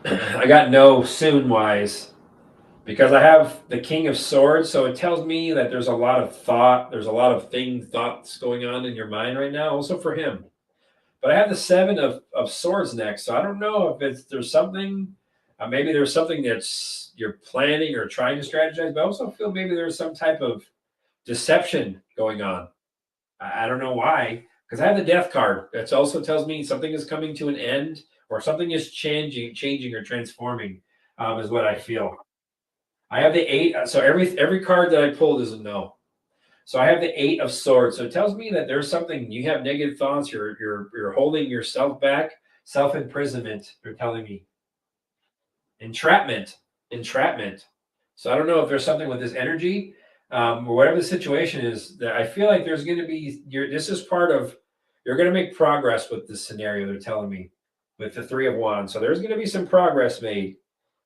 I got no soon wise because I have the King of Swords, so it tells me that there's a lot of thought, there's a lot of thoughts going on in your mind right now, also for him. But I have the Seven of Swords next, so I don't know if there's something, maybe there's something that's you're planning or trying to strategize, but I also feel maybe there's some type of deception going on. I don't know why, because I have the Death card. That also tells me something is coming to an end or something is changing or transforming. Is what I feel. I have the eight. So every card that I pulled is a no. So I have the Eight of Swords. So it tells me that there's something you have negative thoughts. You're holding yourself back. Self imprisonment. They're telling me entrapment. So I don't know if there's something with this energy or whatever the situation is. That I feel like there's going to be. This is part of. You're going to make progress with this scenario. They're telling me with the Three of Wands. So there's going to be some progress made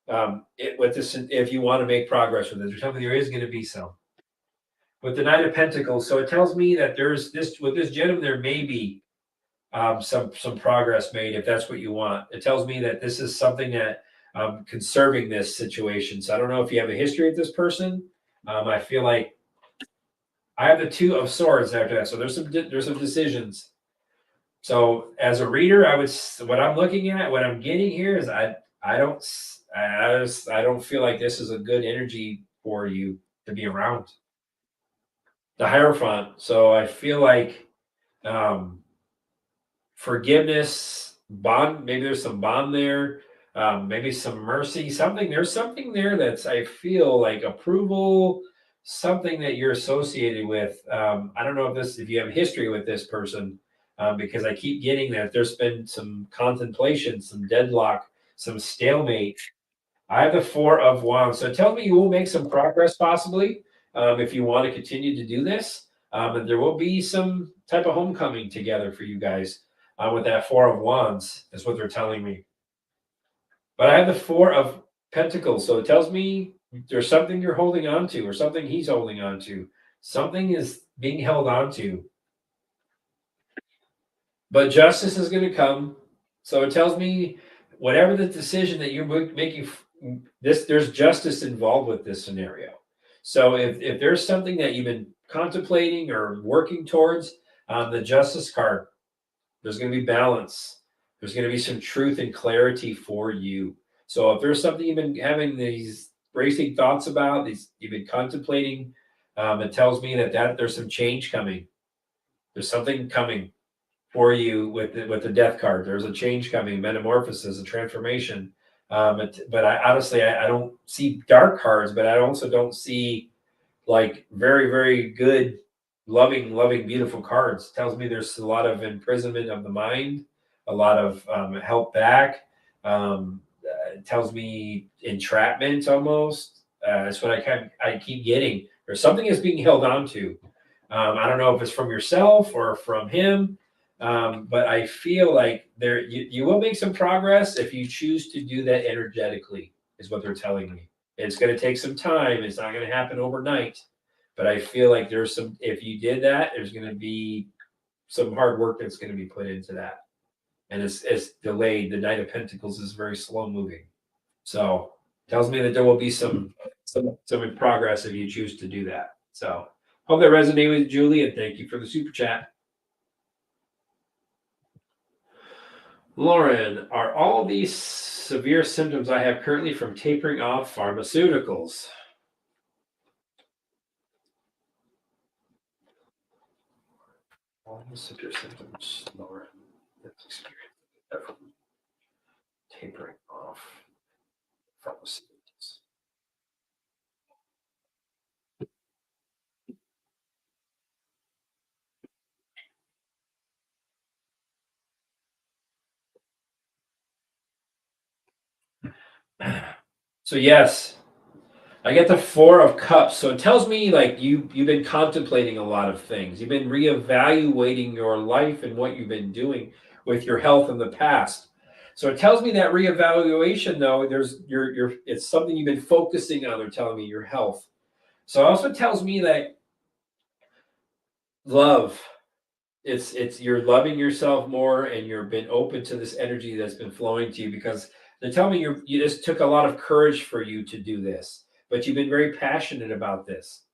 with this if you want to make progress with this. They're telling me there is going to be some with the Knight of Pentacles. So it tells me that there's this with this gentleman. There may be some progress made if that's what you want. It tells me that this is something that conserving this situation. So I don't know if you have a history with this person. I feel like I have the Two of Swords after that. So there's some decisions. So as a reader, what I'm looking at, what I'm getting here is I don't feel like this is a good energy for you to be around. The Hierophant. So I feel like um, forgiveness, bond. Maybe there's some bond there. Maybe some mercy. Something there's something there that's I feel like approval. Something that you're associated with. I don't know if you have history with this person, because I keep getting that there's been some contemplation, some deadlock, some stalemate. I have the Four of Wands. So tell me you will make some progress possibly if you want to continue to do this. And there will be some type of homecoming together for you guys with that Four of Wands, is what they're telling me. But I have the Four of Pentacles. So it tells me there's something you're holding on to or something he's holding on to. Something is being held on to. But justice is going to come. So it tells me whatever the decision that you're making, there's justice involved with this scenario. So if there's something that you've been contemplating or working towards, the justice card, there's going to be balance. There's going to be some truth and clarity for you. So if there's something you've been having these racing thoughts about, you've been contemplating, it tells me that there's some change coming. There's something coming for you with the Death card. There's a change coming, metamorphosis, a transformation. But I honestly I don't see dark cards, but I also don't see like very very good loving, beautiful cards. Tells me there's a lot of imprisonment of the mind, a lot of held back. It tells me entrapment almost. That's what I keep getting. There's something that's being held on to. I don't know if it's from yourself or from him, but I feel like you will make some progress if you choose to do that energetically, is what they're telling me. It's going to take some time. It's not going to happen overnight, but I feel like there's some, if you did that, there's going to be some hard work that's going to be put into that. And it's delayed. The Knight of Pentacles is very slow moving. So tells me that there will be some progress if you choose to do that. So hope that resonated with Julie, and thank you for the super chat. Lauren, are all these severe symptoms I have currently from tapering off pharmaceuticals? All the severe symptoms, Lauren, that's experienced from tapering off pharmaceuticals. So yes, I get the Four of Cups. So it tells me like you've been contemplating a lot of things. You've been reevaluating your life and what you've been doing with your health in the past. So it tells me that reevaluation, though, there's it's something you've been focusing on. They're telling me your health. So it also tells me that love. It's you're loving yourself more, and you've been open to this energy that's been flowing to you, because they tell me you just took a lot of courage for you to do this, but you've been very passionate about this.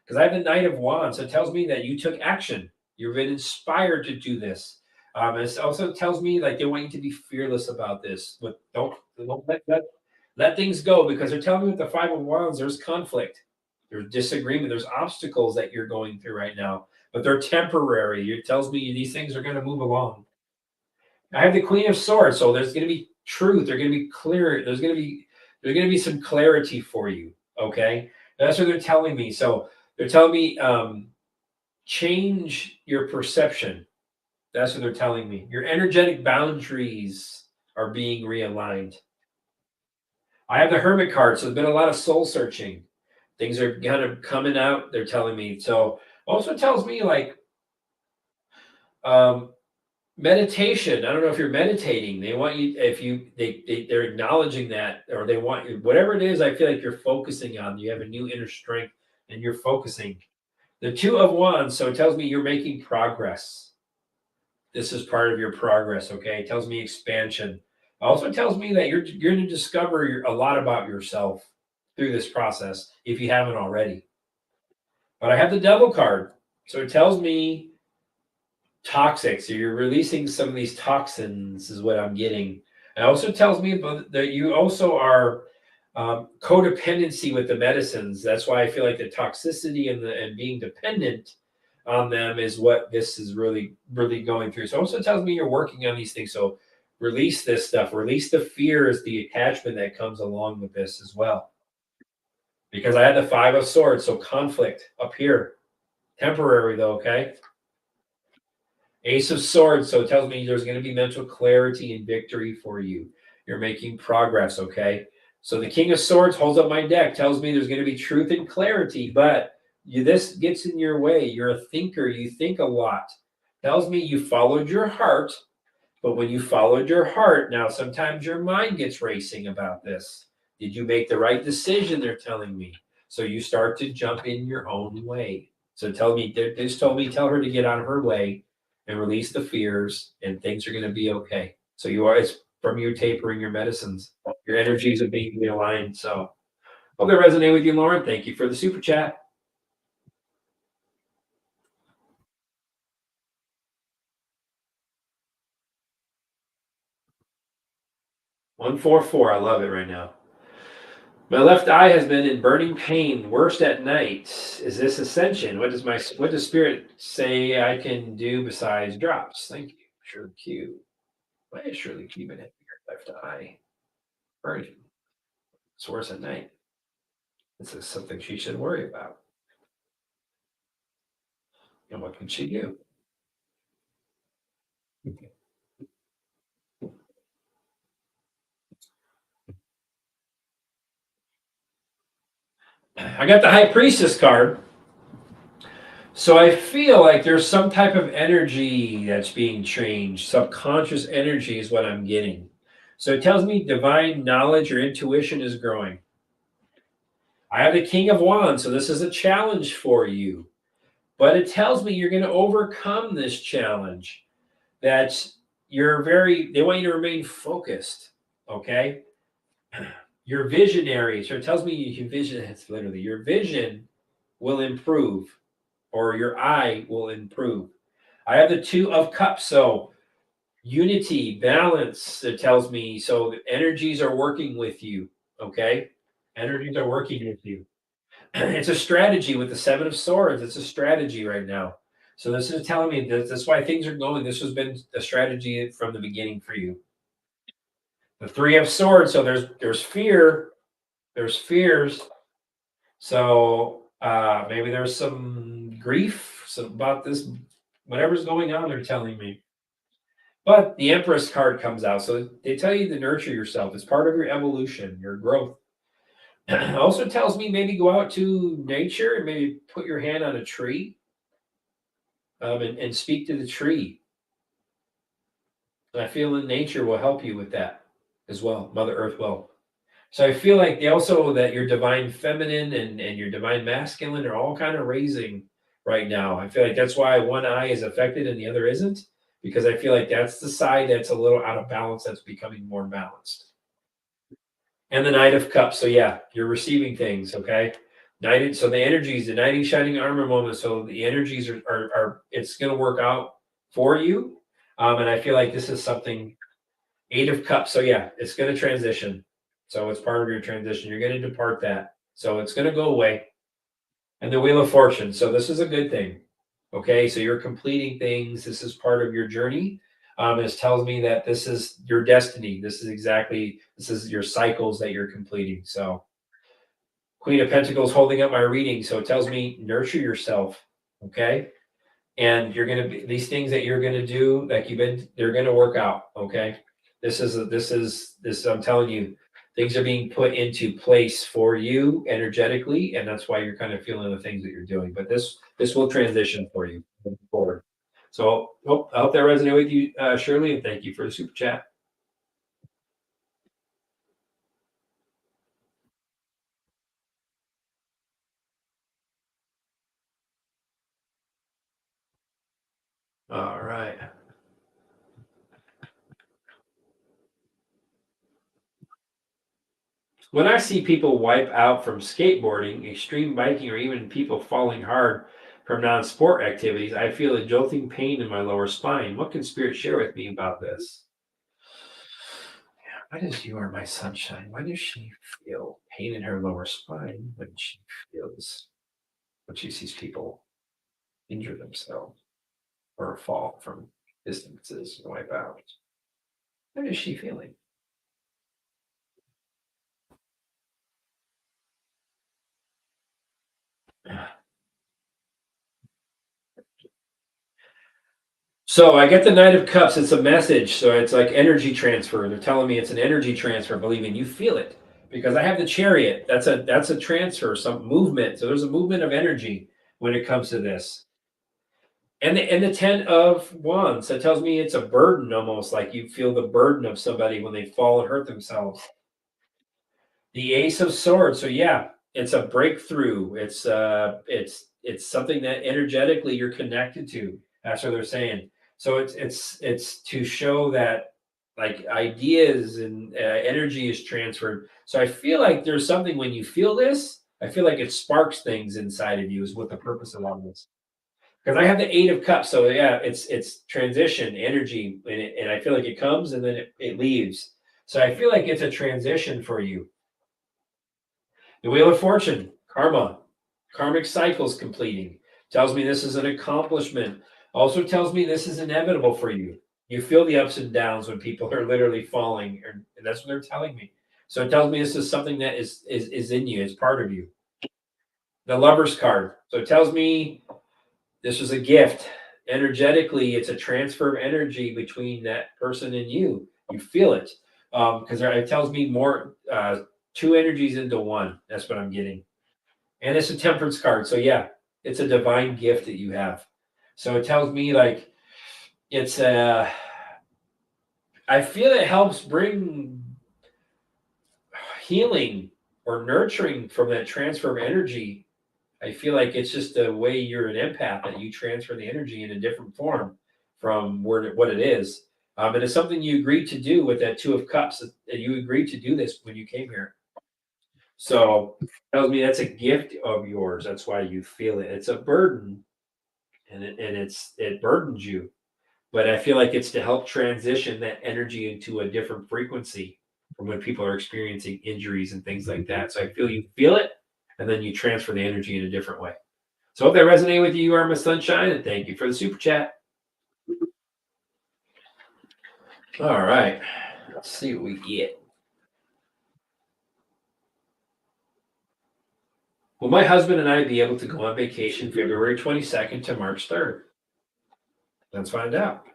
Because I have the Knight of Wands, so it tells me that you took action. You've been inspired to do this. It also tells me like they want you to be fearless about this, but don't let things go, because they're telling me with the Five of Wands, there's conflict, there's disagreement, there's obstacles that you're going through right now, but they're temporary. It tells me these things are going to move along. I have the Queen of Swords, so there's going to be truth. They're going to be clear. There's going to be some clarity for you. Okay, that's what they're telling me. So they're telling me change your perception. That's what they're telling me. Your energetic boundaries are being realigned. I have the Hermit card, so there's been a lot of soul searching. Things are kind of coming out. They're telling me. So also tells me like um, meditation. I don't know if you're meditating. They want you, if you they're acknowledging that, or they want you, whatever it is. I feel like you're focusing on. You have a new inner strength, and you're focusing. The Two of Wands, so it tells me you're making progress. This is part of your progress. Okay, it tells me expansion. It also tells me that you're going to discover a lot about yourself through this process if you haven't already. But I have the Devil card, so it tells me toxic. So you're releasing some of these toxins, is what I'm getting. It also tells me about that you also are codependency with the medicines. That's why I feel like the toxicity and being dependent on them is what this is really going through. So it also tells me you're working on these things. So release this stuff. Release the fears, the attachment that comes along with this as well. Because I had the Five of Swords, so conflict up here. Temporary though, okay? Ace of Swords, so it tells me there's going to be mental clarity and victory for you. You're making progress, okay? So the King of Swords holds up my deck, tells me there's going to be truth and clarity, but this gets in your way. You're a thinker, you think a lot. Tells me you followed your heart, but when you followed your heart, now sometimes your mind gets racing about this. Did you make the right decision? They're telling me. So you start to jump in your own way. So they just told me, tell her to get out of her way and release the fears, and things are going to be okay. So it's from you tapering your medicines. Your energies are being realigned. So hope that resonate with you, Lauren. Thank you for the super chat. 144. I love it right now. My left eye has been in burning pain, worst at night. Is this Ascension? What does Spirit say I can do besides drops? Thank you. Shirley Q. Why is Shirley Q been hitting your left eye? Burning. It's worse at night. This is something she should worry about. And what can she do? I got the High Priestess card. So I feel like there's some type of energy that's being changed. Subconscious energy is what I'm getting. So it tells me divine knowledge or intuition is growing. I have the King of Wands, so this is a challenge for you. But it tells me you're going to overcome this challenge. That's they want you to remain focused. Okay. You're visionary. So it tells me it's literally your vision will improve or your eye will improve. I have the Two of Cups. So unity, balance, it tells me. So the energies are working with you. Okay. Energies are working with you. It's a strategy with the Seven of Swords. It's a strategy right now. So this is telling me that's why things are going. This has been a strategy from the beginning for you. The Three of Swords. So there's fear. There's fears. So maybe there's some grief about this, whatever's going on. They're telling me. But the Empress card comes out. So they tell you to nurture yourself. It's part of your evolution, your growth. It also tells me maybe go out to nature and maybe put your hand on a tree and speak to the tree. And I feel that nature will help you with that as well. Mother Earth will. So I feel like they also that your divine feminine and your divine masculine are all kind of raising right now. I feel like that's why one eye is affected and the other isn't, because I feel like that's the side that's a little out of balance that's becoming more balanced. And the Knight of Cups. So yeah, you're receiving things, okay? So the energies, the knight in shining armor moment. So the energies are it's gonna work out for you. And I feel like this is something Eight of Cups. So yeah, it's gonna transition. So it's part of your transition. You're gonna depart that. So it's gonna go away. And the Wheel of Fortune. So this is a good thing. Okay, so you're completing things. This is part of your journey. This tells me that this is your destiny. This is your cycles that you're completing. So Queen of Pentacles holding up my reading. So it tells me nurture yourself. Okay. And you're going to be these things that you're going to do, like they're going to work out. Okay. I'm telling you, things are being put into place for you energetically. And that's why you're kind of feeling the things that you're doing. But this will transition for you moving forward. So I hope that resonated with you, Shirley, and thank you for the super chat. All right. When I see people wipe out from skateboarding, extreme biking, or even people falling hard from non-sport activities, I feel a jolting pain in my lower spine. What can Spirit share with me about this? Why does you are my sunshine? Why does she feel pain in her lower spine when she sees people injure themselves or fall from distances and wipe out? What is she feeling? So I get the Knight of Cups. It's a message. So it's like energy transfer. They're telling me it's an energy transfer. Believe me, you feel it because I have the Chariot. That's a transfer, some movement. So there's a movement of energy when it comes to this. And the Ten of Wands. That tells me it's a burden, almost like you feel the burden of somebody when they fall and hurt themselves. The Ace of Swords. So yeah, it's a breakthrough. It's something that energetically you're connected to. That's what they're saying. So it's to show that like ideas and energy is transferred. So I feel like there's something when you feel this, I feel like it sparks things inside of you is what the purpose of all this. Because I have the Eight of Cups, so yeah, it's transition energy, and I feel like it comes and then it leaves. So I feel like it's a transition for you. The Wheel of Fortune, karma, karmic cycles completing. Tells me this is an accomplishment. Also tells me this is inevitable for you. You feel the ups and downs when people are literally falling, and that's what they're telling me. So it tells me this is something that is in you, it's part of you. The Lover's card. So it tells me This was a gift. Energetically, it's a transfer of energy between that person and you. You feel it. Because it tells me more two energies into one. That's what I'm getting. And it's a temperance card. So yeah, it's a divine gift that you have. So it tells me like it's a I feel it helps bring healing or nurturing from that transfer of energy. I feel like it's just the way you're an empath that you transfer the energy in a different form from what it is. And it's something you agreed to do with that Two of Cups. You agreed to do this when you came here. So tells me that's a gift of yours. That's why you feel it. It's a burden, and it burdens you. But I feel like it's to help transition that energy into a different frequency from when people are experiencing injuries and things like that. So I feel you feel it, and then you transfer the energy in a different way. So hope that resonated with you. You are my sunshine, and thank you for the super chat. All right, let's see what we get. Will my husband and I be able to go on vacation February 22nd to March 3rd? Let's find out.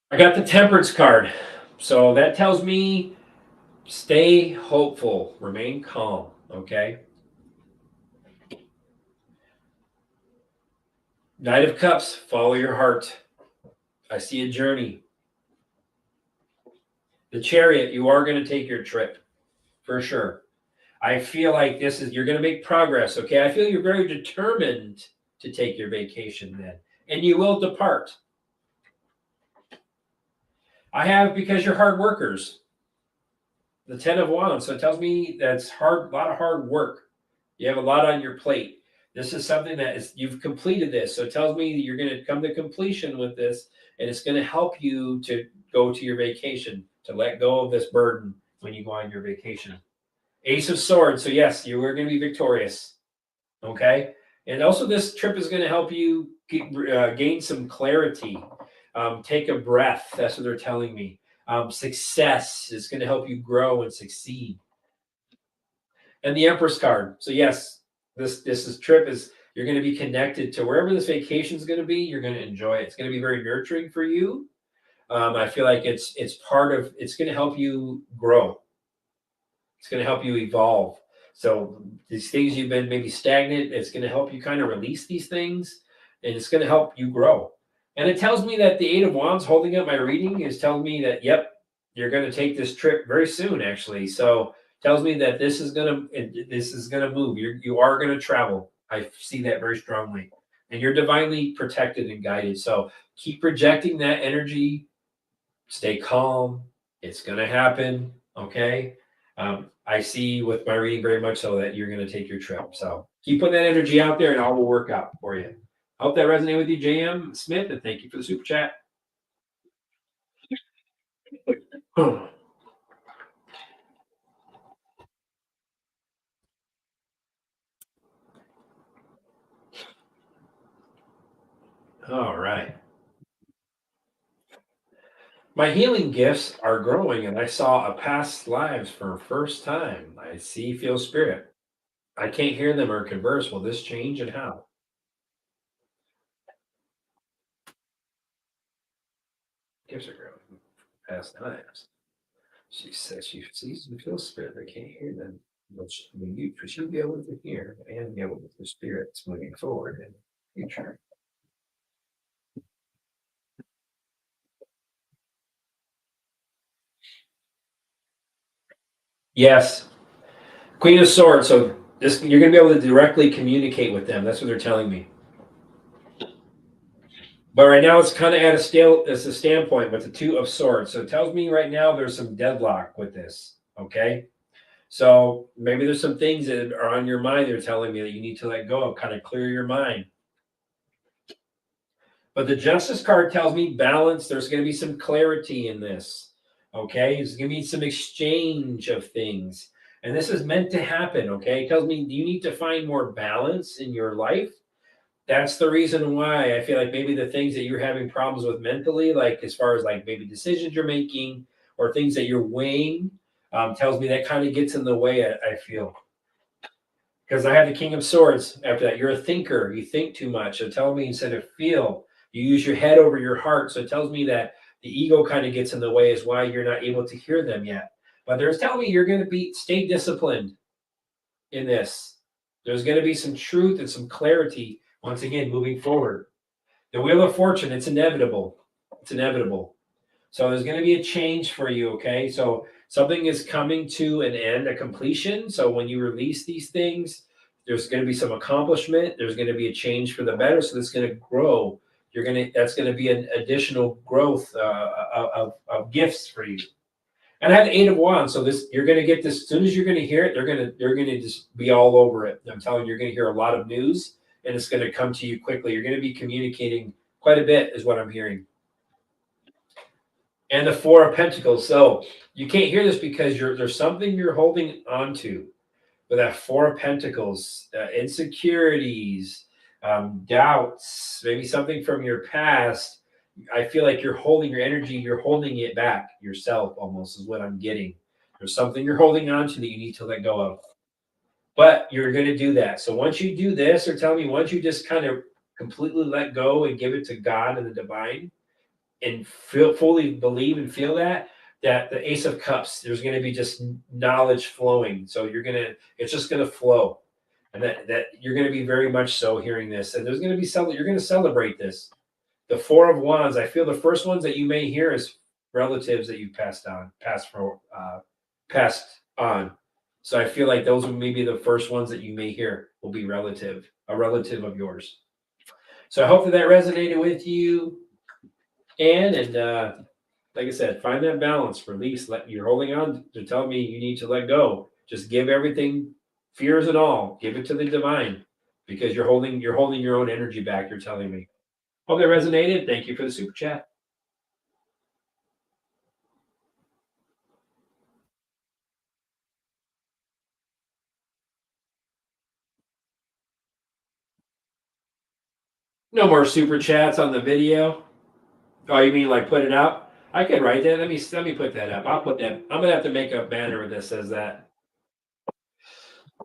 I got the temperance card. So that tells me stay hopeful, remain calm, okay? Knight of Cups, follow your heart. I see a journey. The Chariot, you are going to take your trip for sure. I feel like you're going to make progress, okay? I feel you're very determined to take your vacation then, and you will depart. I have, because you're hard workers, the 10 of Wands. So it tells me that's hard, a lot of hard work. You have a lot on your plate. This is something that you've completed this. So it tells me that you're going to come to completion with this, and it's going to help you to go to your vacation, to let go of this burden when you go on your vacation. Ace of Swords. So yes, you are going to be victorious. Okay. And also this trip is going to help you gain some clarity. Take a breath. That's what they're telling me. Success is going to help you grow and succeed. And the Empress card. So yes, this trip is, you're going to be connected to wherever this vacation is going to be. You're going to enjoy it. It's going to be very nurturing for you. I feel like it's going to help you grow. It's going to help you evolve. So these things you've been maybe stagnant, it's going to help you kind of release these things, and it's going to help you grow. And it tells me that the Eight of Wands holding up my reading is telling me that, yep, you're going to take this trip very soon, actually. So tells me that this is going to move. You are going to travel. I see that very strongly. And you're divinely protected and guided. So keep projecting that energy. Stay calm. It's going to happen. Okay. I see with my reading very much so that you're going to take your trip. So keep putting that energy out there, and all will work out for you. I hope that resonated with you, JM Smith, and thank you for the super chat. All right. My healing gifts are growing, and I saw a past lives for first time. I see, feel spirit. I can't hear them or converse. Will this change, and how? Gifts are growing. Past lives. She says she sees and feels spirit. I can't hear them. But she'll be able to hear and be able to the spirits moving forward in the future. Yes. Queen of Swords. So you're going to be able to directly communicate with them. That's what they're telling me. But right now it's kind of at a standpoint with the Two of Swords. So it tells me right now there's some deadlock with this. Okay. So maybe there's some things that are on your mind they're telling me that you need to let go of, kind of clear your mind. But the Justice card tells me balance. There's going to be some clarity in this. Okay. There's going to be some exchange of things. And this is meant to happen, okay? It tells me you need to find more balance in your life. That's the reason why I feel like maybe the things that you're having problems with mentally, like as far as like maybe decisions you're making or things that you're weighing, tells me that kind of gets in the way, I feel. Because I had the King of Swords after that. You're a thinker. You think too much. So tell me instead of feel, you use your head over your heart. So it tells me that the ego kind of gets in the way is why you're not able to hear them yet. But there's telling me you're going to stay disciplined in this. There's going to be some truth and some clarity once again moving forward. The Wheel of Fortune, it's inevitable. It's inevitable. So there's going to be a change for you, okay? So something is coming to an end, a completion. So when you release these things, there's going to be some accomplishment. There's going to be a change for the better. So that's going to grow. That's going to be an additional growth of gifts for you. And I had the Eight of Wands, so this you're going to get this as soon as you're going to hear it. They're going to just be all over it. I'm telling you, you're going to hear a lot of news, and it's going to come to you quickly. You're going to be communicating quite a bit, is what I'm hearing. And the Four of Pentacles. So you can't hear this because there's something you're holding on to. But that Four of Pentacles, insecurities, doubts, maybe something from your past. I feel like you're holding your energy, you're holding it back yourself almost is what I'm getting. There's something you're holding on to that you need to let go of. But you're going to do that. So once you do this, or tell me, once you just kind of completely let go and give it to God and the divine, and fully believe and feel that the Ace of Cups, there's going to be just knowledge flowing. So it's just going to flow, and that you're going to be very much so hearing this. And there's going to be you're going to celebrate this. The Four of Wands, I feel the first ones that you may hear is relatives that you passed on. So I feel like those will maybe the first ones that you may hear will be a relative of yours. So I hope that resonated with you. And like I said, find that balance, release. You're holding on to tell me you need to let go. Just give everything, fears and all, give it to the divine, because you're holding your own energy back. You're telling me. Hope that resonated. Thank you for the super chat. No more super chats on the video. Oh, you mean like put it up? I can write that. Let me put that up. I'll put that. I'm gonna have to make a banner that says that.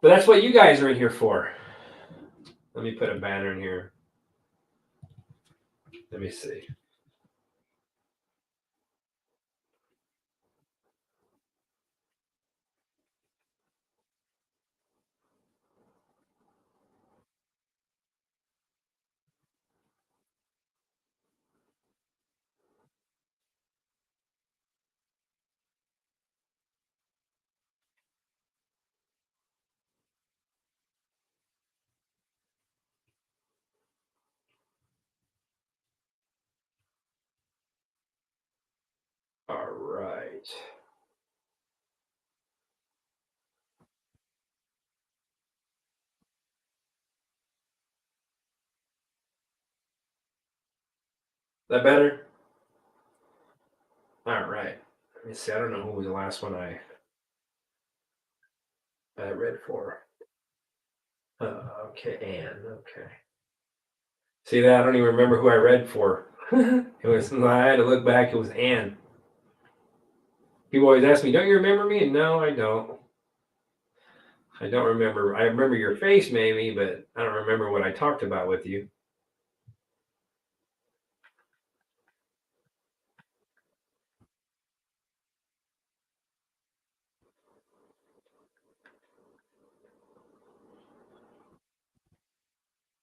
But that's what you guys are in here for. Let me put a banner in here. Let me see. All right. That better? All right. Let me see. I don't know who was the last one I read for. Okay, Anne. Okay. See that? I don't even remember who I read for. It was. I had to look back. It was Anne. People always ask me, "Don't you remember me?" And no, I don't. I don't remember. I remember your face, maybe, but I don't remember what I talked about with you.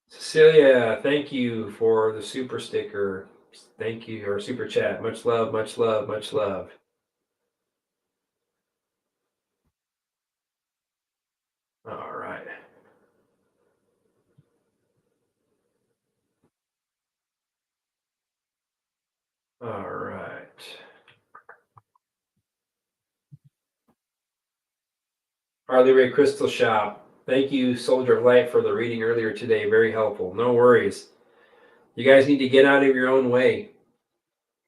Cecilia, thank you for the super sticker. Thank you, or super chat. Much love, much love, much love. All right. All right. Harley Ray Crystal Shop. Thank you, Soldier of Light, for the reading earlier today. Very helpful. No worries. You guys need to get out of your own way.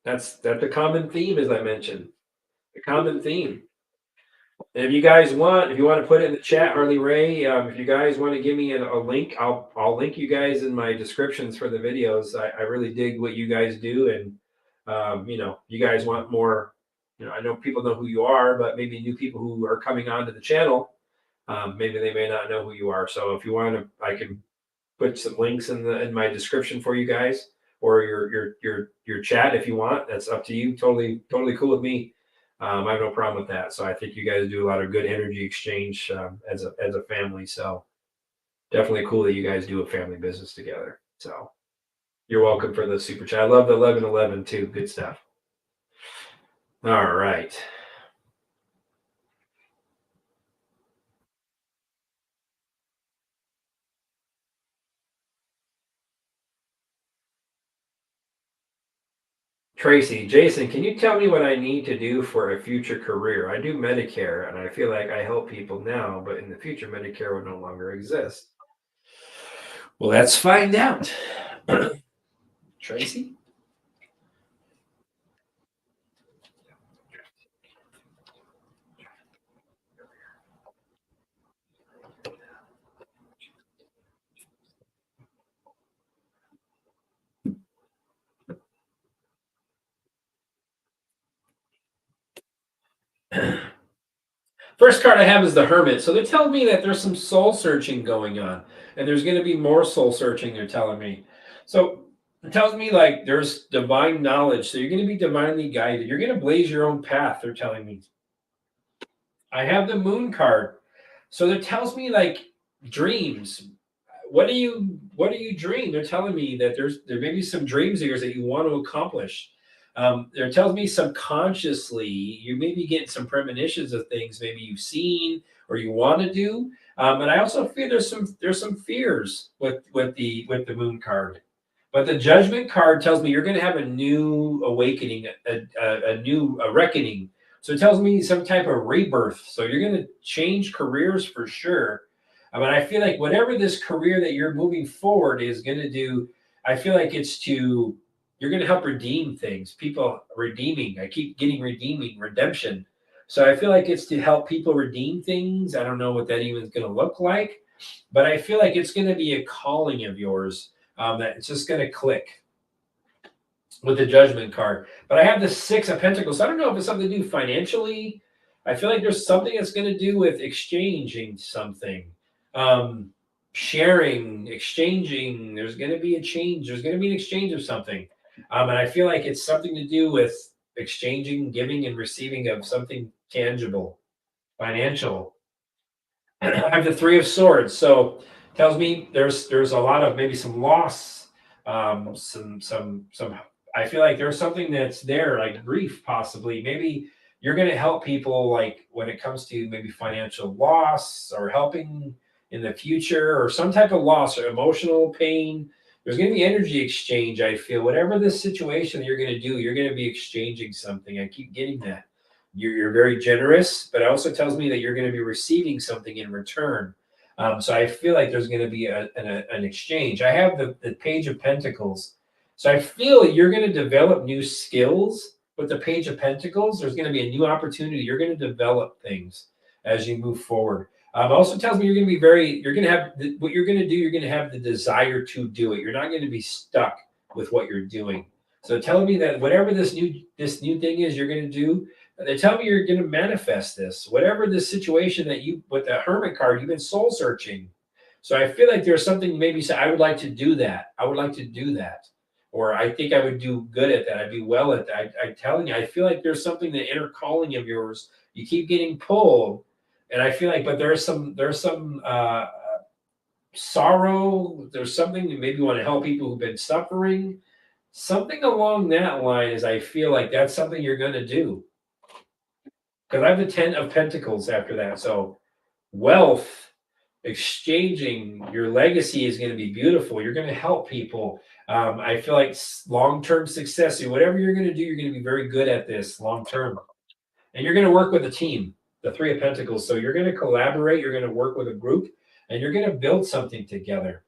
That's the common theme, as I mentioned. The common theme. And if you guys want, if you want to put it in the chat, Harley Ray, if you guys want to give me a link, I'll link you guys in my descriptions for the videos. I really dig what you guys do, and you guys want more. I know people know who you are, but maybe new people who are coming onto the channel, maybe they may not know who you are. So if you want to, I can put some links in my description for you guys, or your chat if you want. That's up to you. Totally cool with me. I have no problem with that. So I think you guys do a lot of good energy exchange as a family. So definitely cool that you guys do a family business together. So you're welcome for the super chat. I love the 1111 too. Good stuff. All right. Tracy, Jason, can you tell me what I need to do for a future career? I do Medicare and I feel like I help people now, but in the future, Medicare will no longer exist. Well, let's find out. Tracy? First card I have is the Hermit. So they're telling me that there's some soul searching going on, and there's going to be more soul searching, they're telling me. So it tells me like there's divine knowledge. So you're going to be divinely guided. You're going to blaze your own path, they're telling me. I have the Moon card. So it tells me like dreams. What do you dream? They're telling me that there may be some dreams of yours that you want to accomplish. It tells me subconsciously you may be getting some premonitions of things maybe you've seen or you want to do. And I also feel there's some fears with the Moon card. But the Judgment card tells me you're going to have a new awakening, a new reckoning. So it tells me some type of rebirth. So you're going to change careers for sure. I mean, I feel like whatever this career that you're moving forward is going to do, I feel like you're going to help redeem things. People redeeming. I keep getting redeeming, redemption. So I feel like it's to help people redeem things. I don't know what that even is going to look like, but I feel like it's going to be a calling of yours that it's just going to click with the Judgment card. But I have the Six of Pentacles. So I don't know if it's something to do financially. I feel like there's something that's going to do with exchanging something, um, sharing, exchanging. There's going to be a change. There's going to be an exchange of something. And I feel like it's something to do with exchanging, giving, and receiving of something tangible, financial. I have the Three of Swords, so tells me there's a lot of maybe some loss, some. I feel like there's something that's there, like grief, possibly. Maybe you're going to help people, like when it comes to maybe financial loss or helping in the future, or some type of loss or emotional pain. There's going to be energy exchange. I feel whatever this situation that you're going to do, you're going to be exchanging something. I keep getting that. You're very generous, but it also tells me that you're going to be receiving something in return. So I feel like there's going to be an exchange. I have the Page of Pentacles. So I feel you're going to develop new skills with the Page of Pentacles. There's going to be a new opportunity. You're going to develop things as you move forward. It also tells me you're going to have what you're going to do. You're going to have the desire to do it. You're not going to be stuck with what you're doing. So telling me that whatever this new thing is you're going to do, they tell me you're going to manifest this, whatever the situation that you, with the Hermit card, you've been soul searching. So I feel like there's something maybe say, I would like to do that. I would like to do that. Or I think I would do good at that. I'd be well at that. I'm telling you, I feel like there's something, the inner calling of yours. You keep getting pulled. And I feel like, but there's some sorrow. There's something that maybe you want to help people who've been suffering. Something along that line is I feel like that's something you're going to do because I have the 10 of Pentacles after that. So wealth, exchanging, your legacy is going to be beautiful. You're going to help people. I feel like long-term success, whatever you're going to do, you're going to be very good at this long-term. And you're going to work with a team, the Three of Pentacles. So you're going to collaborate. You're going to work with a group and you're going to build something together.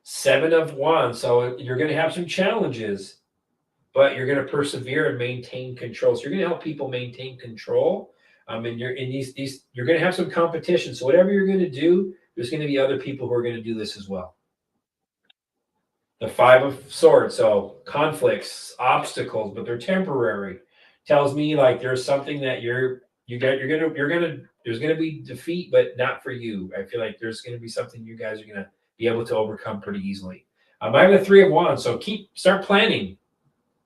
Seven of Wands. So you're going to have some challenges, but you're going to persevere and maintain control. So you're going to help people maintain control. And you're in these you're going to have some competition. So whatever you're going to do, there's going to be other people who are going to do this as well. The Five of Swords, so conflicts, obstacles, but they're temporary. Tells me like there's something that there's gonna be defeat, but not for you. I feel like there's gonna be something you guys are gonna be able to overcome pretty easily. I have the Three of Wands, so start planning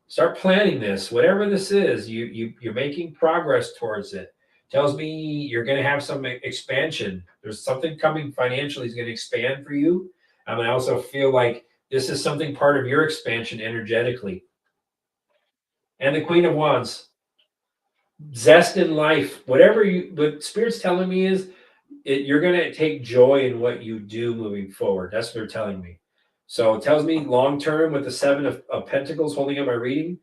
this, whatever this is. You're making progress towards it. Tells me you're going to have some expansion. There's something coming financially is going to expand for you. I also feel like this is something part of your expansion energetically. And the Queen of Wands, zest in life, what Spirit's telling me is you're going to take joy in what you do moving forward. That's what they're telling me. So it tells me long term with the Seven of Pentacles holding up my reading,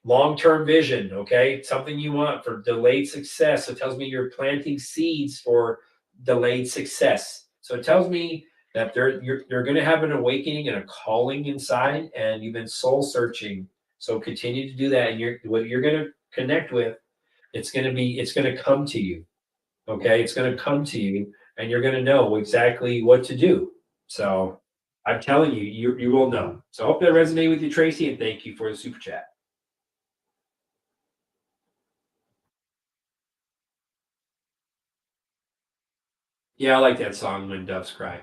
long-term vision, okay? Something you want for delayed success. So it tells me you're planting seeds for delayed success. So it tells me that you're going to have an awakening and a calling inside, and you've been soul searching. So continue to do that, and what you're going to connect with, it's going to come to you, okay? It's going to come to you, and you're going to know exactly what to do. So I'm telling you, you will know. So I hope that resonated with you, Tracy, and thank you for the super chat. Yeah, I like that song, When Doves Cry.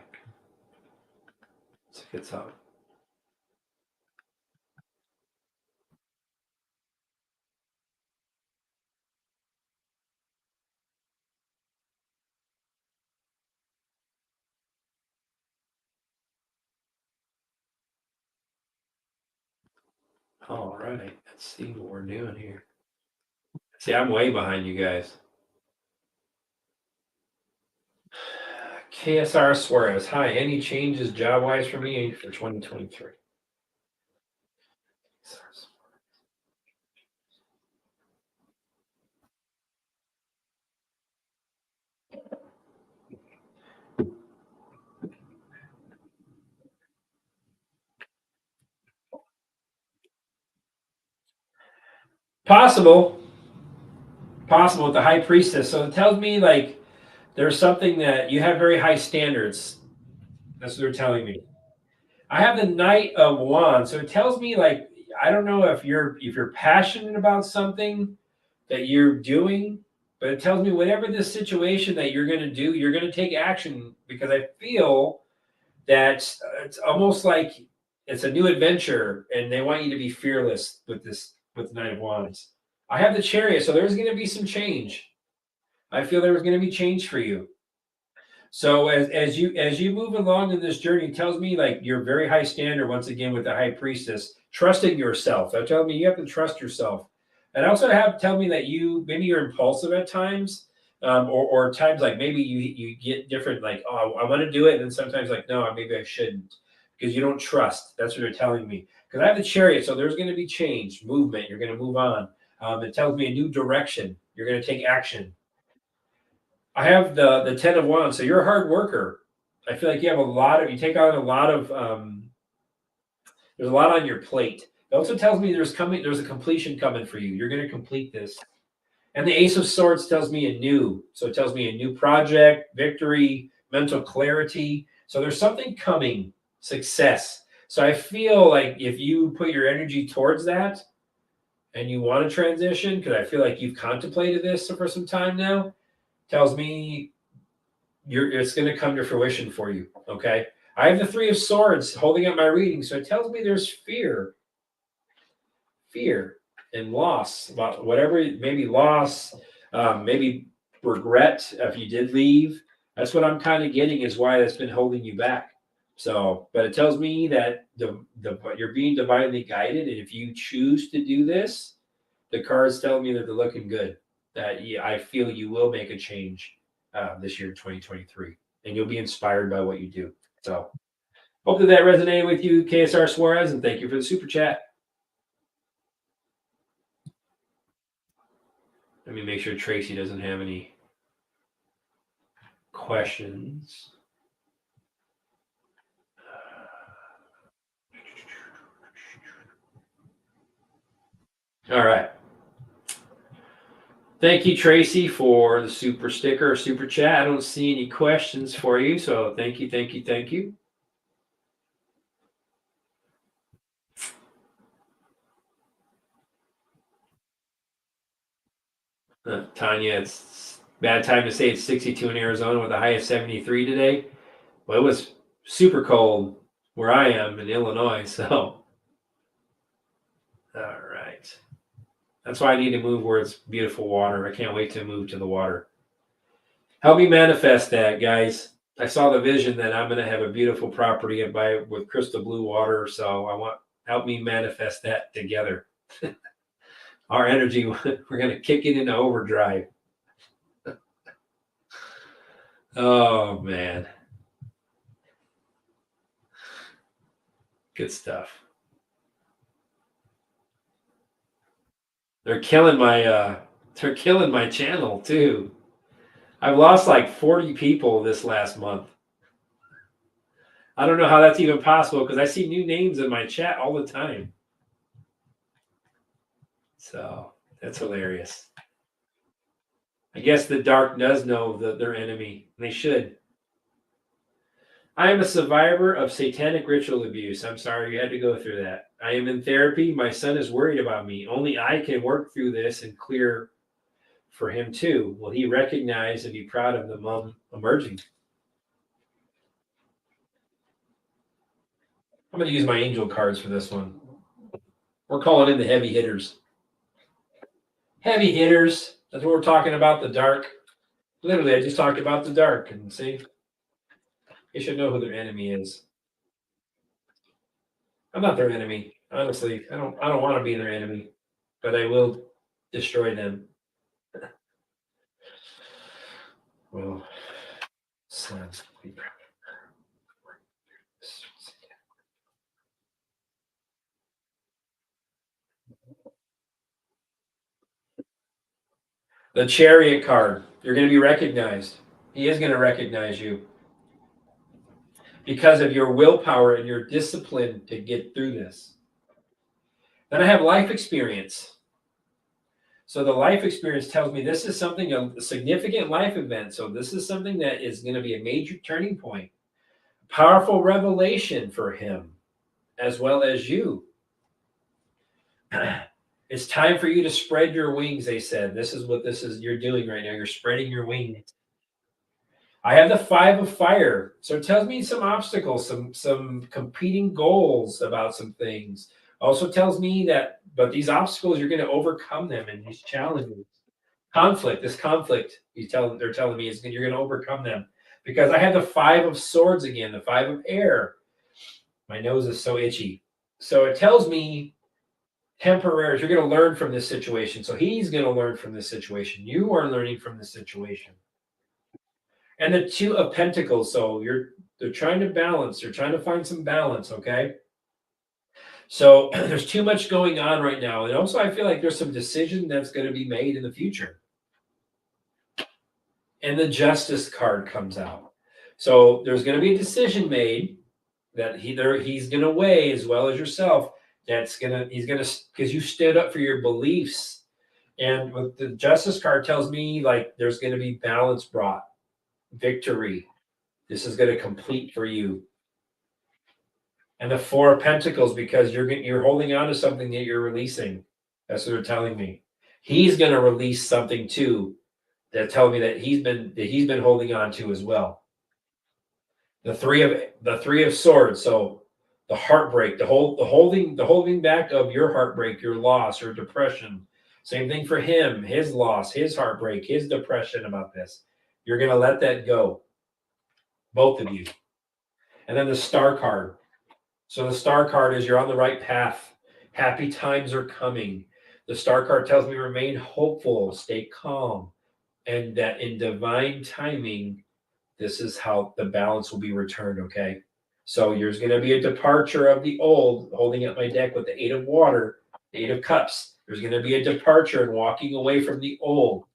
It's a good song. All right, let's see what we're doing here. See, I'm way behind you guys. KSR Suarez, hi. Any changes job wise for me for 2023? Possible with the High Priestess. So it tells me like there's something that you have very high standards. That's what they're telling me. I have the Knight of Wands, so it tells me like I don't know if you're passionate about something that you're doing, but it tells me whatever this situation that you're going to do, you're going to take action because I feel that it's almost like it's a new adventure, and they want you to be fearless with the Knight of Wands. I have the Chariot, so there's going to be some change. I feel there's going to be change for you. So as you move along in this journey, it tells me like you're very high standard once again with the High Priestess, trusting yourself. That tells me you have to trust yourself. And also have tell me that you're impulsive at times, or times like maybe you get different like, oh, I want to do it, and then sometimes like, no, maybe I shouldn't, because you don't trust. That's what they're telling me. Because I have the Chariot, so there's going to be change, movement. You're going to move on. It tells me a new direction. You're going to take action. I have the Ten of Wands, so you're a hard worker. I feel like you take on a lot of there's a lot on your plate. It also tells me there's a completion coming for you. You're going to complete this. And the Ace of Swords tells me so it tells me a new project, victory, mental clarity. So there's something coming, success. So I feel like if you put your energy towards that and you want to transition, because I feel like you've contemplated this for some time now, tells me it's going to come to fruition for you. Okay. I have the Three of Swords holding up my reading. So it tells me there's fear and loss about whatever, maybe loss, maybe regret if you did leave. That's what I'm kind of getting is why that's been holding you back. So, but it tells me that you're being divinely guided. And if you choose to do this, the cards tell me that they're looking good. That I feel you will make a change this year, 2023, and you'll be inspired by what you do. So, hope that resonated with you, KSR Suarez, and thank you for the super chat. Let me make sure Tracy doesn't have any questions. All right. Thank you, Tracy, for the super sticker or super chat. I don't see any questions for you, so thank you, thank you, thank you. Tanya, it's bad time to say it's 62 in Arizona with a high of 73 today. Well, it was super cold where I am in Illinois, so. All right. That's why I need to move where it's beautiful water. I can't wait to move to the water. Help me manifest that, guys. I saw the vision that I'm going to have a beautiful property with crystal blue water, so I want help me manifest that together. Our energy, we're going to kick it into overdrive. Oh man, good stuff. They're killing my channel too. I've lost like 40 people this last month. I don't know how that's even possible because I see new names in my chat all the time. So that's hilarious. I guess the dark does know that they're enemy. They should. I am a survivor of satanic ritual abuse. I'm sorry you had to go through that. I am in therapy. My son is worried about me. Only I can work through this and clear for him too. Will he recognize and be proud of the mom emerging? I'm going to use my angel cards for this one. We're calling in the heavy hitters. Heavy hitters. That's what we're talking about, the dark. Literally, I just talked about the dark, and see, you should know who their enemy is. I'm not their enemy, honestly. I don't want to be their enemy, but I will destroy them. Well, sons, the Chariot card. You're going to be recognized. He is going to recognize you because of your willpower and your discipline to get through this. Then I have life experience. So the life experience tells me this is something, a significant life event. So this is something that is going to be a major turning point, powerful revelation for him, as well as you. It's time for you to spread your wings, they said. This is what you're doing right now. You're spreading your wings. I have the 5 of fire. So it tells me some obstacles, some competing goals about some things. Also tells me that, but these obstacles, you're going to overcome them and these challenges. This conflict, they're telling me you're going to overcome them. Because I have the 5 of swords again, the 5 of air. My nose is so itchy. So it tells me temporary, you're going to learn from this situation. So he's going to learn from this situation. You are learning from this situation. And the 2 of pentacles. So they're trying to balance. They're trying to find some balance. Okay. So there's too much going on right now. And also I feel like there's some decision that's going to be made in the future. And the Justice card comes out. So there's going to be a decision made that he's going to weigh, as well as yourself. He's going to, because you stood up for your beliefs. And with the Justice card tells me like there's going to be balance brought, victory. This is going to complete for you. And the 4 of Pentacles, because you're holding on to something that you're releasing. That's what they're telling me. He's going to release something too. That tell me that he's been holding on to as well. The 3 of swords. So the heartbreak, the holding back of your heartbreak, your loss, your depression. Same thing for him, his loss, his heartbreak, his depression about this. You're going to let that go. Both of you. And then the Star card. So the Star card is you're on the right path. Happy times are coming. The Star card tells me remain hopeful, stay calm, and that in divine timing, this is how the balance will be returned, okay? So there's going to be a departure of the old, holding up my deck with the 8 of water, 8 of cups. There's going to be a departure and walking away from the old,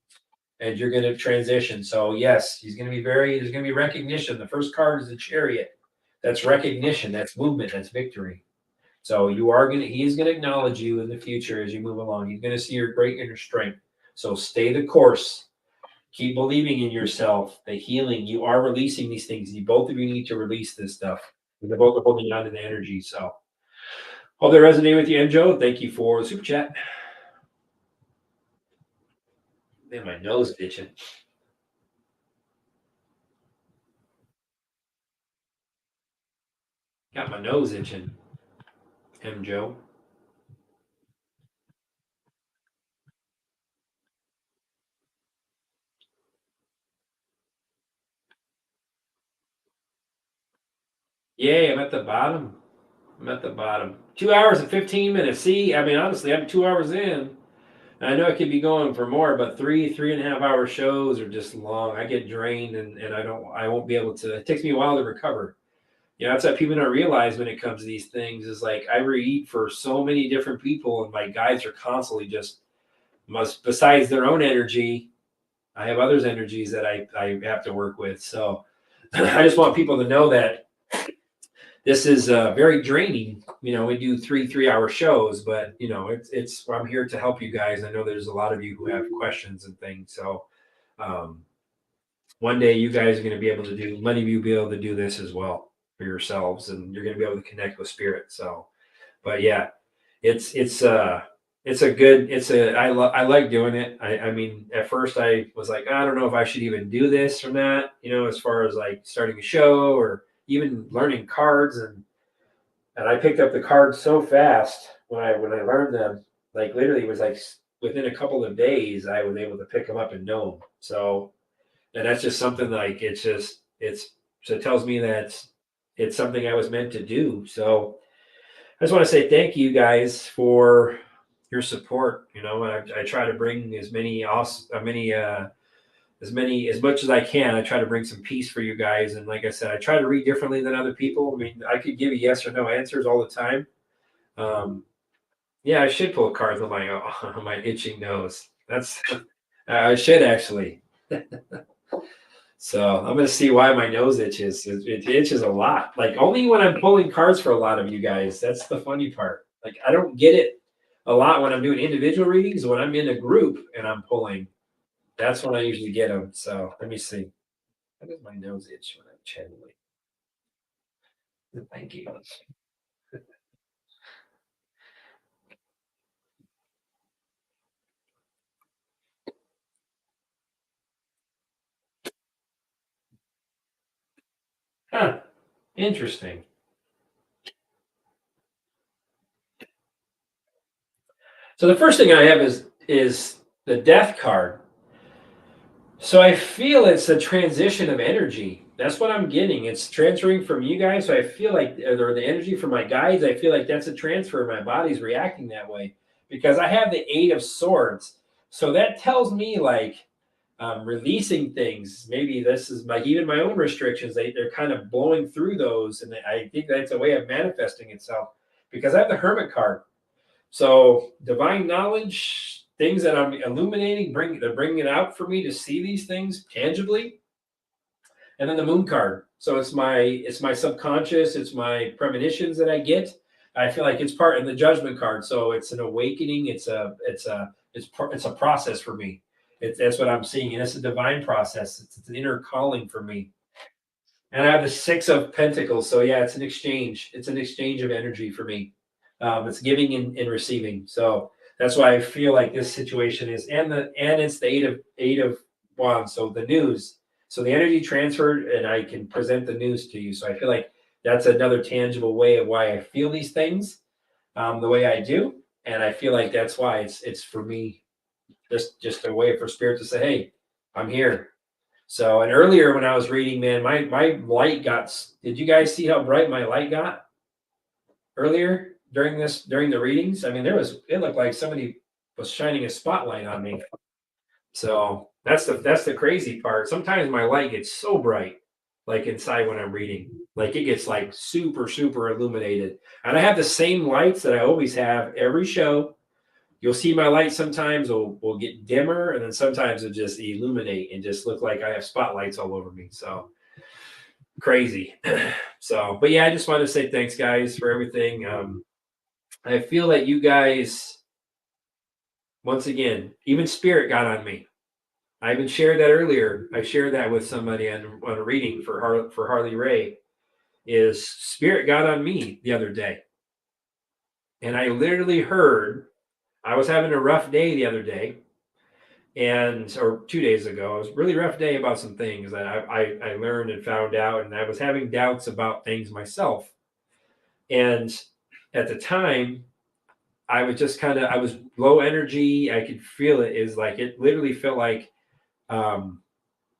and you're going to transition. So yes, there's going to be recognition. The first card is the Chariot. That's recognition, that's movement, that's victory. So he is going to acknowledge you in the future as you move along. He's going to see your great inner strength. So stay the course. Keep believing in yourself, the healing. You are releasing these things. You both of you need to release this stuff. They're both holding on to the energy. So hope they resonate with you. And Joe, thank you for the super chat. Man, my nose is itching. Got my nose itching. Joe. Yay, I'm at the bottom. I'm at the bottom. 2 hours and 15 minutes. See, I mean, honestly, I'm 2 hours in. I know I could be going for more, but 3.5 hour shows are just long. I get drained and I won't be able to. It takes me a while to recover. You know, that's what people don't realize when it comes to these things is like I read for so many different people, and my guides are constantly just besides their own energy, I have others' energies that I have to work with. So I just want people to know that this is very draining. You know, we do 3 hour shows, but you know, it's I'm here to help you guys. I know there's a lot of you who have questions and things. So um, one day you guys are going to be able to do, many of you be able to do this as well for yourselves, and you're going to be able to connect with spirit. So, but yeah, it's a good, I like doing it. I mean, at first I was like, I don't know if I should even do this or not, you know, as far as like starting a show or even learning cards. And I picked up the cards so fast when I learned them, like literally it was like within a couple of days, I was able to pick them up and know them. So, and that's just something like, so it tells me that it's something I was meant to do. So I just want to say thank you guys for your support. You know, I try to bring as much as I can. I try to bring some peace for you guys. And like I said, I try to read differently than other people. I mean, I could give you yes or no answers all the time. Um, yeah, I should pull cards on my on my itching nose. That's I should actually. So I'm gonna see why my nose itches. It itches a lot. Like only when I'm pulling cards for a lot of you guys. That's the funny part. Like I don't get it a lot when I'm doing individual readings. When I'm in a group and I'm pulling, that's when I usually get them. So let me see. How does my nose itch when I'm channeling? Thank you. Huh. Interesting. So the first thing I have is the death card. So I feel it's a transition of energy. That's what I'm getting. It's transferring from you guys. So I feel like, or the energy from my guides, I feel like that's a transfer. My body's reacting that way because I have the Eight of Swords. So that tells me like releasing things. Maybe this is like even my own restrictions. They're kind of blowing through those. And I think that's a way of manifesting itself because I have the Hermit card. So divine knowledge, things that I'm illuminating, they're bringing it out for me to see these things tangibly. And then the moon card. So it's my subconscious, it's my premonitions that I get. I feel like it's part in the judgment card. So it's an awakening. It's a process for me. That's what I'm seeing, and it's a divine process. It's an inner calling for me. And I have the Six of Pentacles. So yeah, it's an exchange. It's an exchange of energy for me. It's giving and receiving. So that's why I feel like this situation is, and it's the eight of wands. So the news. So the energy transferred, and I can present the news to you. So I feel like that's another tangible way of why I feel these things the way I do, and I feel like that's why it's for me just a way for spirit to say, hey, I'm here. So, and earlier when I was reading, man, my light got. Did you guys see how bright my light got earlier during the readings? I mean, it looked like somebody was shining a spotlight on me. So that's the crazy part. Sometimes my light gets so bright, like inside when I'm reading, like it gets like super super illuminated. And I have the same lights that I always have every show. You'll see my light sometimes will get dimmer, and then sometimes it'll just illuminate and just look like I have spotlights all over me. So crazy. So, but yeah, I just wanted to say thanks, guys, for everything. I feel that you guys once again, even spirit got on me. I even shared that earlier. I shared that with somebody on a reading for Harley Ray. Is spirit got on me the other day, and I literally heard. I was having a rough day the other day, or 2 days ago. It was a really rough day about some things that I learned and found out, and I was having doubts about things myself. And at the time, I was just I was low energy. I could feel it. Is like it literally felt like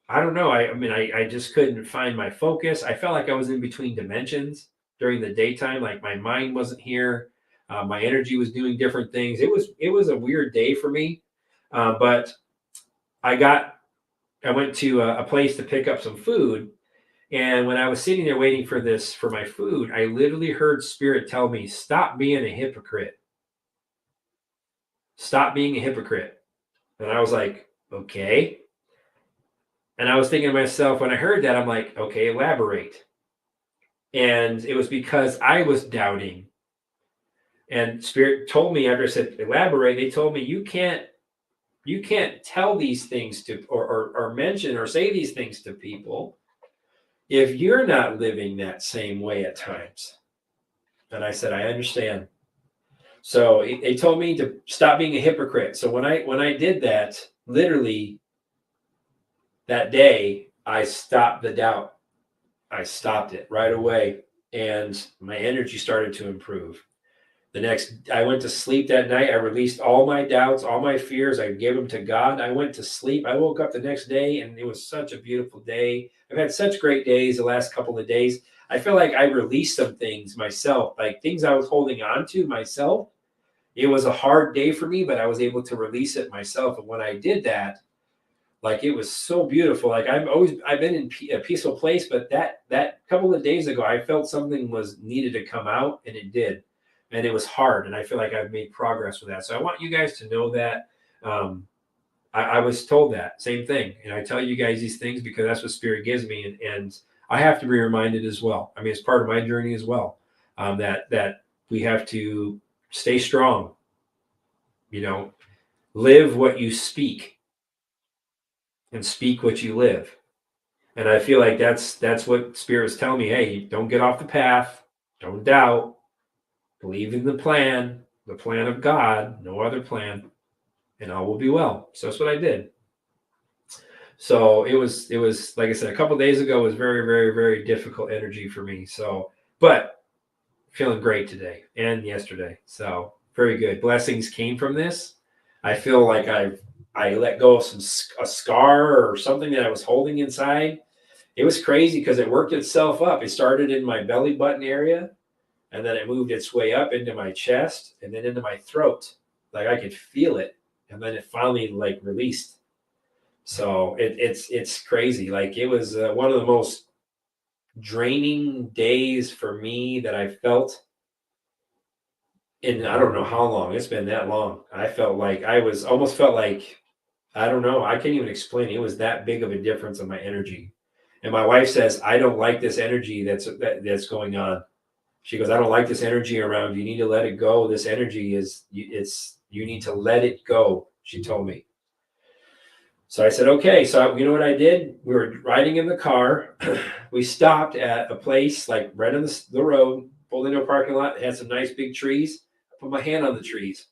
I don't know. I mean, I just couldn't find my focus. I felt like I was in between dimensions during the daytime. Like my mind wasn't here. My energy was doing different things. It was a weird day for me. But I got I went to a place to pick up some food, and when I was sitting there waiting for my food, I literally heard spirit tell me, "Stop being a hypocrite. Stop being a hypocrite." And I was like, "Okay." And I was thinking to myself when I heard that, I'm like, "Okay, elaborate." And it was because I was doubting. And spirit told me after I said elaborate, they told me you can't tell these things to or mention or say these things to people if you're not living that same way at times. And I said, I understand. So they told me to stop being a hypocrite. So when I did that, literally that day, I stopped the doubt. I stopped it right away, and my energy started to improve. I went to sleep that night. I released all my doubts, all my fears. I gave them to God. I went to sleep. I woke up the next day, and it was such a beautiful day. I've had such great days the last couple of days. I feel like I released some things myself, like things I was holding on to myself. It was a hard day for me, but I was able to release it myself. And when I did that, like it was so beautiful. Like I've been in a peaceful place, but that couple of days ago, I felt something was needed to come out, and it did, and it was hard. And I feel like I've made progress with that. So I want you guys to know that. I was told that same thing, and I tell you guys these things because that's what spirit gives me, and I have to be reminded as well. I mean, it's part of my journey as well. That we have to stay strong. You know, live what you speak and speak what you live. And I feel like that's what spirits tell me. Hey, don't get off the path. Don't doubt. Believe in the plan of God, no other plan, and all will be well. So that's what I did. So it was like I said, a couple of days ago was very, very, very difficult energy for me. So, but feeling great today and yesterday. So very good. Blessings came from this. I feel like I let go of a scar or something that I was holding inside. It was crazy because it worked itself up. It started in my belly button area, and then it moved its way up into my chest and then into my throat. Like I could feel it, and then it finally like released. So it's crazy. Like it was one of the most draining days for me that I felt in I don't know how long. It's been that long. I felt like I was almost felt like I don't know. I can't even explain it. It was that big of a difference in my energy. And my wife says, I don't like this energy that's going on. She goes, I don't like this energy around. You need to let it go. This energy you need to let it go. She told me. So I said, okay. So you know what I did? We were riding in the car. We stopped at a place like right on the road, pulled into a parking lot. It had some nice big trees. I put my hand on the trees,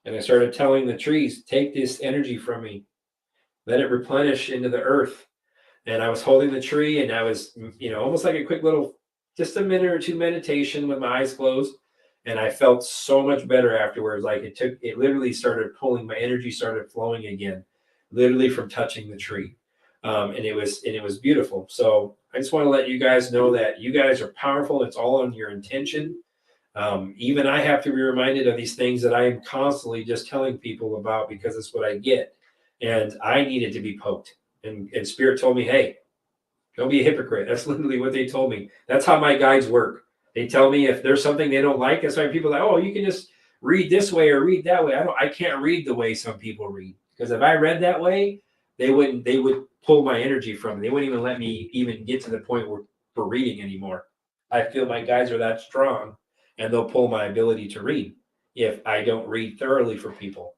and I started telling the trees, take this energy from me. Let it replenish into the earth. And I was holding the tree, and I was, almost like a quick little, just a minute or two meditation with my eyes closed. And I felt so much better afterwards. Like it literally started pulling, my energy started flowing again, literally from touching the tree. And it was beautiful. So I just want to let you guys know that you guys are powerful. It's all on your intention. Even I have to be reminded of these things that I am constantly just telling people about because it's what I get. And I needed to be poked. And Spirit told me, hey, don't be a hypocrite. That's literally what they told me. That's how my guides work. They tell me if there's something they don't like. That's why people are like, oh, you can just read this way or read that way. I can't read the way some people read. Because if I read that way, they would pull my energy from me. They wouldn't even let me even get to the point where for reading anymore. I feel my guides are that strong, and they'll pull my ability to read if I don't read thoroughly for people.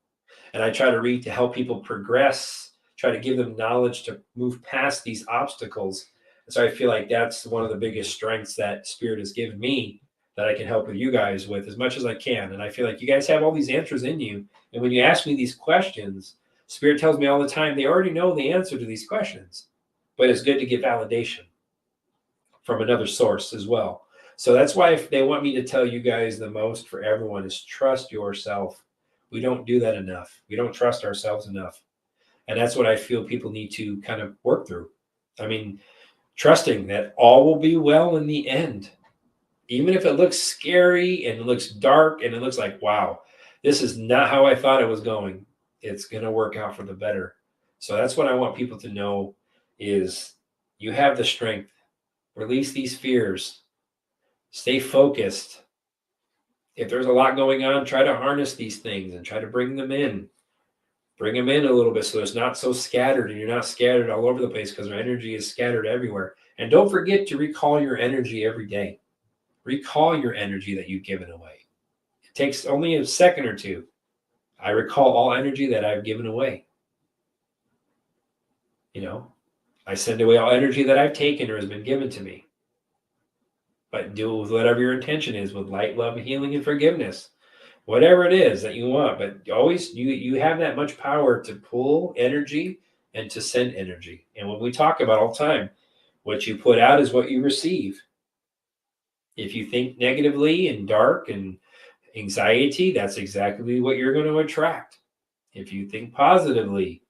And I try to read to help people progress, try to give them knowledge to move past these obstacles. And so I feel like that's one of the biggest strengths that Spirit has given me, that I can help with you guys with as much as I can. And I feel like you guys have all these answers in you. And when you ask me these questions, Spirit tells me all the time, they already know the answer to these questions. But it's good to get validation from another source as well. So that's why if they want me to tell you guys the most for everyone is trust yourself. We don't do that enough. We don't trust ourselves enough. And that's what I feel people need to kind of work through. I mean, trusting that all will be well in the end. Even if it looks scary and it looks dark and it looks like, wow, this is not how I thought it was going. It's going to work out for the better. So that's what I want people to know is you have the strength. Release these fears. Stay focused. If there's a lot going on, try to harness these things and try to bring them in. Bring them in a little bit so it's not so scattered and you're not scattered all over the place, because our energy is scattered everywhere. And don't forget to recall your energy every day. Recall your energy that you've given away. It takes only a second or two. I recall all energy that I've given away. You know, I send away all energy that I've taken or has been given to me. But do with whatever your intention is, with light, love, healing, and forgiveness. Whatever it is that you want. But always, you have that much power to pull energy and to send energy. And when we talk about all the time, what you put out is what you receive. If you think negatively and dark and anxiety, that's exactly what you're going to attract. If you think positively,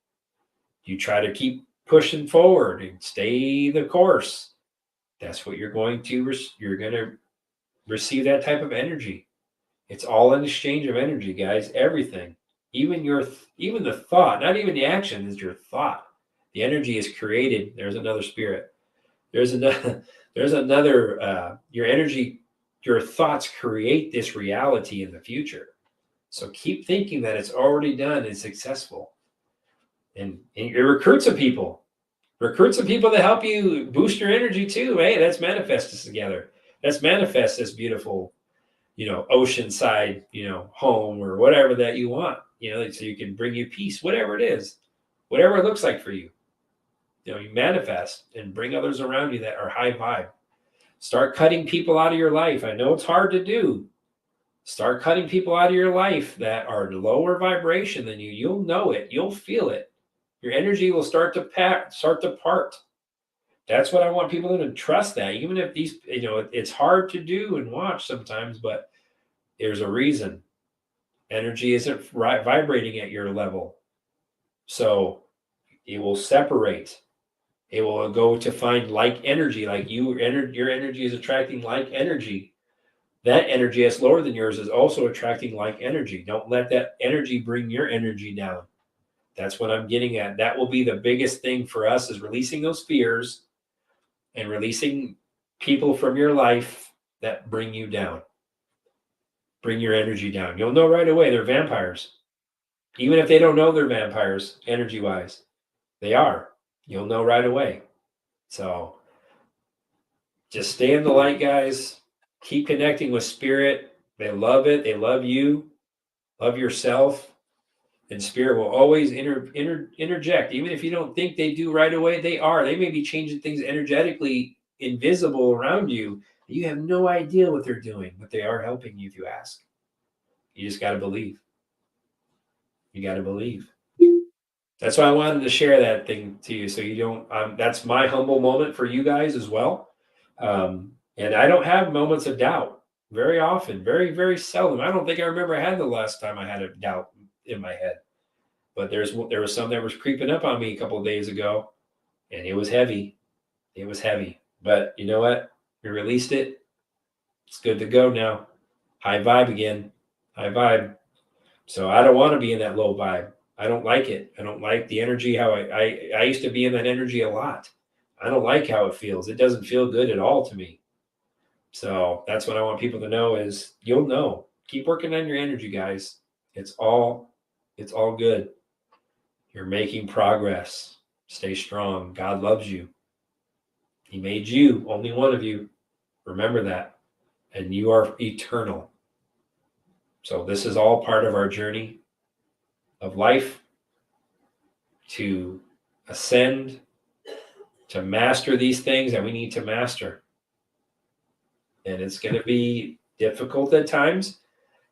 you try to keep pushing forward and stay the course. That's what you're going to receive, that type of energy. It's all an exchange of energy, guys. Everything, even the thought, not even the action, is your thought. The energy is created. There's another spirit. There's another. Your energy, your thoughts create this reality in the future. So keep thinking that it's already done and successful. And recruit some people. Recruit some people to help you boost your energy too. Hey, let's manifest this together. Let's manifest this beautiful, oceanside, home or whatever that you want, so you can bring you peace, whatever it is, whatever it looks like for you. You manifest and bring others around you that are high vibe. Start cutting people out of your life. I know it's hard to do. Start cutting people out of your life that are lower vibration than you. You'll know it. You'll feel it. Your energy will start to part. That's what I want people to trust, that even if these, it's hard to do and watch sometimes, but there's a reason. Energy isn't vibrating at your level. So it will separate. It will go to find like energy, like your energy is attracting like energy. That energy that's lower than yours is also attracting like energy. Don't let that energy bring your energy down. That's what I'm getting at. That will be the biggest thing for us, is releasing those fears and releasing people from your life that bring you down. Bring your energy down. You'll know right away they're vampires. Even if they don't know they're vampires, energy-wise, they are. You'll know right away. So just stay in the light, guys. Keep connecting with Spirit. They love it. They love you. Love yourself. And Spirit will always interject. Even if you don't think they do right away, they are. They may be changing things energetically invisible around you. You have no idea what they're doing, but they are helping you if you ask. You just got to believe. You got to believe. That's why I wanted to share that thing to you, so you don't. That's my humble moment for you guys as well. And I don't have moments of doubt very often, very, very seldom. I don't think I remember I had the last time I had a doubt in my head. But there was some that was creeping up on me a couple of days ago, and it was heavy. It was heavy. But you know what? We released it. It's good to go now. High vibe again. High vibe. So I don't want to be in that low vibe. I don't like it. I don't like the energy. How I used to be in that energy a lot. I don't like how it feels. It doesn't feel good at all to me. So that's what I want people to know, is you'll know. Keep working on your energy, guys. It's all good. You're making progress. Stay strong. God loves you. He made you, only one of you. Remember that. And you are eternal. So this is all part of our journey of life to ascend, to master these things that we need to master. And it's going to be difficult at times,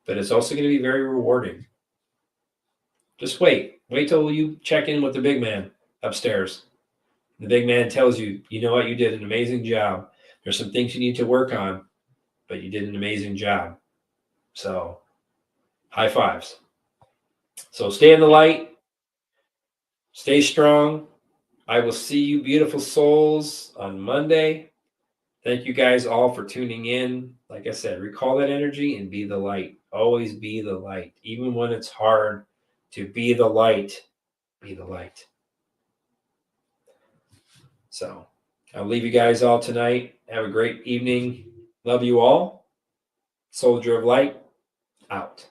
but it's also going to be very rewarding. Just wait till you check in with the big man upstairs. The big man tells you, you know what, you did an amazing job. There's some things you need to work on, but you did an amazing job. So high fives. So stay in the light, stay strong. I will see you beautiful souls on Monday. Thank you guys all for tuning in. Like I said, recall that energy and be the light. Always be the light. Even when it's hard to be the light, be the light. So I'll leave you guys all tonight. Have a great evening. Love you all. SOULdier of Light, out.